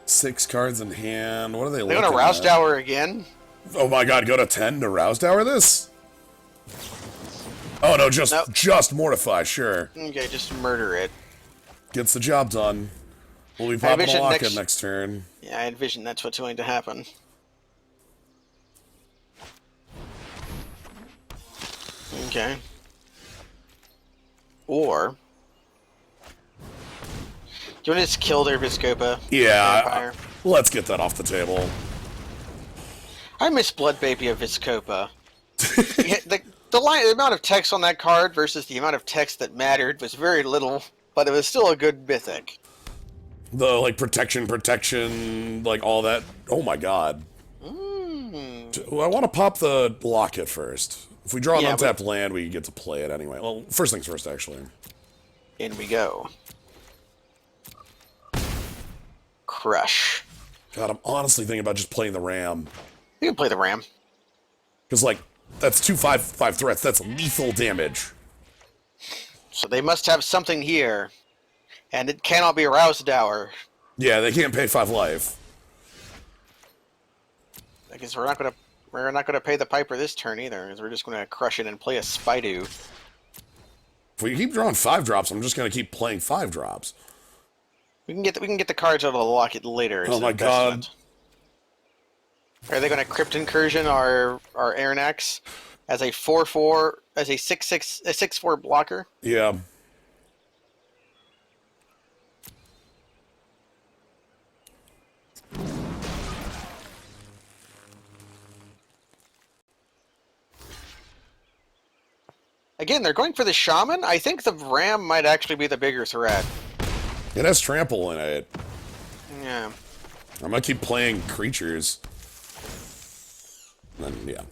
Six cards in hand. What are they looking at? They're gonna Roust Hour again? Oh my god, go to 10 to Roust Hour this? Oh no, just Mortify, sure. Okay, just murder it. Gets the job done. We'll be popping a Locket next turn. Yeah, I envision that's what's going to happen. Okay. Or... Do you want to just kill their Viscopa? Yeah, let's get that off the table. I miss Blood Baby of Viscopa. The amount of text on that card versus the amount of text that mattered was very little, but it was still a good mythic. The, like, protection, like, all that. Oh my god. Well, I want to pop the locket first. If we draw an untapped land, we get to play it anyway. Well, first things first, actually. In we go. Crush. God, I'm honestly thinking about just playing the Ram. You can play the Ram. Because, like, that's 2/5/5 threats. That's lethal damage. So they must have something here. And it cannot be Rousedower. Yeah, they can't pay 5 life. I guess we're not gonna pay the piper this turn either, because we're just gonna crush it and play a Spidoo. If we keep drawing 5-drops, I'm just gonna keep playing 5-drops. We can get the cards out of the locket later. Oh my god. Are they gonna Crypt Incursion our Airnax as a 4/4 as a 6/4 blocker? Yeah. Again, they're going for the Shaman. I think the Ram might actually be the bigger threat. It has trample in it. Yeah. I'm gonna keep playing creatures. And then, yeah.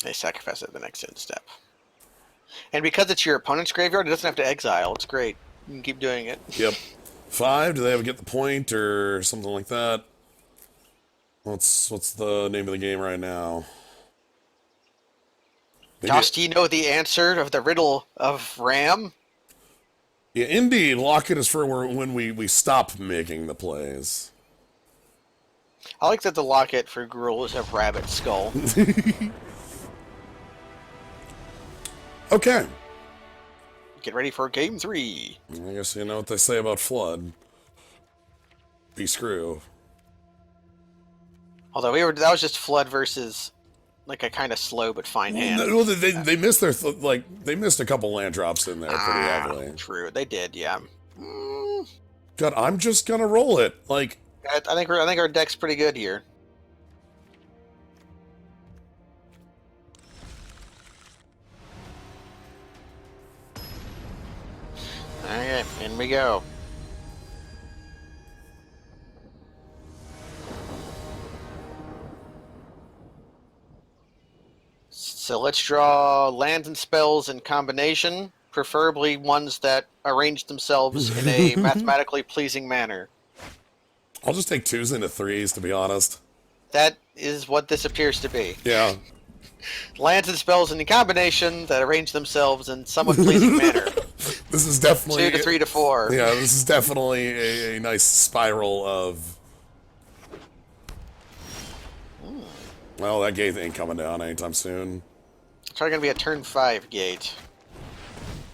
They sacrifice it the next step. And because it's your opponent's graveyard, it doesn't have to exile. It's great. You can keep doing it. Yep. 5, do they ever get the point or something like that? What's the name of the game right now? Dost ye know the answer of the riddle of Ram? Yeah, indeed. Locket is for when we stop making the plays. I like that the locket for Gruul is a rabbit skull. Okay. Get ready for game 3. I guess you know what they say about Flood. Be screw. Although that was just Flood versus like a kind of slow but fine hand. Well, they missed their they missed a couple land drops in there pretty heavily. True, they did, yeah. God, I'm just gonna roll it. Like, I think our deck's pretty good here. Okay, in we go. So let's draw lands and spells in combination, preferably ones that arrange themselves in a mathematically pleasing manner. I'll just take 2s into 3s, to be honest. That is what this appears to be. Yeah. Lands and spells in combination that arrange themselves in somewhat pleasing manner. This is definitely 2 to 3 to 4. Yeah, this is definitely a nice spiral of. Well, that gate ain't coming down anytime soon. It's probably going to be a turn 5 gate.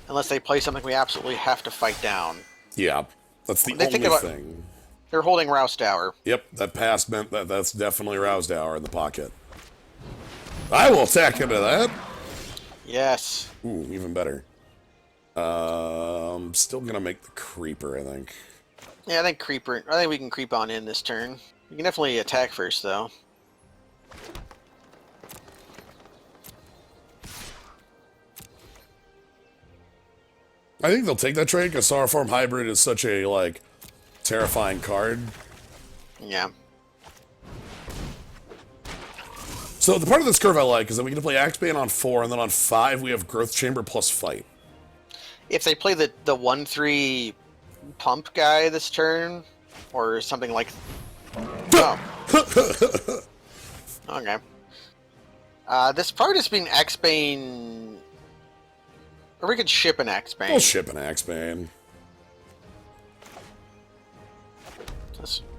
Unless they play something we absolutely have to fight down. Yeah, that's the only thing. They're holding Rousedower. Yep, that pass meant that's definitely Rousedower in the pocket. I will attack into that. Yes. Ooh, even better. Still gonna make the creeper, I think. Yeah, I think we can creep on in this turn. We can definitely attack first, though. I think they'll take that trade because Sauroform Hybrid is such a, like, terrifying card. Yeah. So the part of this curve I like is that we get to play Axebane on 4, and then on 5 we have Growth Chamber plus Fight. If they play the 1/3 pump guy this turn, or something like... Oh. Okay. This part is being Axebane... Or we could ship an Axebane. We'll ship an Axebane.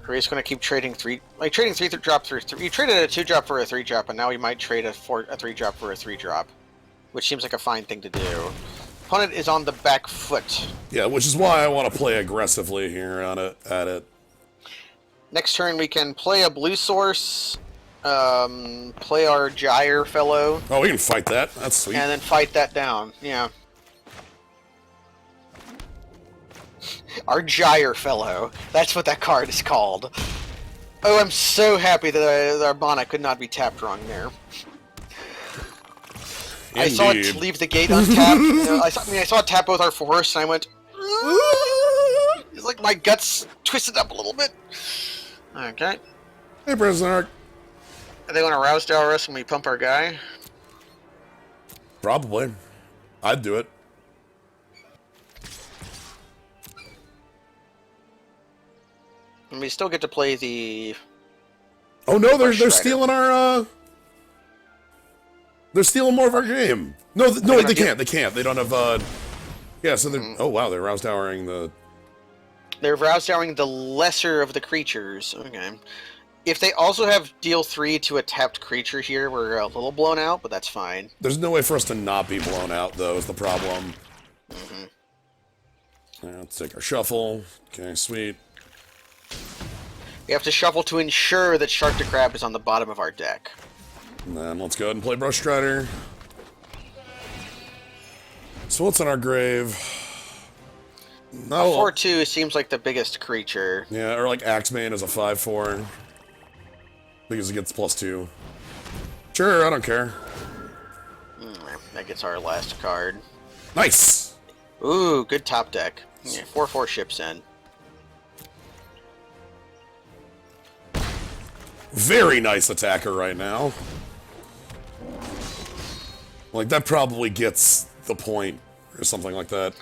We're just going to keep trading 3... Like, trading 3-drop for... You traded a 2-drop for a 3-drop, and now we might trade a 3-drop for a 3-drop. Which seems like a fine thing to do. Opponent is on the back foot. Yeah, which is why I want to play aggressively here at it. Next turn we can play a blue source, play our Gyre fellow. Oh, we can fight that. That's sweet. And then fight that down, yeah. Our Gyre fellow. That's what that card is called. Oh, I'm so happy that our mana could not be tapped wrong there. Indeed. I saw it leave the gate untapped. I saw it tap both our forests, and I went. It's like my guts twisted up a little bit. Okay. Hey, Prisoner. Are they going to rouse dower us when we pump our guy? Probably. I'd do it. And we still get to play the... Oh no, they're stealing our, They're stealing more of our game. No, they can't. They can't. They don't have, Yeah, so they're... Oh, wow, they're rouse dowering the... They're rouse dowering the lesser of the creatures. Okay. If they also have deal 3 to a tapped creature here, we're a little blown out, but that's fine. There's no way for us to not be blown out, though, is the problem. Let's take our shuffle. Okay, sweet. We have to shuffle to ensure that Shark to Crab is on the bottom of our deck. And then let's go ahead and play Brush Strider. So what's in our grave? No. 4/2 seems like the biggest creature. Yeah, or like Axeman is a 5/4. Because it gets +2. Sure, I don't care. That gets our last card. Nice! Ooh, good top deck. Yeah, 4/4 ships in. Very nice attacker right now. Like, that probably gets the point, or something like that.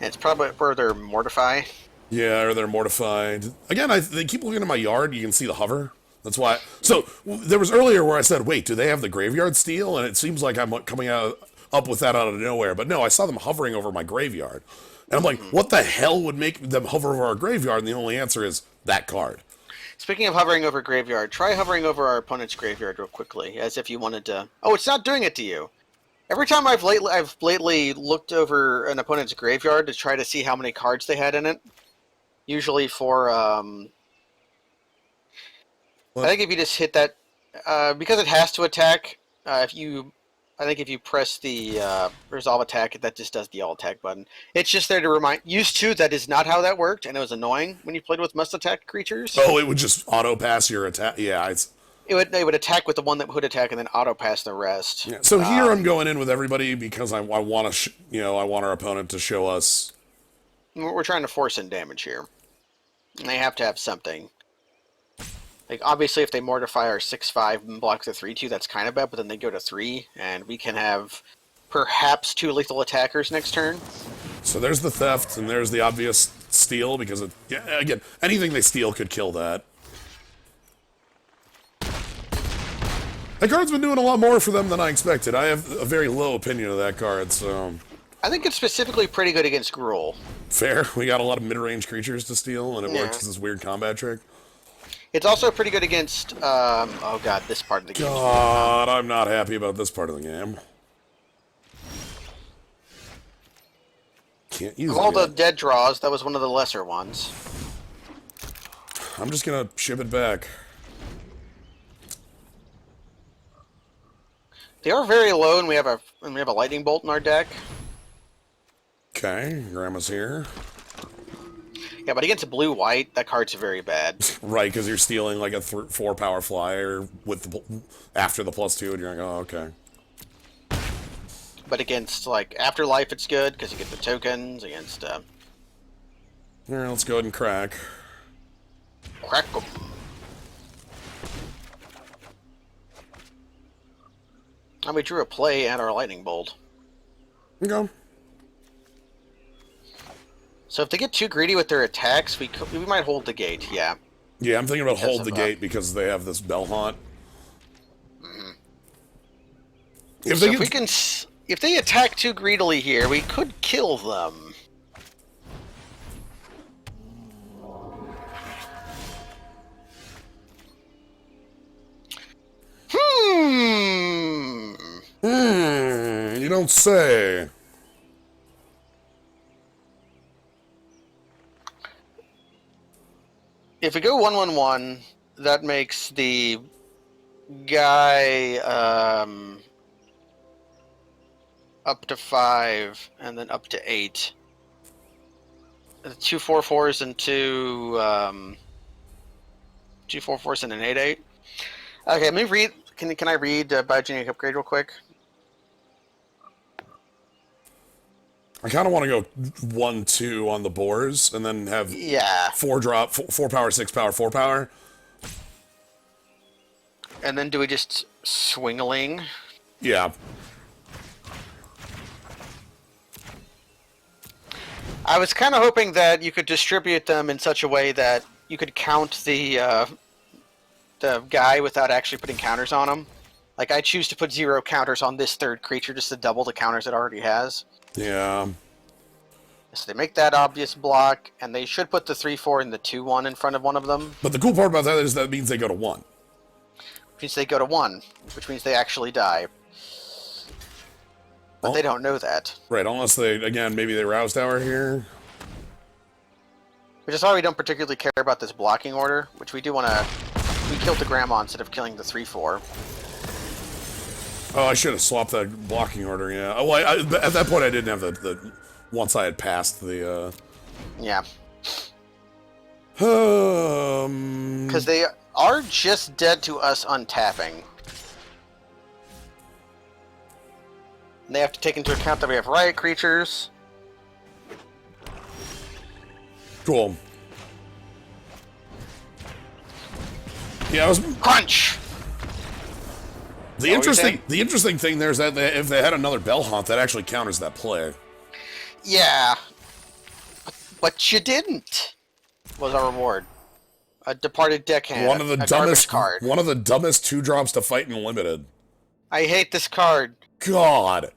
And it's probably where they're Mortify. Yeah, or they're Mortified. Again, they keep looking at my yard, you can see the hover. That's why. So, there was earlier where I said, wait, do they have the graveyard steal? And it seems like I'm coming up with that out of nowhere. But no, I saw them hovering over my graveyard. And I'm like, what the hell would make them hover over our graveyard? And the only answer is that card. Speaking of hovering over graveyard, try hovering over our opponent's graveyard real quickly, as if you wanted to... Oh, it's not doing it to you. Every time I've lately looked over an opponent's graveyard to try to see how many cards they had in it. Usually for, I think if you just hit that, because it has to attack, I think if you press the resolve attack, that just does the all attack button. It's just there to remind. Used to, that is not how that worked, and it was annoying when you played with must attack creatures. Oh, it would just auto pass your attack. Yeah, they would attack with the one that would attack and then auto pass the rest. Yeah. So here I'm going in with everybody because I want to, I want our opponent to show us. We're trying to force in damage here, and they have to have something. Like, obviously, if they mortify our 6/5 and block the 3/2, that's kind of bad, but then they go to 3, and we can have perhaps 2 lethal attackers next turn. So there's the theft, and there's the obvious steal, because, again, anything they steal could kill that. That card's been doing a lot more for them than I expected. I have a very low opinion of that card, so... I think it's specifically pretty good against Gruul. Fair. We got a lot of mid-range creatures to steal, and it works as this weird combat trick. It's also pretty good against, oh god, this part of the game. God, I'm not happy about this part of the game. Can't use it. Of all the dead draws, that was one of the lesser ones. I'm just gonna ship it back. They are very low, and we have a lightning bolt in our deck. Okay, Grandma's here. Yeah, but against a blue-white, that card's very bad. Right, because you're stealing like a 4-power flyer with after the +2, and you're like, oh, okay. But against, like, Afterlife, it's good, because you get the tokens. Against, Alright, let's go ahead and crack. Crack 'em. And we drew a play and our lightning bolt. Okay. So if they get too greedy with their attacks, we might hold the gate, yeah. Yeah, I'm thinking about hold the gate because they have this bell haunt. If they attack too greedily here, we could kill them. You don't say. If we go 1/1/1, that makes the guy up to 5 and then up to 8. 2 4/4s and 2 2 4/4s and an 8/8. Okay, let me read. Can I read Biogenic Upgrade real quick? I kind of want to go 1-2 on the boars, and then have 4 drop, 4 power, 6 power, 4 power. And then do we just swingling? Yeah. I was kind of hoping that you could distribute them in such a way that you could count the guy without actually putting counters on him. Like, I choose to put 0 counters on this third creature just to double the counters it already has. Yeah. So they make that obvious block, and they should put the 3/4 and the 2/1 in front of one of them. But the cool part about that is that means they go to 1. Which means they go to 1, which means they actually die. But they don't know that. Right, unless they, again, maybe they Rouse Tower here. Which is why we don't particularly care about this blocking order, which we do want to... We killed the Grandma instead of killing the 3/4. Oh, I should have swapped that blocking order, yeah. Oh, well, at that point I didn't have the once I had passed the, Yeah. Because they are just dead to us untapping. And they have to take into account that we have riot creatures. Cool. Yeah, I was... Crunch! The interesting thing there is that if they had another Bell Haunt, that actually counters that play. Yeah. But you didn't. Was our reward. A departed deckhand. One of the dumbest card. One of the dumbest 2-drops to fight in Limited. I hate this card. God.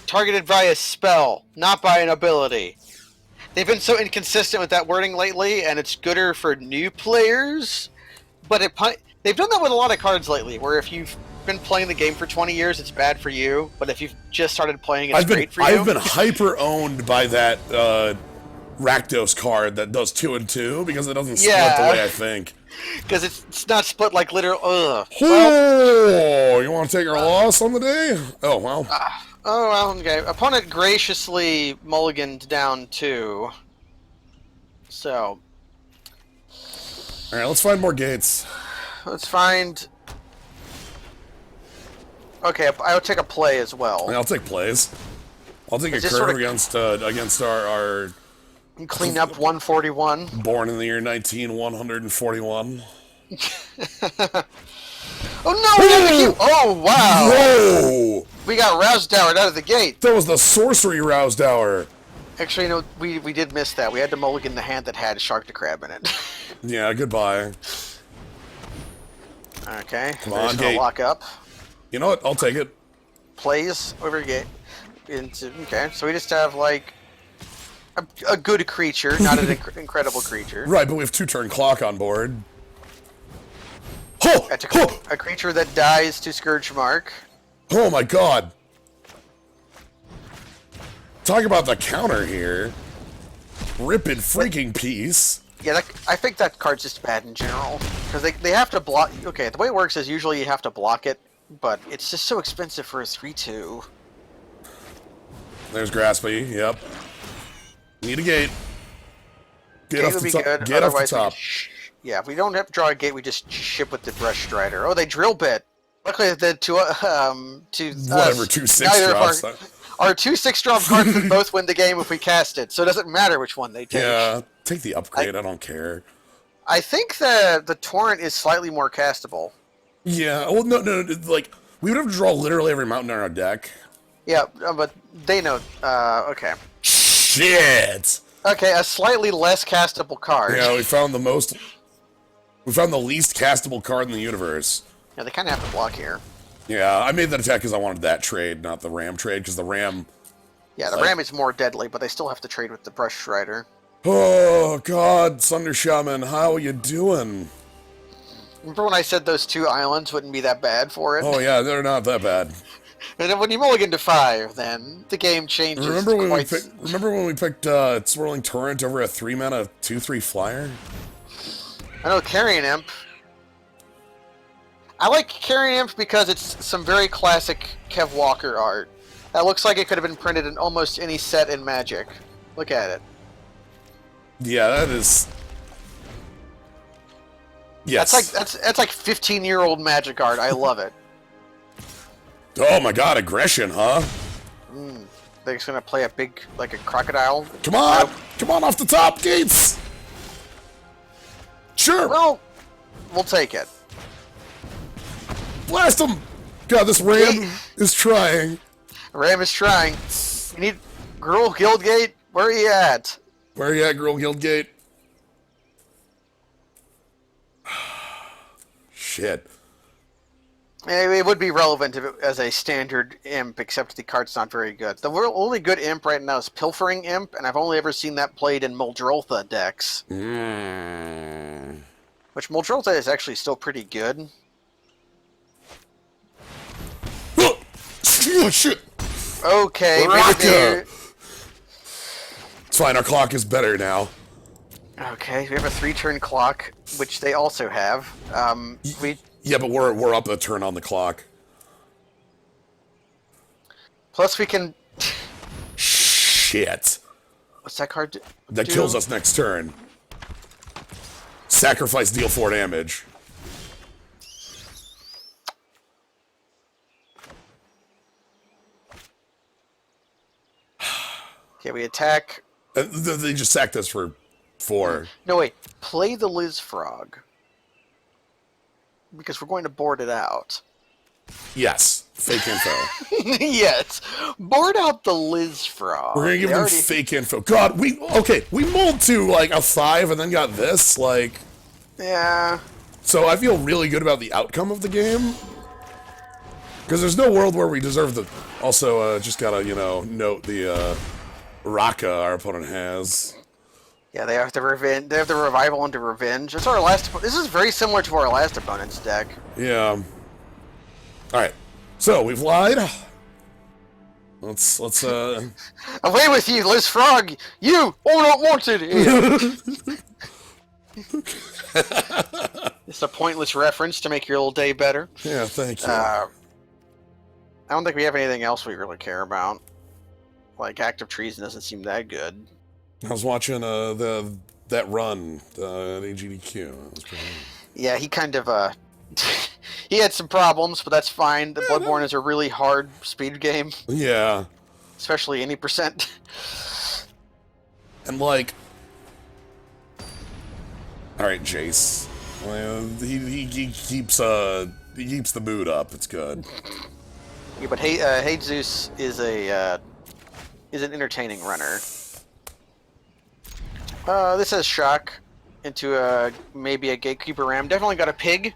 Targeted by a spell, not by an ability. They've been so inconsistent with that wording lately, and it's gooder for new players. But they've done that with a lot of cards lately, where if you've been playing the game for 20 years, it's bad for you. But if you've just started playing, it's great for you. I've been hyper-owned by that Rakdos card that does 2 and 2, because it doesn't split the way I think. Because it's not split like literal. Oh, well, you want to take your loss on the day? Oh, well. Oh, well, okay. Opponent graciously mulliganed down 2. So. Alright, let's find more gates. Let's find... Okay, I'll take a play as well. Yeah, I'll take plays. I'll take a curve against our... Clean up 141. Born in the year 19141. Oh no! We got the oh wow! Whoa! We got Rouse Towered out of the gate. That was the sorcery Rouse Tower. Actually, no, we did miss that. We had to mulligan the hand that had Shark the Crab in it. Yeah, goodbye. Okay. Come on, gate. Lock up. You know what? I'll take it. Plays over gate. Okay, so we just have like a good creature, not an incredible creature. Right, but we have 2-turn clock on board. Oh! A creature that dies to Scourge Mark. Oh my god. Talk about the counter here. Ripping freaking piece. Yeah, I think that card's just bad in general. Because they have to block... Okay, the way it works is usually you have to block it, but it's just so expensive for a 3/2. There's Graspy, yep. Need a gate. Get off the top. Get off the top. Yeah, if we don't have to draw a gate, we just ship with the Brush Strider. Oh, they drill bit. Luckily, the two whatever 2 6-drops. Our 2 6-drop cards can both win the game if we cast it, so it doesn't matter which one they take. Yeah, take the upgrade. I don't care. I think the Torrent is slightly more castable. Yeah. Well, no. Like we would have to draw literally every mountain in our deck. Yeah, but they know. Okay. Shit. Okay, a slightly less castable card. Yeah, we found the least castable card in the universe. Yeah, they kind of have to block here. Yeah, I made that attack because I wanted that trade, not the Ram trade, because the Ram... Yeah, the Ram is more deadly, but they still have to trade with the Brush Strider. Oh, God, Thunder Shaman, how are you doing? Remember when I said those 2 islands wouldn't be that bad for it? Oh, yeah, they're not that bad. And then when you mulligan to 5, then the game changes. Remember when we picked Swirling Torrent over a 3-mana 2/3 flyer? I know, Carrion Imp. I like Carrion Imp because it's some very classic Kev Walker art. That looks like it could have been printed in almost any set in Magic. Look at it. Yeah, that is... Yes. That's like 15-year-old Magic art. I love it. Oh my god, aggression, huh? They're just gonna play a big, like a crocodile. Come on! Nope. Come on off the top, Gates! Sure! Well, we'll take it. Blast him! God, this Ram is trying. Ram is trying. You need Gruul Guildgate? Where are you at? Where are you at, Girl Guildgate? Shit. It would be relevant if it, as a standard imp, except the card's not very good. The only good imp right now is Pilfering Imp, and I've only ever seen that played in Muldrotha decks. Which Muldrotha is actually still pretty good. Oh, shit! Okay, Ravnica! It's fine, our clock is better now. Okay, we have a 3-turn clock, which they also have. Yeah, but we're up a turn on the clock. Plus we can... Shit. What's that card do? That kills us next turn. Sacrifice, deal 4 damage. Okay, we attack... They just sacked us for 4. No, wait. Play the Liz Frog. Because we're going to board it out. Yes. Fake info. Yes. Board out the Liz Frog. We're gonna give them fake info. God, we mulled to, like, a 5 and then got this, like... Yeah. So I feel really good about the outcome of the game. Because there's no world where we deserve the... Also, just gotta, note the, Raka our opponent has. Yeah, they have the revenge. They have the revival into revenge. It's our last. This is very similar to our last opponent's deck. Yeah. All right. So we've lied. Let's. Away with you, Liz Frog! You are not wanted here. It's a pointless reference to make your little day better. Yeah, thank you. I don't think we have anything else we really care about. Like Active Treason doesn't seem that good. I was watching that run at AGDQ. Yeah, he kind of he had some problems, but that's fine. The Bloodborne is a really hard speed game. Yeah. Especially any percent. And like, all right, Jace. He keeps the mood up. It's good. Yeah, but Hey Zeus is an entertaining runner. This has shock into maybe a Gatekeeper Ram. Definitely got a pig.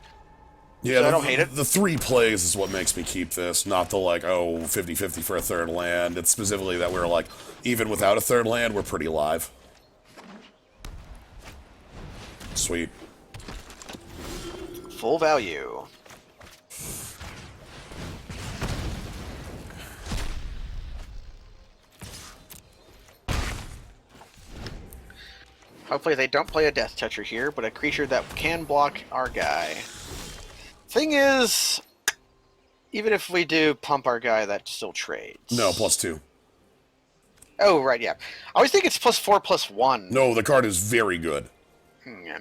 Yeah, so I don't hate it. The 3 plays is what makes me keep this, not the, like, 50-50 for a third land. It's specifically that we're, like, even without a third land, we're pretty alive. Sweet. Full value. Hopefully they don't play a Death Toucher here, but a creature that can block our guy. Thing is, even if we do pump our guy, that still trades. No, +2. Oh, right, yeah. I always think it's +4/+1. No, the card is very good. Yeah.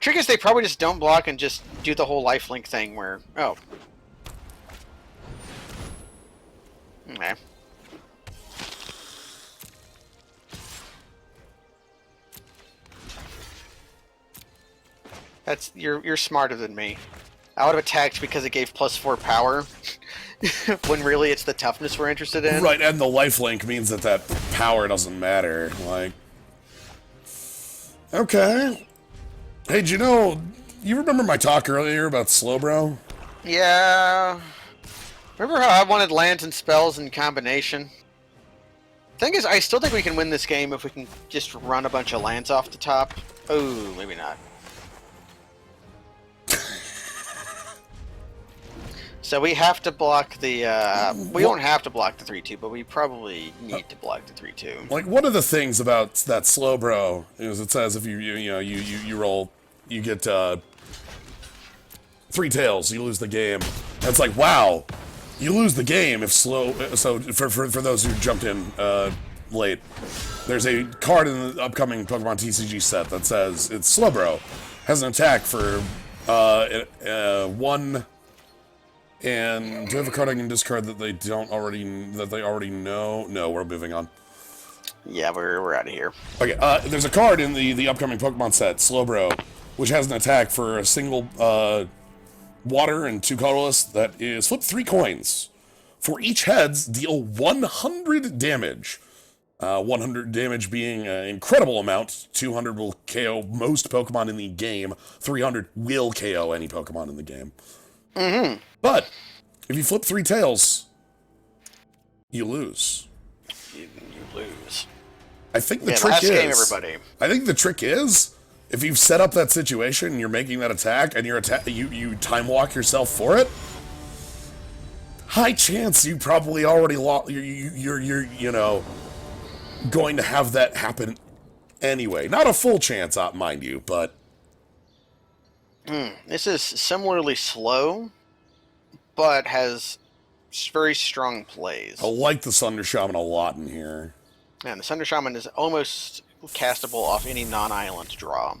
Trick is they probably just don't block and just do the whole lifelink thing where... Oh. Okay. You're smarter than me. I would have attacked because it gave +4 power, when really it's the toughness we're interested in. Right, and the lifelink means that power doesn't matter. Like, okay. Hey, do you remember my talk earlier about Slowbro? Yeah. Remember how I wanted lands and spells in combination? Thing is, I still think we can win this game if we can just run a bunch of lands off the top. Oh, maybe not. So we have to block the, we don't have to block the 3/2, but we probably need to block the 3/2. Like, one of the things about that Slowbro is it says if you roll, you get 3 tails, you lose the game. And it's like, wow, you lose the game if slow. So for those who jumped in late, there's a card in the upcoming Pokemon TCG set that says it's Slowbro. has an attack for 1. And do I have a card I can discard that they already know? No, we're moving on. Yeah, we're out of here. Okay, there's a card in the upcoming Pokemon set, Slowbro, which has an attack for a single water and 2 colorless that is flip 3 coins. For each heads, deal 100 damage. 100 damage being an incredible amount. 200 will KO most Pokemon in the game. 300 will KO any Pokemon in the game. Mm-hmm. But if you flip 3 tails, you lose. You lose. I think the trick last is. Game, everybody. I think the trick is, if you've set up that situation and you're making that attack and you time walk yourself for it, high chance you probably already lost. You're going to have that happen anyway. Not a full chance, mind you, but this is similarly slow, but has very strong plays. I like the Thunder Shaman a lot in here. And the Thunder Shaman is almost castable off any non-island draw.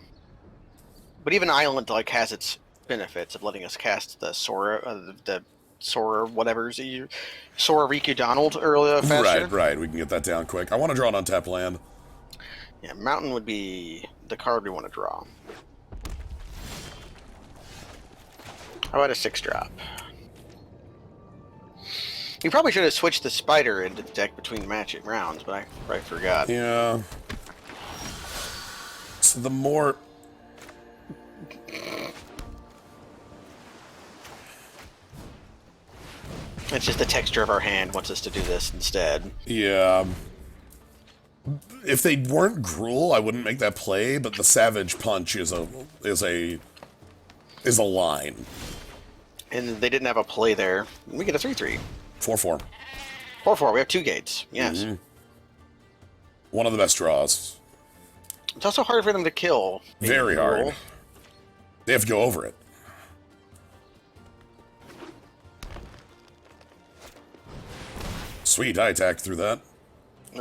But even Island has its benefits of letting us cast the Sora, Sora Riku Donald earlier faster. Right. We can get that down quick. I want to draw an untapped land. Yeah, Mountain would be the card we want to draw. How about a 6-drop? You probably should have switched the Spider into the deck between matching rounds, but I forgot. Yeah. So the more... It's just the texture of our hand wants us to do this instead. Yeah. If they weren't Gruul, I wouldn't make that play, but the Savage Punch is a line. And they didn't have a play there. We get a 3/3. 4/4. 4/4. We have 2 gates. Yes. Mm-hmm. One of the best draws. It's also hard for them to kill. Very hard. They have to go over it. Sweet, I attacked through that.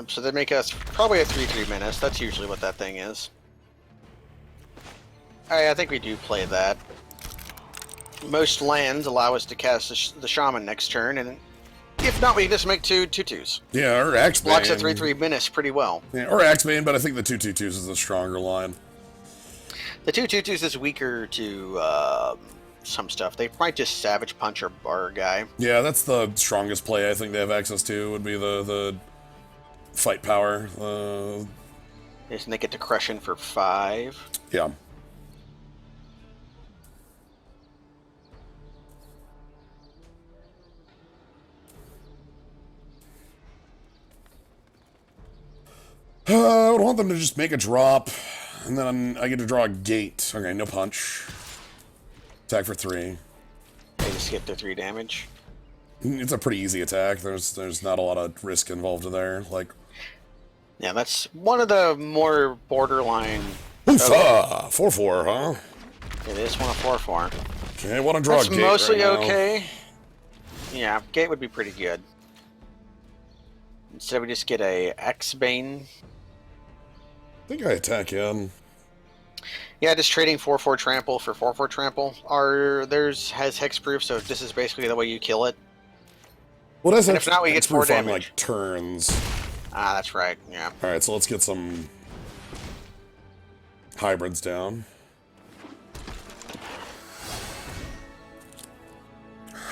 So they make us probably a 3/3 menace. That's usually what that thing is. I think we do play that. Most lands allow us to cast the Shaman next turn, and if not, we just make 2 2/2s. Yeah, or Axebane. Blocks a 3/3 menace pretty well. Yeah, or Axebane, but I think the 2 2/2s is a stronger line. The 2 2/2s is weaker to some stuff. They might just Savage Punch or Bar guy. Yeah, that's the strongest play I think they have access to, would be the fight power. And they get to crush in for 5. Yeah. I would want them to just make a drop, and then I get to draw a gate. Okay, no punch. Attack for 3. They just get their 3 damage. It's a pretty easy attack. There's not a lot of risk involved there. Like, yeah, that's one of the more borderline. Oofa! 4/4, huh? It is one of 4/4. Okay, I want to draw That's a gate mostly right now. okay. Yeah, gate would be pretty good. Instead, we just get a Axebane. I think I attack in. Yeah, just trading 4/4 trample for 4/4 trample. Theirs has hexproof, so this is basically the way you kill it. Well, that's if not, we get 4 damage. on, like, turns. Ah, that's right. Yeah. All right, so let's get some hybrids down.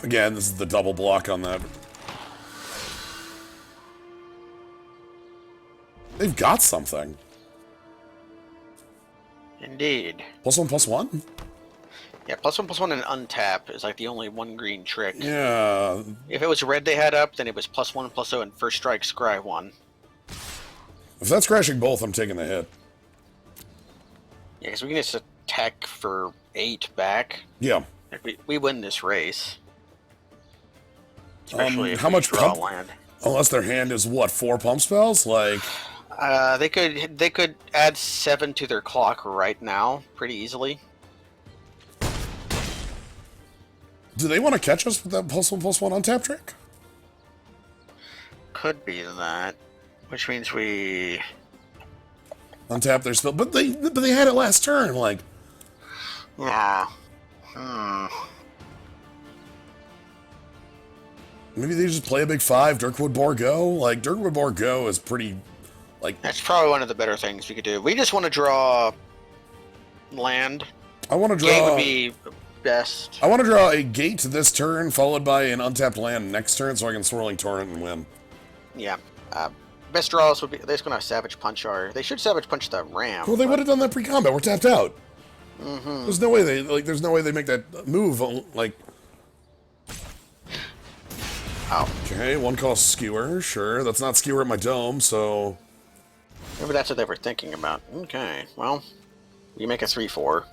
Again, this is the double block on that. They've got something. Indeed. +1/+1? Yeah, +1/+1 and untap is like the only 1 green trick. Yeah. If it was red they had up, then it was +1/+0 and first strike scry 1. If that's crashing both, I'm taking the hit. Yeah, because we can just attack for 8 back. Yeah. We win this race. Especially if how we much draw pump? land. Unless their hand is what, 4 pump spells? Like, They could add 7 to their clock right now pretty easily. do they want to catch us with that +1/+1 untap trick? Could be that, which means we. Untap their spell, but they had it last turn. Like, Yeah. Maybe they just play a big 5, Dirkwood Boar Go? Like, Dirkwood Boar Go is pretty, like... That's probably one of the better things we could do. We just want to draw land. I want to draw... Gate would be best. I want to draw a gate this turn, followed by an untapped land next turn, so I can Swirling Torrent and win. Yeah. Best draws would be... They're just going to Savage Punch our... They should Savage Punch the Ram. Well, they would have done that pre-combat. We're tapped out. There's no way they... Like, there's no way they make that move, like... Oh. Okay, one cost Skewer, sure. That's not Skewer at my dome, so... Maybe that's what they were thinking about. Okay, well, we make a 3/4.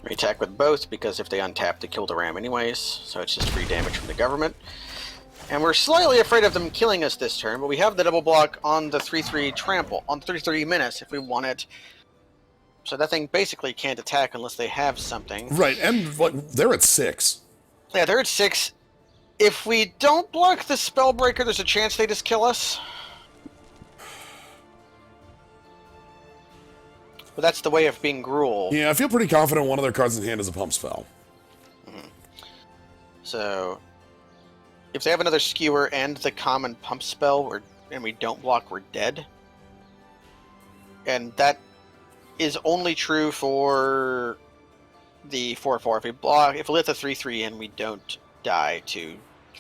We attack with both, because if they untap, they kill the ram anyways, so it's just free damage from the government. And we're slightly afraid of them killing us this turn, but we have the double block on the 3/3 trample, on 33 minutes if we want it. So that thing basically can't attack unless they have something. Right, and like, they're at 6. Yeah, they're at 6. If we don't block the Spellbreaker, there's a chance they just kill us. But that's the way of being Gruul. Yeah, I feel pretty confident one of their cards in hand is a pump spell. So, if they have another Skewer and the common pump spell, and we don't block, we're dead. And that is only true for the 4/4. If we let the 3/3 in, we don't die to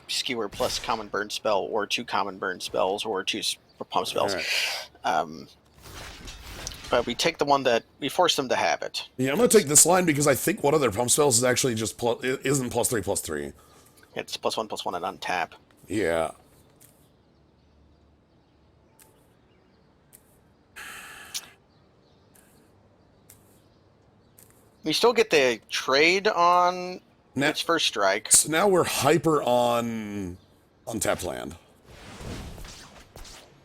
Skewer plus common burn spell, or 2 common burn spells, or 2 pump spells. Right. But we take the one that we force them to have it. Yeah, I'm gonna take this line because I think one of their pump spells is actually just isn't +3/+3. It's +1/+1 and untap. Yeah. We still get the trade on its first strike. So now we're hyper on untapped land.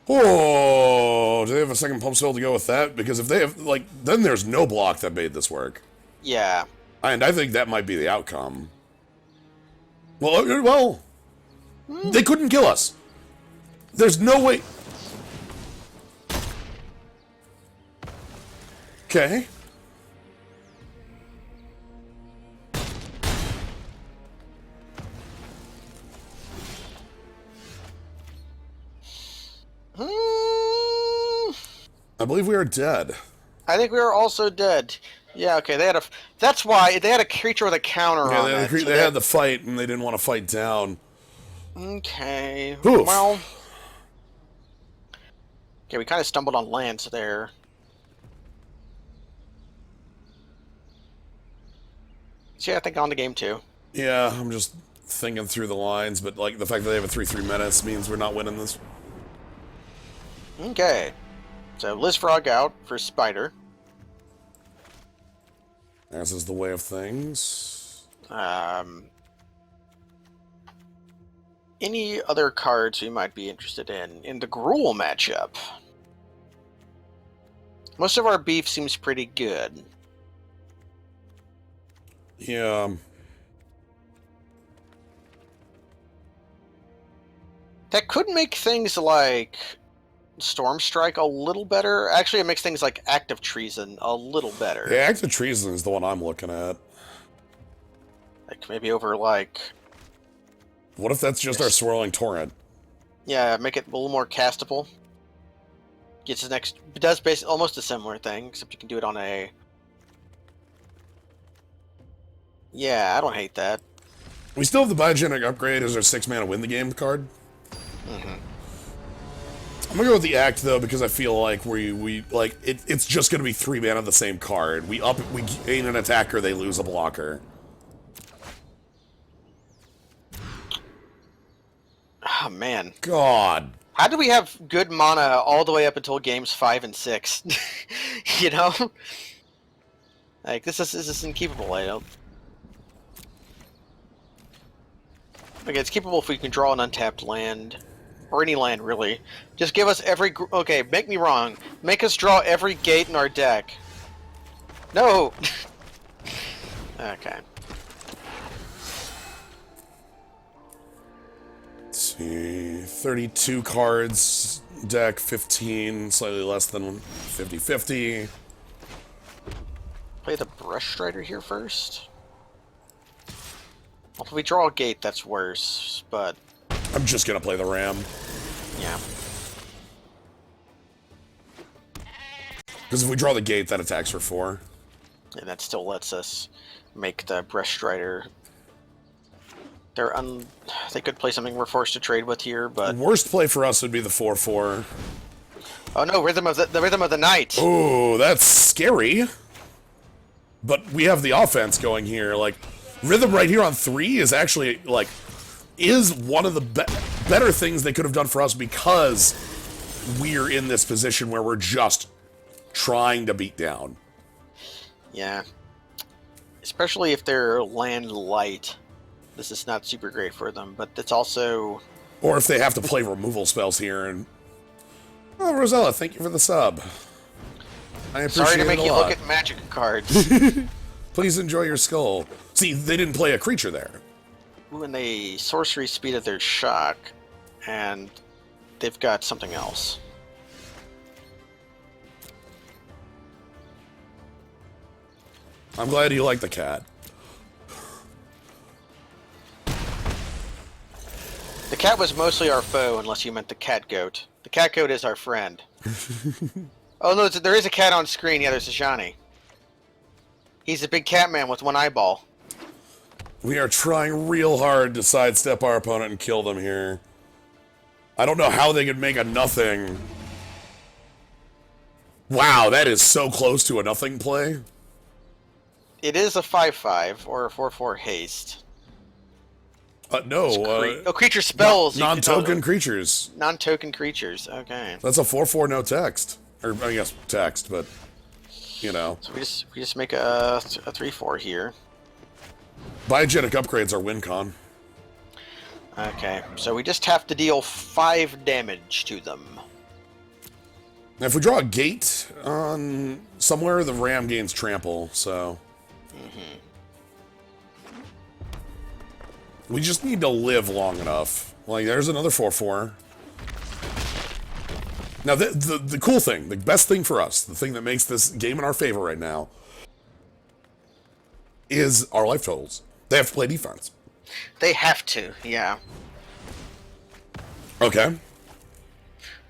Oh, do they have a second pump spell to go with that? Because if they have, like, then there's no block that made this work. Yeah. And I think that might be the outcome. Well, they couldn't kill us. There's no way. Okay. I believe we are dead. I think we are also dead. Yeah, okay. They had a. That's why they had a creature with a counter on it. They had the fight, and they didn't want to fight down. Okay. Oof. Well. Okay, we kind of stumbled on lands there. So yeah, I think on to game 2. Yeah, I'm just thinking through the lines, but like the fact that they have a 3/3 menace means we're not winning this. Okay. So Lizfrog out for Spider. As is the way of things. Any other cards we might be interested in the Gruul matchup? Most of our beef seems pretty good. Yeah. That could make things like Storm Strike a little better. Actually, it makes things like Active Treason a little better. Yeah, Active Treason is the one I'm looking at. Like, maybe over, like... What if that's just our Swirling Torrent? Yeah, make it a little more castable. Gets the next... It does basically almost a similar thing, except you can do it on a... Yeah, I don't hate that. We still have the Biogenic Upgrade as our 6-mana win the game card. I'm gonna go with the Act though, because I feel like it's just gonna be 3 mana of the same card. We gain an attacker, they lose a blocker. Oh man. God. How do we have good mana all the way up until games 5 and 6? You know? Like, this is incapable, I don't... Okay, it's capable if we can draw an untapped land. Or any land, really. Just give us every... Okay, make me wrong. Make us draw every gate in our deck. No! Okay. Let's see... 32 cards. deck, 15, slightly less than 50-50. Play the Brush Strider here first. Well, if we draw a gate, that's worse, but... I'm just gonna play the Ram. Yeah. Because if we draw the gate, that attacks for 4. And that still lets us make the Brush Strider. They could play something we're forced to trade with here, but... Worst play for us would be the 4-4. Oh no, the Rhythm of the Night! Oh, that's scary. But we have the offense going here. Like, Rhythm right here on 3 is actually, like, is one of the better things they could have done for us because we're in this position where we're just trying to beat down. Yeah. Especially if they're land light. This is not super great for them, but it's also... Or if they have to play removal spells here and... Oh, Rosella, thank you for the sub. I appreciate it. Sorry to make you look at magic cards. Please enjoy your skull. See, they didn't play a creature there. Ooh, and they sorcery speed at their shock, and they've got something else. I'm glad you like the cat. The cat was mostly our foe, unless you meant the cat goat. The cat goat is our friend. Oh no, there is a cat on screen. Yeah, there's a Shani. He's a big cat man with one eyeball. We are trying real hard to sidestep our opponent and kill them here. I don't know how they could make a nothing. Wow, that is so close to a nothing play. It is a 5/5 or a 4/4 haste. No. Creature spells. Non-token creatures. Non-token creatures. Okay. That's a 4/4 no text, or I guess text, but you know. So we just make a 3/4 here. Biogenic upgrades are win con. Okay, so we just have to deal 5 damage to them. Now, if we draw a gate on somewhere, the Ram gains trample, so... We just need to live long enough. Like, there's another 4/4. Now, the cool thing, the best thing for us, the thing that makes this game in our favor right now, is our life totals. They have to play defense. They have to, yeah. Okay.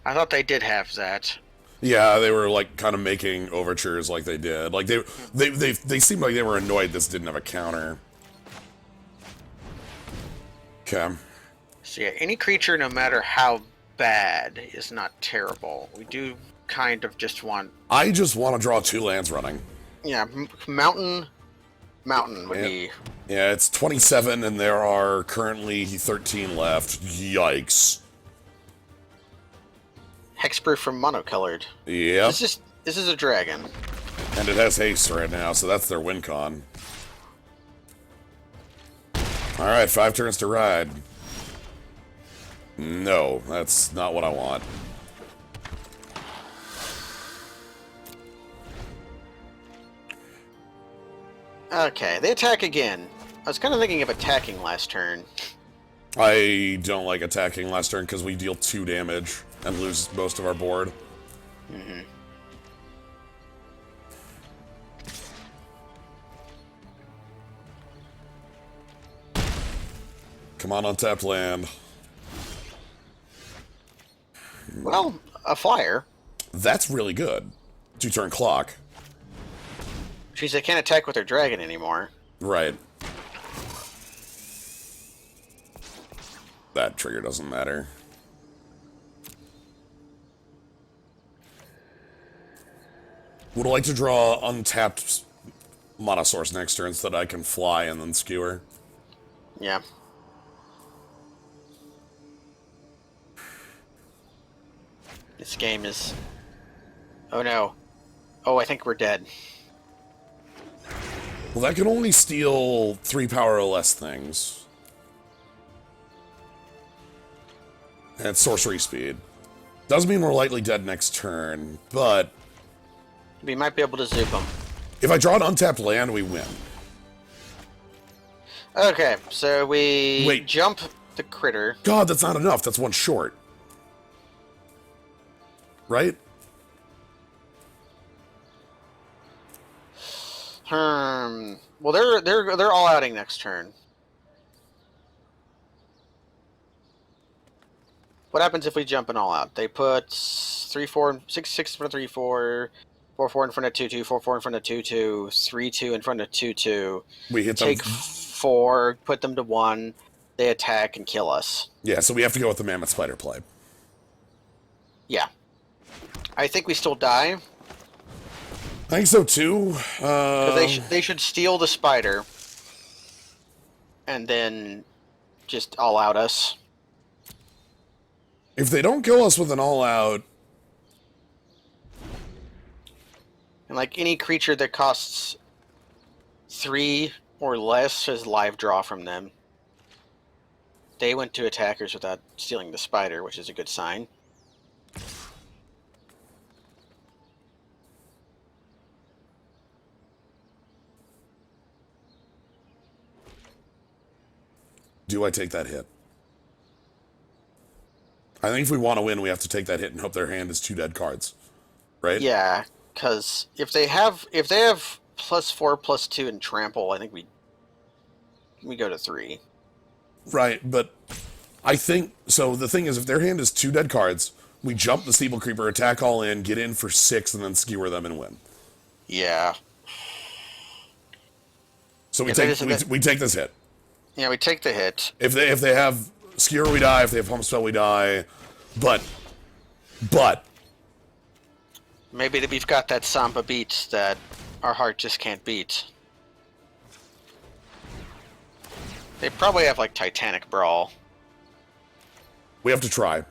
I thought they did have that. Yeah, they were like kind of making overtures like they did. Like they seemed like they were annoyed this didn't have a counter. Okay. So yeah, any creature, no matter how bad, is not terrible. We do kind of just want... I just want to draw 2 lands running. Yeah, Mountain would be... Yeah, it's 27 and there are currently 13 left. Yikes. Hexproof from monocolored. Yeah. This is a dragon. And it has haste right now, so that's their win con. Alright, 5 turns to ride. No, that's not what I want. Okay, they attack again. I was kind of thinking of attacking last turn. I don't like attacking last turn because we deal 2 damage and lose most of our board. Mm-hmm. Come on, untapped land. Well, a flyer. That's really good. 2-turn clock. Which means they can't attack with their dragon anymore. Right. That trigger doesn't matter. Would like to draw untapped mana source next turn so that I can fly and then skewer. Yeah. This game is... Oh no. Oh, I think we're dead. Well, that can only steal 3 power or less things. And sorcery speed. Does mean we're likely dead next turn, but... We might be able to zoop them. If I draw an untapped land, we win. Okay, so we Wait. jump the critter. God, that's not enough. That's 1 short. right? Well, they're all outing next turn. What happens if we jump an all out? They put 3, 4, 6, 6 in front of 3, 4, 4, 4 in front of 2, 2, 4, 4 in front of 2, 2, 3, 2 in front of 2, 2. We hit them. Take 4, put them to 1. They attack and kill us. Yeah, so we have to go with the Mammoth Spider play. Yeah. I think we still die. I think so too. They should steal the spider. And then just all out us. If they don't kill us with an all out... And like any creature that costs 3 or less is live draw from them. They went to attackers without stealing the spider, which is a good sign. Do I take that hit? I think if we want to win, we have to take that hit and hope their hand is 2 dead cards, right? Yeah, because if they have +4/+2 and trample, I think we go to 3. Right, but I think so. The thing is, if their hand is 2 dead cards, we jump the Steeple Creeper, attack all in, get in for 6, and then skewer them and win. Yeah. So we take this hit. Yeah, we take the hit. If they have skewer, we die. If they have pump spell, we die. But maybe that we've got that Samba beat that our heart just can't beat. They probably have like Titanic Brawl. we have to try.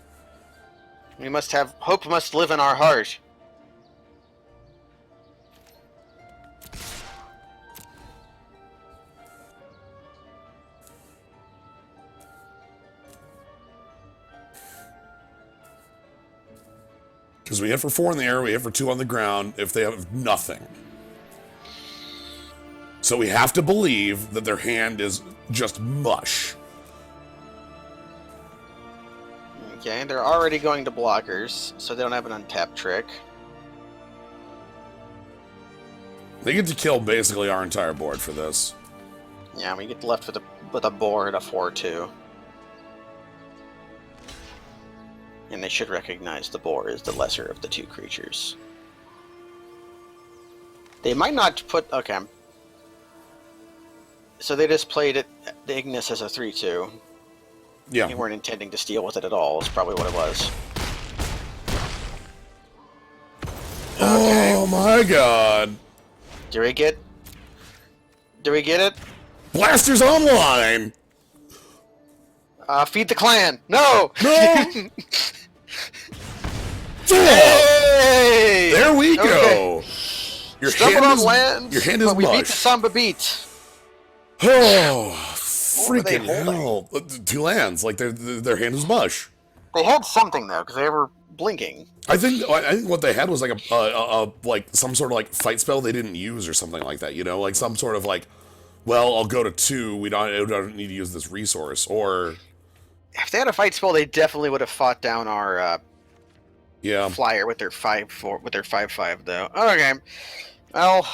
We must have hope must live in our heart. Because we hit for 4 in the air, we hit for 2 on the ground, if they have nothing. So we have to believe that their hand is just mush. Okay, they're already going to blockers, so they don't have an untapped trick. They get to kill basically our entire board for this. Yeah, we get left with a boar and a 4/2. And they should recognize the boar as the lesser of the 2 creatures. They might not put... Okay. So they just played it, the Ignis as a 3/2. Yeah. They weren't intending to steal with it at all, is probably what it was. Okay. Oh my god. Do we get it? Blasters Online! Feed the clan! No! No! Hey! There we go! Okay. Your Stumbled on land, your hand is but we beat the mush. Samba beat. Oh, were they freaking hell. 2 lands, like their hand is mush. They had something though, because they were blinking. I think what they had was like a like some sort of like fight spell they didn't use or something like that, you know, like some sort of like, well, I'll go to 2. We don't need to use this resource. Or If they had a fight spell, they definitely would have fought down our yeah, flyer with their 5/4 with their 5/5 though. Okay, well,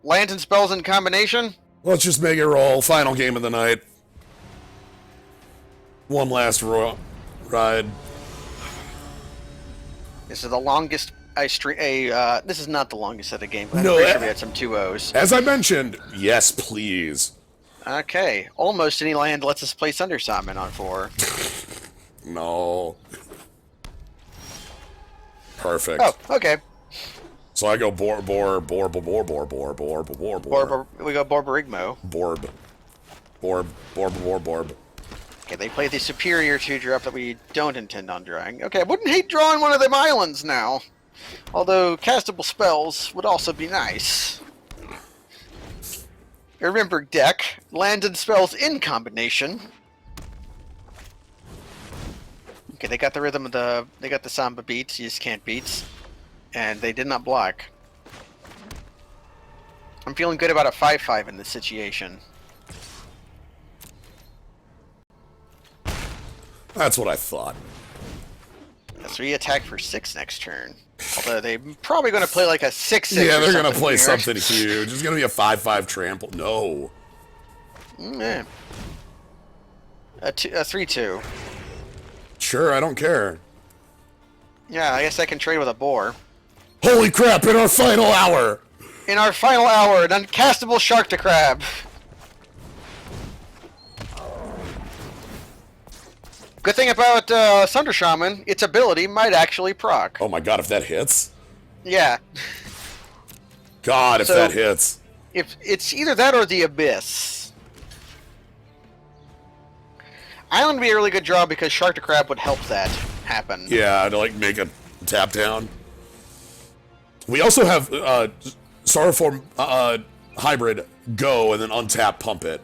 lands and spells in combination. let's just make it roll. Final game of the night. One last ride. This is the longest this is not the longest set of game, but I'm No, pretty sure we had some 2-0s. As I mentioned, yes, please. Okay, almost any land lets us play Thunder Shaman on 4. No. Perfect. Oh, okay. So I go Borb. We go Borborigmo. Borb. Okay, they play the superior 2-drop that we don't intend on drawing. Okay, I wouldn't hate drawing one of them islands now. Although castable spells would also be nice. Remember deck, land and spells in combination. Okay, they got the rhythm of they got the Samba beats, you just can't beats. And they did not block. I'm feeling good about a 5/5 in this situation. That's what I thought. So he attacked for 6 next turn. Although they're probably going to play like a 6-6. Yeah, they're going to play here. something huge. It's going to be a 5-5 trample. No. Yeah. A 3-2. Sure, I don't care. Yeah, I guess I can trade with a boar. Holy crap, in our final hour! In our final hour, an uncastable shark to crab. Good thing about Sunder Shaman, its ability might actually proc. Oh my god, if that hits? Yeah. God, if that hits. If it's either that or the Abyss. Island would be a really good draw because Shark to Crab would help that happen. Yeah, to like make a tap down. We also have Sorrowform Hybrid go and then untap pump it.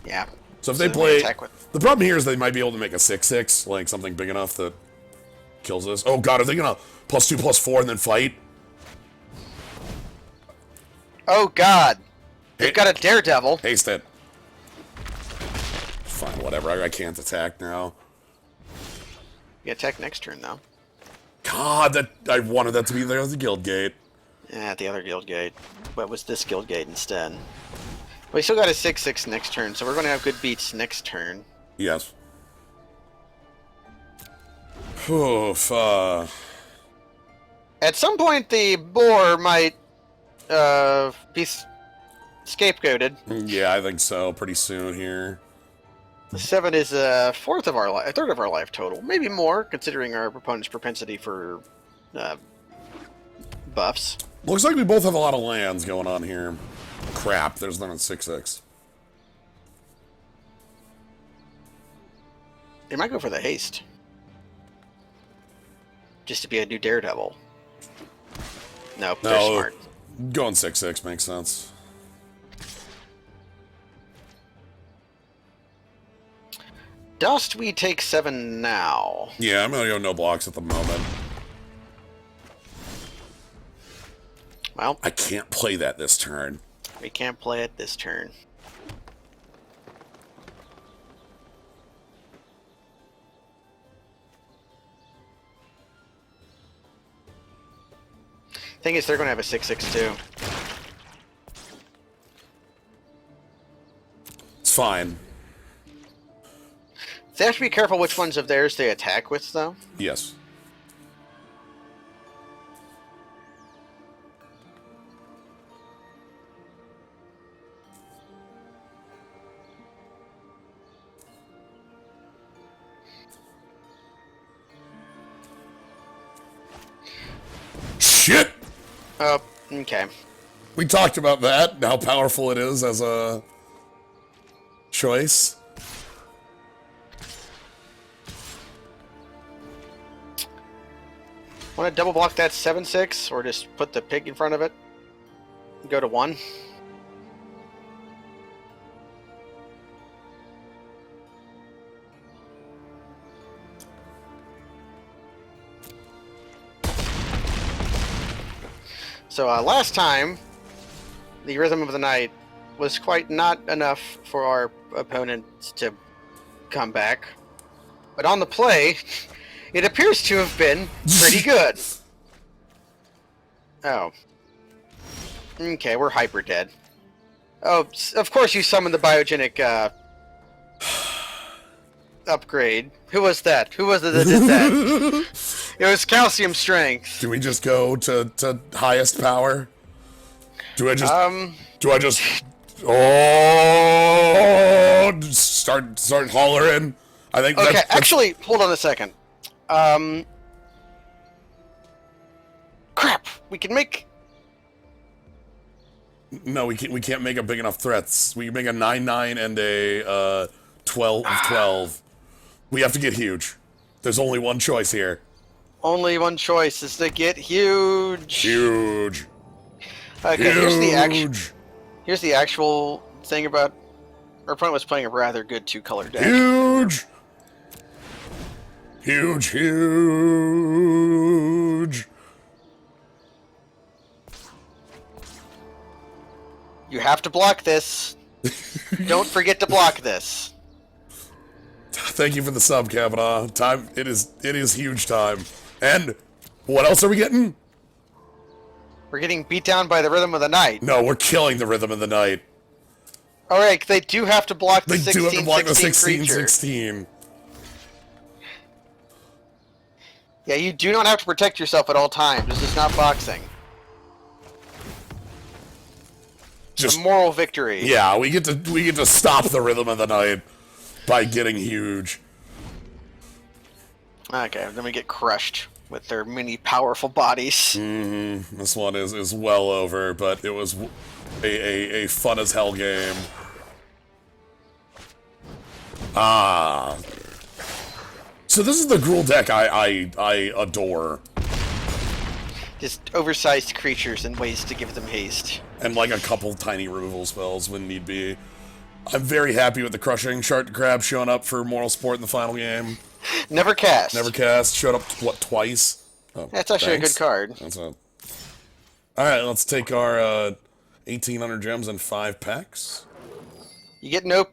Yeah. So if they play... The problem here is they might be able to make a 6-6, like something big enough that kills us. Oh god, are they gonna +2/+4 and then fight? Oh god. They've got a Daredevil. Haste it. Fine, whatever. I can't attack now. You attack next turn, though. God, that I wanted that to be there as the guild gate. Yeah, the other guild gate. But it was this guild gate instead. We still got a 6-6 next turn, so we're going to have good beats next turn. Yes. Oof, At some point, the boar might be scapegoated. Yeah, I think so. Pretty soon here. 7 is a third of our life total, maybe more, considering our opponent's propensity for buffs. Looks like we both have a lot of lands going on here. Crap, there's none at 6-6. They might go for the haste. Just to be a new Daredevil. No, they're smart. Going 6-6 makes sense. Dust, we take 7 now. Yeah, I'm gonna go no blocks at the moment. Well, I can't play that this turn. We can't play it this turn. Thing is, they're going to have a 6-6 too. It's fine. They have to be careful which ones of theirs they attack with, though. Yes. Shit! Oh, okay. We talked about that, how powerful it is as a choice. Want to double block that 7-6, or just put the pig in front of it? Go to 1? So last time, the Rhythm of the Night was quite not enough for our opponent to come back. But on the play, it appears to have been pretty good. Oh. Okay, we're hyper dead. Oh, of course you summoned the biogenic upgrade. Who was that? Who was it that did that? It was calcium strength. Do we just go to highest power? Do I just start hollering? I think okay, actually, hold on a second. Crap. We can make... No, we can't make a big enough threats. We can make a 9/9 and a 12/12. We have to get huge. There's only one choice here. Only one choice is to get huge. Huge. Okay, huge. Here's the actual thing about... Our opponent was playing a rather good 2-color deck. Huge. Huge, huge. You have to block this. Don't forget to block this. Thank you for the sub, Kavanaugh. Time, it is huge time. And what else are we getting? We're getting beat down by the Rhythm of the Night. No, we're killing the Rhythm of the Night. Alright, they do have to block the They do have to block the 16-16 creature. 16-16. Yeah, you do not have to protect yourself at all times. This is not boxing. Just a moral victory. Yeah, we get to stop the Rhythm of the Night by getting huge. Okay, then we get crushed with their many powerful bodies. Mm-hmm. This one is well over, but it was a fun as hell game. Ah. So this is the Gruul deck I adore. Just oversized creatures and ways to give them haste. And like a couple tiny removal spells when need be. I'm very happy with the Crushing Shark Crab showing up for Moral Support in the final game. Never cast. Never cast. Showed up, what, twice? Oh, that's actually a good card. Alright, let's take our 1,800 gems and 5 packs. You get no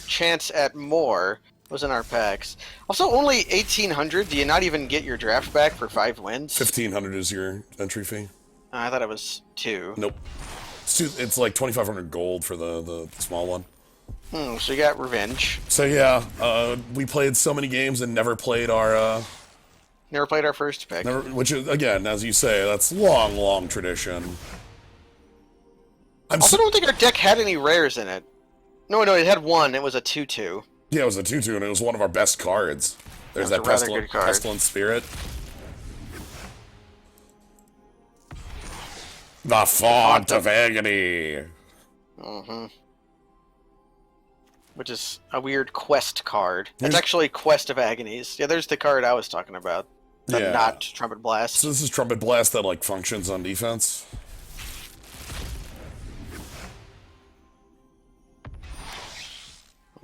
chance at more. Was in our packs. Also, only 1,800. Do you not even get your draft back for 5 wins? 1,500 is your entry fee. I thought it was 2. Nope. It's like 2,500 gold for the small one. So you got revenge. So yeah, we played so many games and never played our first pick. Which is, again, as you say, that's long tradition. I also don't think our deck had any rares in it. No, it had one. It was a 2/2. Yeah, it was a 2/2, and it was one of our best cards. There's that Pestilent Spirit. The Font of Agony. Mm-hmm. Which is a weird quest card. It's actually Quest of Agonies. Yeah, there's the card I was talking about. Not Trumpet Blast. So this is Trumpet Blast that, like, functions on defense?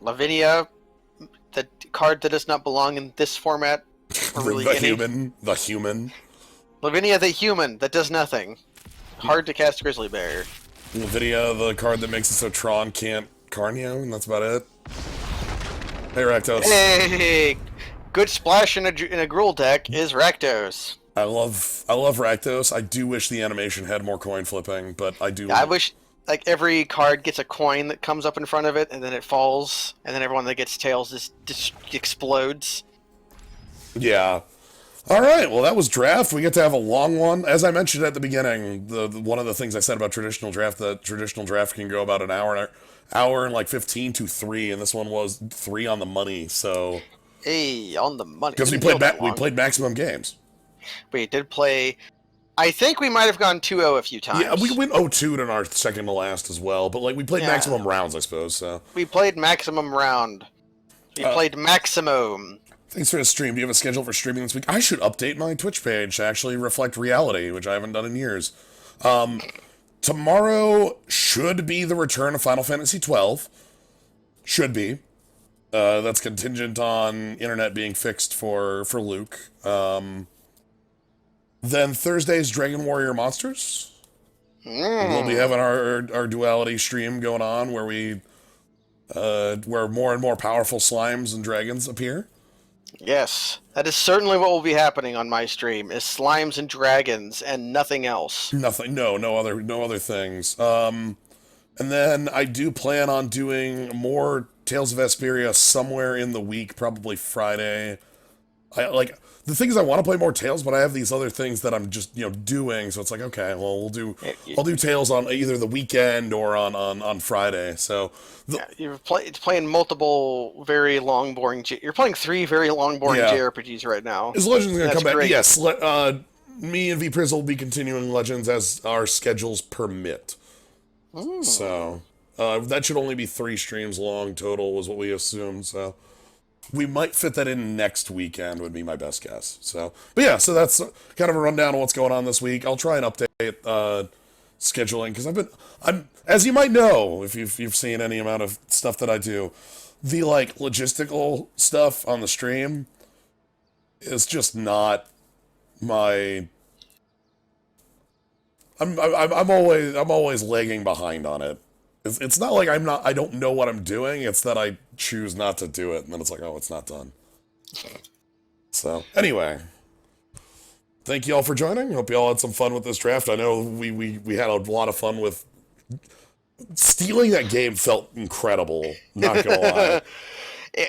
Lavinia, the card that does not belong in this format. Really The human. Lavinia the human, that does nothing. Hard to cast Grizzly Bear. Lavinia, the card that makes it so Tron can't Carnio, and that's about it. Hey, Rakdos. Hey! Good splash in a Gruul deck is Rakdos. I love Rakdos. I do wish the animation had more coin flipping, but I do... I wish, like, every card gets a coin that comes up in front of it, and then it falls, and then everyone that gets tails just explodes. Yeah. Alright, well that was draft. We get to have a long one. As I mentioned at the beginning, one of the things I said about traditional draft, that traditional draft can go about an hour and like 15 to 3, and this one was 3 on the money, so... Hey, on the money. Because we played maximum games. We did play... I think we might have gone 2-0 a few times. Yeah, we went 0-2 in our second to last as well, but like we played maximum rounds, I suppose, so... We played maximum round. We played maximum. Thanks for the stream. Do you have a schedule for streaming this week? I should update my Twitch page to actually reflect reality, which I haven't done in years. Tomorrow should be the return of Final Fantasy XII. Should be. That's contingent on internet being fixed for Luke. Then Thursday's Dragon Warrior Monsters. We'll be having our duality stream going on where where more and more powerful slimes and dragons appear. Yes, that is certainly what will be happening on my stream, is slimes and dragons and nothing else. Nothing, no other things. And then I do plan on doing more Tales of Vesperia somewhere in the week, probably Friday. The thing is, I want to play more Tales, but I have these other things that I'm just, doing, so it's like, okay, well, I'll do Tales on either the weekend or on Friday, so... You're playing multiple very long, boring... You're playing 3 very long, boring JRPGs right now. Is Legends going to come back? Great. Yes, me and VPriz will be continuing Legends as our schedules permit. So, that should only be 3 streams long total, was what we assumed, so... We might fit that in next weekend, would be my best guess. So, but yeah, so that's kind of a rundown of what's going on this week. I'll try and update scheduling, because I'm as you might know, if you've seen any amount of stuff that I do, the logistical stuff on the stream is just not my. I'm always lagging behind on it. It's not like I don't know what I'm doing. It's that I choose not to do it, and then it's like, oh, it's not done. So anyway, thank you all for joining. Hope you all had some fun with this draft. I know we had a lot of fun with stealing that game. Felt incredible. Not gonna lie.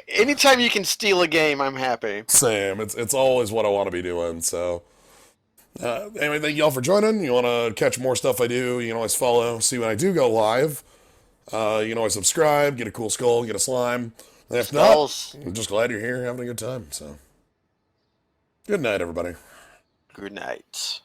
Anytime you can steal a game, I'm happy. Same. It's always what I want to be doing. So. Anyway, thank you all for joining. You want to catch more stuff I do, you can always follow, see when I do go live. You can always subscribe, get a cool skull, get a slime. And if Skulls. not, I'm just glad you're here having a good time. So, good night, everybody. Good night.